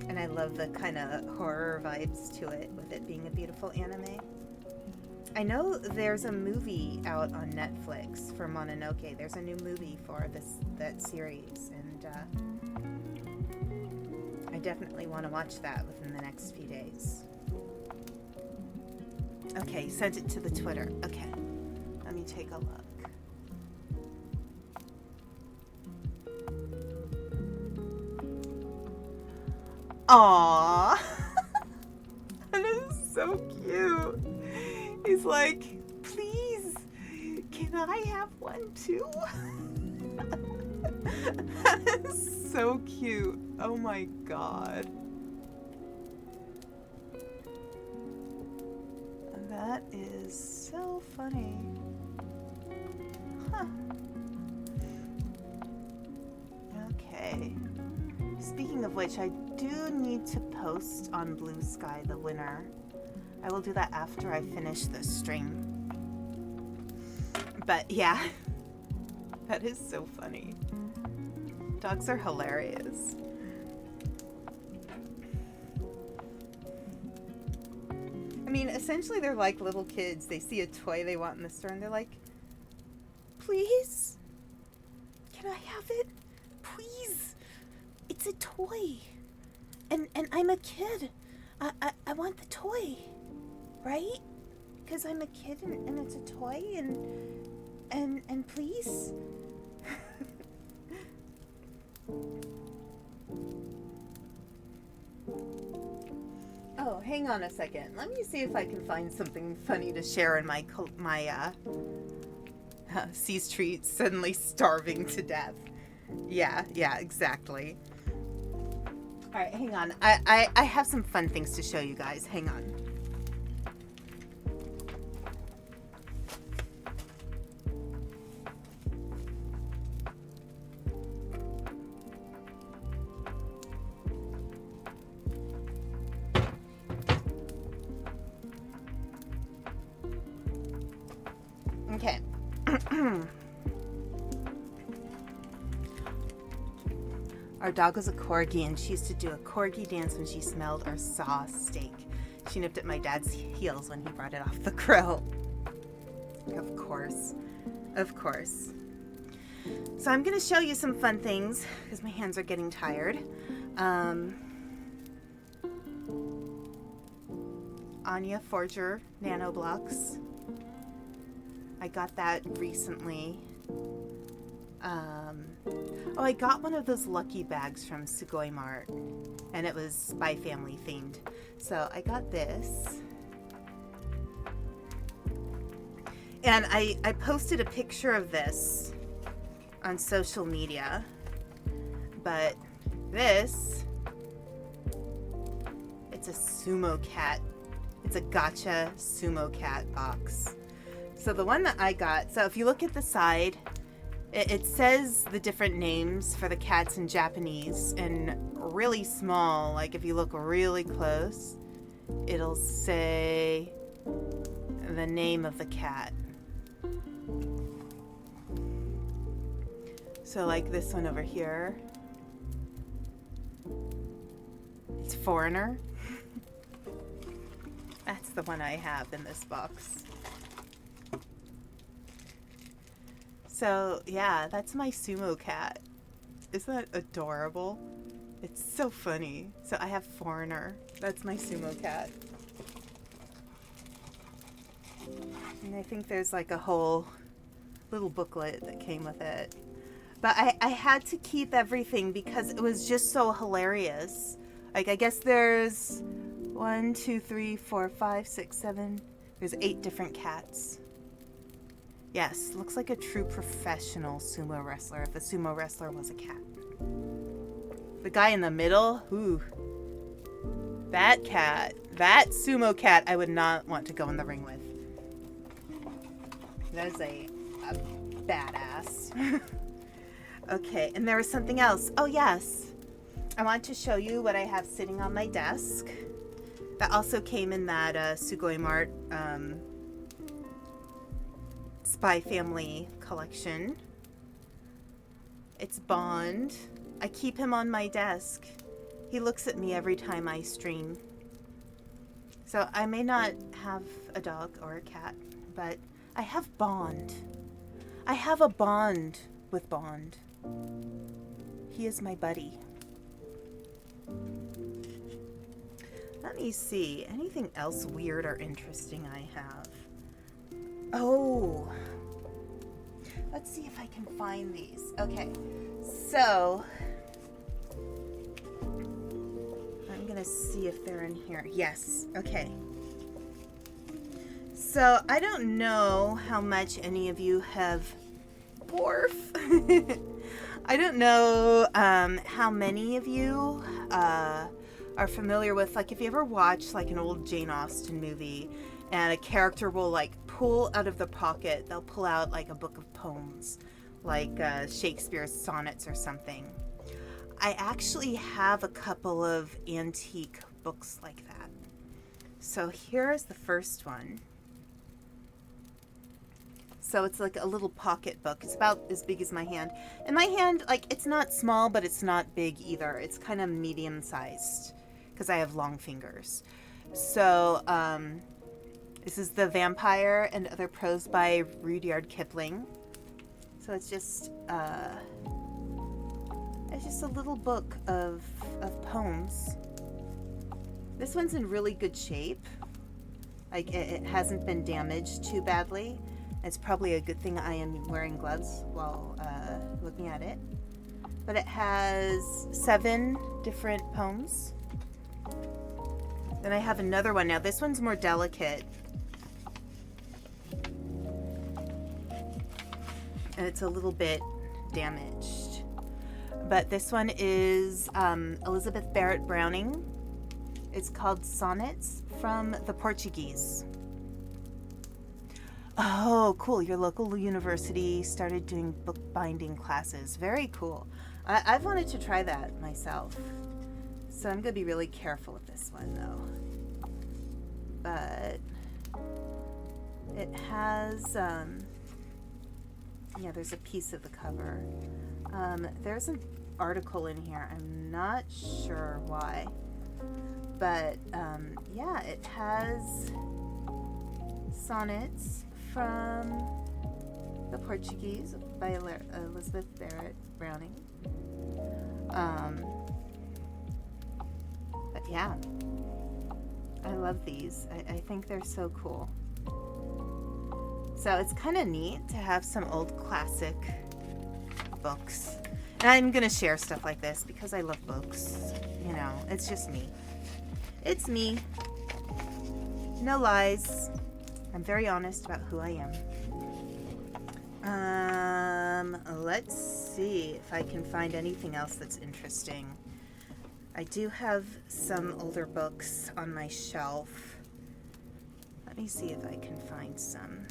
And I love the kind of horror vibes to it, with it being a beautiful anime. I know there's a movie out on Netflix for Mononoke. There's a new movie for that series, and I definitely want to watch that within the next few days. Okay, sent it to the Twitter. Okay, let me take a look. Aww. That is so cute. He's like, please, can I have one too? That is so cute. Oh my god. That is so funny. Huh. Okay. Speaking of which, I do need to post on Blue Sky the winner. I will do that after I finish the stream. But yeah, that is so funny. Dogs are hilarious. I mean, essentially they're like little kids. They see a toy they want in the store and they're like, please? Can I have it? Please? It's a toy. And I'm a kid. I want the toy. Right? Because I'm a kid and it's a toy and please? Oh, hang on a second. Let me see if I can find something funny to share in my Seas Tree suddenly starving to death. Yeah, exactly. Alright, hang on. I have some fun things to show you guys. Hang on. Okay. Our dog was a corgi, and she used to do a corgi dance when she smelled or saw steak. She nipped at my dad's heels when he brought it off the grill. Of course. Of course. So I'm going to show you some fun things because my hands are getting tired. Anya Forger Nano Blocks. I got that recently. Oh, I got one of those lucky bags from Sugoi Mart, and it was Spy Family themed. So I got this. And I posted a picture of this on social media. But this, it's a sumo cat. It's a gotcha sumo cat box. So the one that I got, so if you look at the side, it says the different names for the cats in Japanese, and really small, like if you look really close, it'll say the name of the cat. So like this one over here, it's Foreigner. That's the one I have in this box. So, yeah, that's my sumo cat. Isn't that adorable? It's so funny. So I have Foreigner. That's my sumo cat. And I think there's like a whole little booklet that came with it. But I had to keep everything because it was just so hilarious. Like, I guess there's 1, 2, 3, 4, 5, 6, 7. There's 8 different cats. Yes, looks like a true professional sumo wrestler if the sumo wrestler was a cat. The guy in the middle, ooh. That cat, that sumo cat I would not want to go in the ring with. That is a badass. Okay, and there was something else. Oh yes, I want to show you what I have sitting on my desk. That also came in that Sugoi Mart Spy Family collection. It's Bond. I keep him on my desk. He looks at me every time I stream. So I may not have a dog or a cat, but I have Bond. I have a bond with Bond. He is my buddy. Let me see. Anything else weird or interesting I have? Oh. Let's see if I can find these. Okay. So, I'm going to see if they're in here. Yes. Okay. So, I don't know how much any of you have... Borf. I don't know how many of you are familiar with, like, if you ever watch, like, an old Jane Austen movie and a character will, like, pull out of the pocket, they'll pull out, like, a book of poems, like Shakespeare's sonnets or something. I actually have a couple of antique books like that. So here is the first one. So it's like a little pocket book. It's about as big as my hand. And my hand, like, it's not small, but it's not big either. It's kind of medium-sized because I have long fingers. So this is The Vampire and Other Prose by Rudyard Kipling. So it's just a little book of poems. This one's in really good shape. Like, it hasn't been damaged too badly. It's probably a good thing I am wearing gloves while looking at it. But it has 7 different poems. Then I have another one. Now this one's more delicate. And it's a little bit damaged. But this one is Elizabeth Barrett Browning. It's called Sonnets from the Portuguese. Oh, cool. Your local university started doing bookbinding classes. Very cool. I've wanted to try that myself. So I'm going to be really careful with this one, though. But it has Yeah, there's a piece of the cover. There's an article in here. I'm not sure why. But, yeah, it has sonnets from the Portuguese by Elizabeth Barrett Browning. But yeah, I love these. I think they're so cool. So it's kind of neat to have some old classic books. And I'm going to share stuff like this because I love books. You know, it's just me. It's me. No lies. I'm very honest about who I am. Let's see if I can find anything else that's interesting. I do have some older books on my shelf. Let me see if I can find some.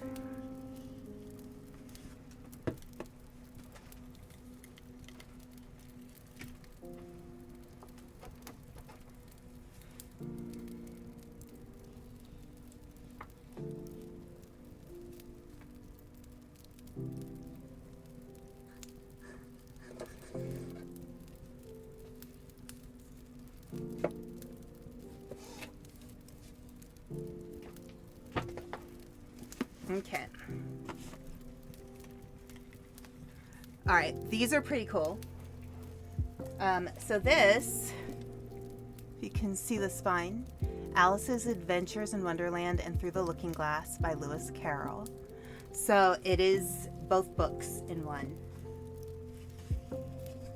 Okay. All right, these are pretty cool. So this, you can see the spine, Alice's Adventures in Wonderland and Through the Looking Glass by Lewis Carroll. So it is both books in one.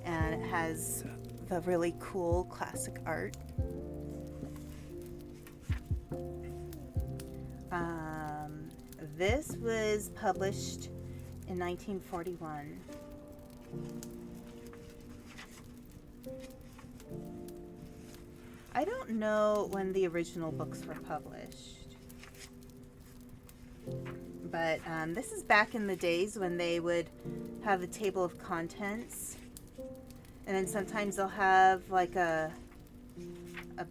And it has the really cool classic art. This was published in 1941. I don't know when the original books were published, but this is back in the days when they would have a table of contents, and then sometimes they'll have like a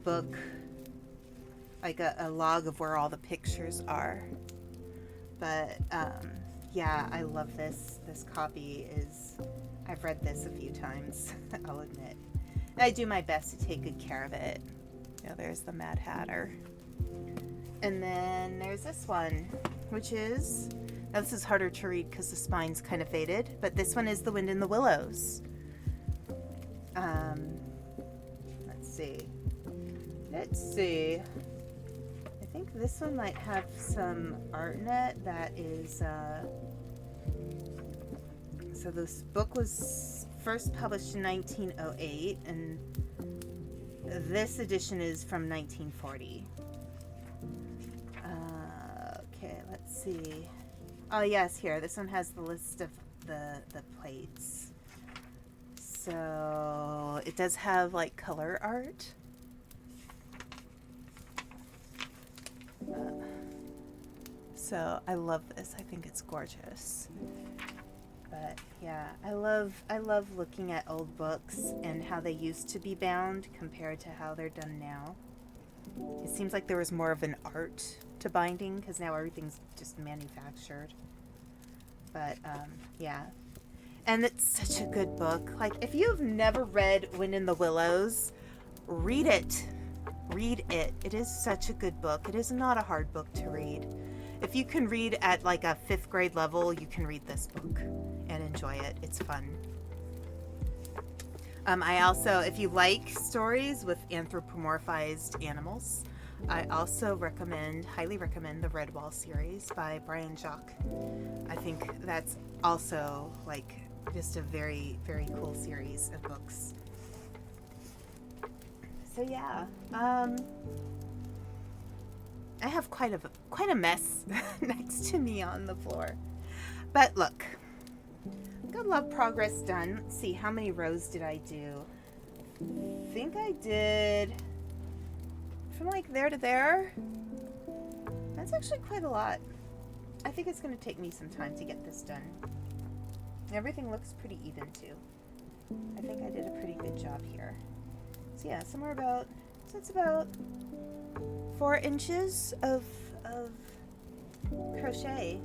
book, like a log of where all the pictures are. But yeah, I love this. This copy is, I've read this a few times, I'll admit. I do my best to take good care of it. Yeah, there's the Mad Hatter. And then there's this one, which is, now this is harder to read because the spine's kind of faded, but this one is The Wind in the Willows. Let's see. I think this one might have some art in it that is, so this book was first published in 1908, and this edition is from 1940. Okay, let's see. Oh yes, here, this one has the list of the plates. So it does have like color art. So I love this. I think it's gorgeous. But yeah, I love looking at old books and how they used to be bound compared to how they're done now. It seems like there was more of an art to binding because now everything's just manufactured. But yeah. And it's such a good book. Like, if you've never read Wind in the Willows, read it. Read it. It is such a good book. It is not a hard book to read. If you can read at like a 5th grade level, you can read this book and enjoy it. It's fun. I also, if you like stories with anthropomorphized animals, I also highly recommend the Redwall series by Brian Jacques. I think that's also like just a very, very cool series of books. So yeah, I have quite a mess next to me on the floor. But look, got a lot of progress done. Let's see, how many rows did I do? I think I did from like there to there. That's actually quite a lot. I think it's going to take me some time to get this done. Everything looks pretty even too. I think I did a pretty good job here. So yeah, somewhere about, so it's about 4 inches of crochet.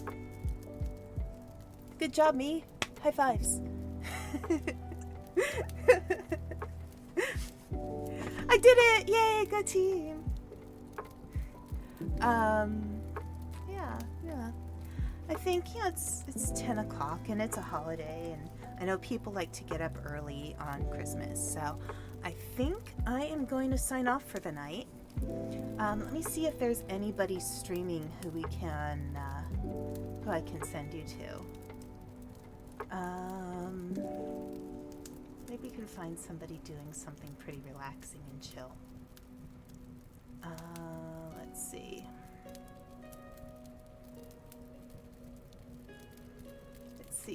Good job, me. High fives. I did it! Yay, good team. Yeah. I think, it's 10 o'clock and it's a holiday, and I know people like to get up early on Christmas, so I think I am going to sign off for the night. Let me see if there's anybody streaming who I can send you to. Maybe we can find somebody doing something pretty relaxing and chill. Let's see.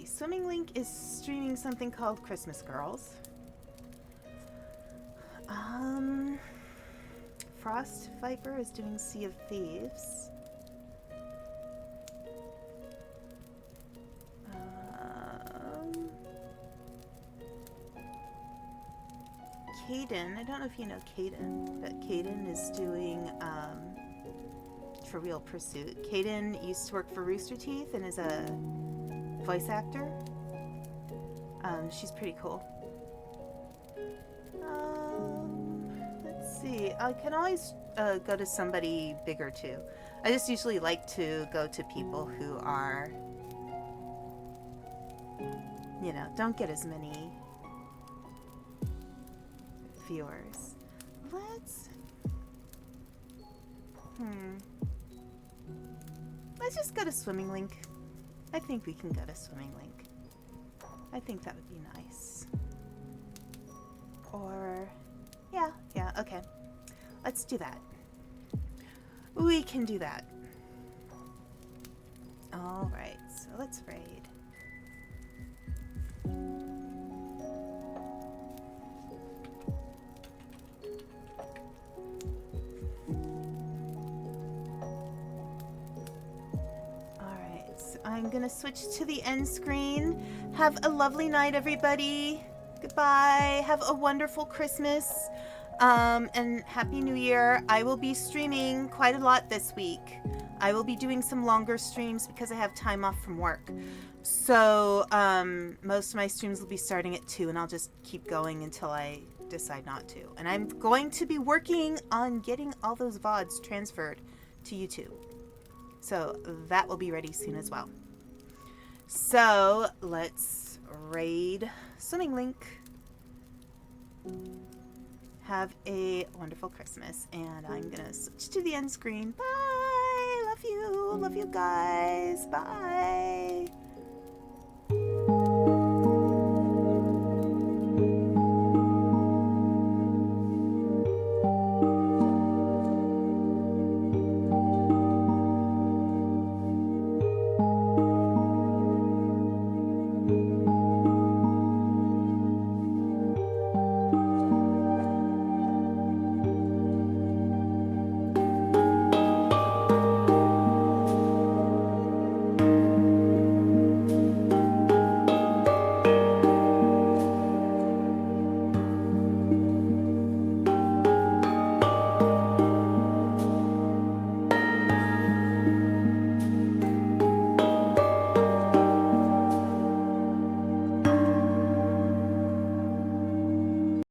Swimming Link is streaming something called Christmas Girls. Frost Viper is doing Sea of Thieves. Caden, I don't know if you know Caden, but Caden is doing Trivial Pursuit. Caden used to work for Rooster Teeth and is a voice actor. She's pretty cool. Let's see. I can always go to somebody bigger too. I just usually like to go to people who are, don't get as many viewers. Let's just go to Swimming Link. I think we can go to Swimming Link. I think that would be nice. Or, yeah, okay. Let's do that. We can do that. Alright, so let's raid. I'm gonna switch to the end screen. Have a lovely night, everybody. Goodbye. Have a wonderful Christmas. And Happy New Year. I will be streaming quite a lot this week. I will be doing some longer streams because I have time off from work. So, most of my streams will be starting at 2, and I'll just keep going until I decide not to. And I'm going to be working on getting all those VODs transferred to YouTube. So that will be ready soon as well. So let's raid Swimming Link. Have a wonderful Christmas. And I'm going to switch to the end screen. Bye. Love you. Love you guys. Bye.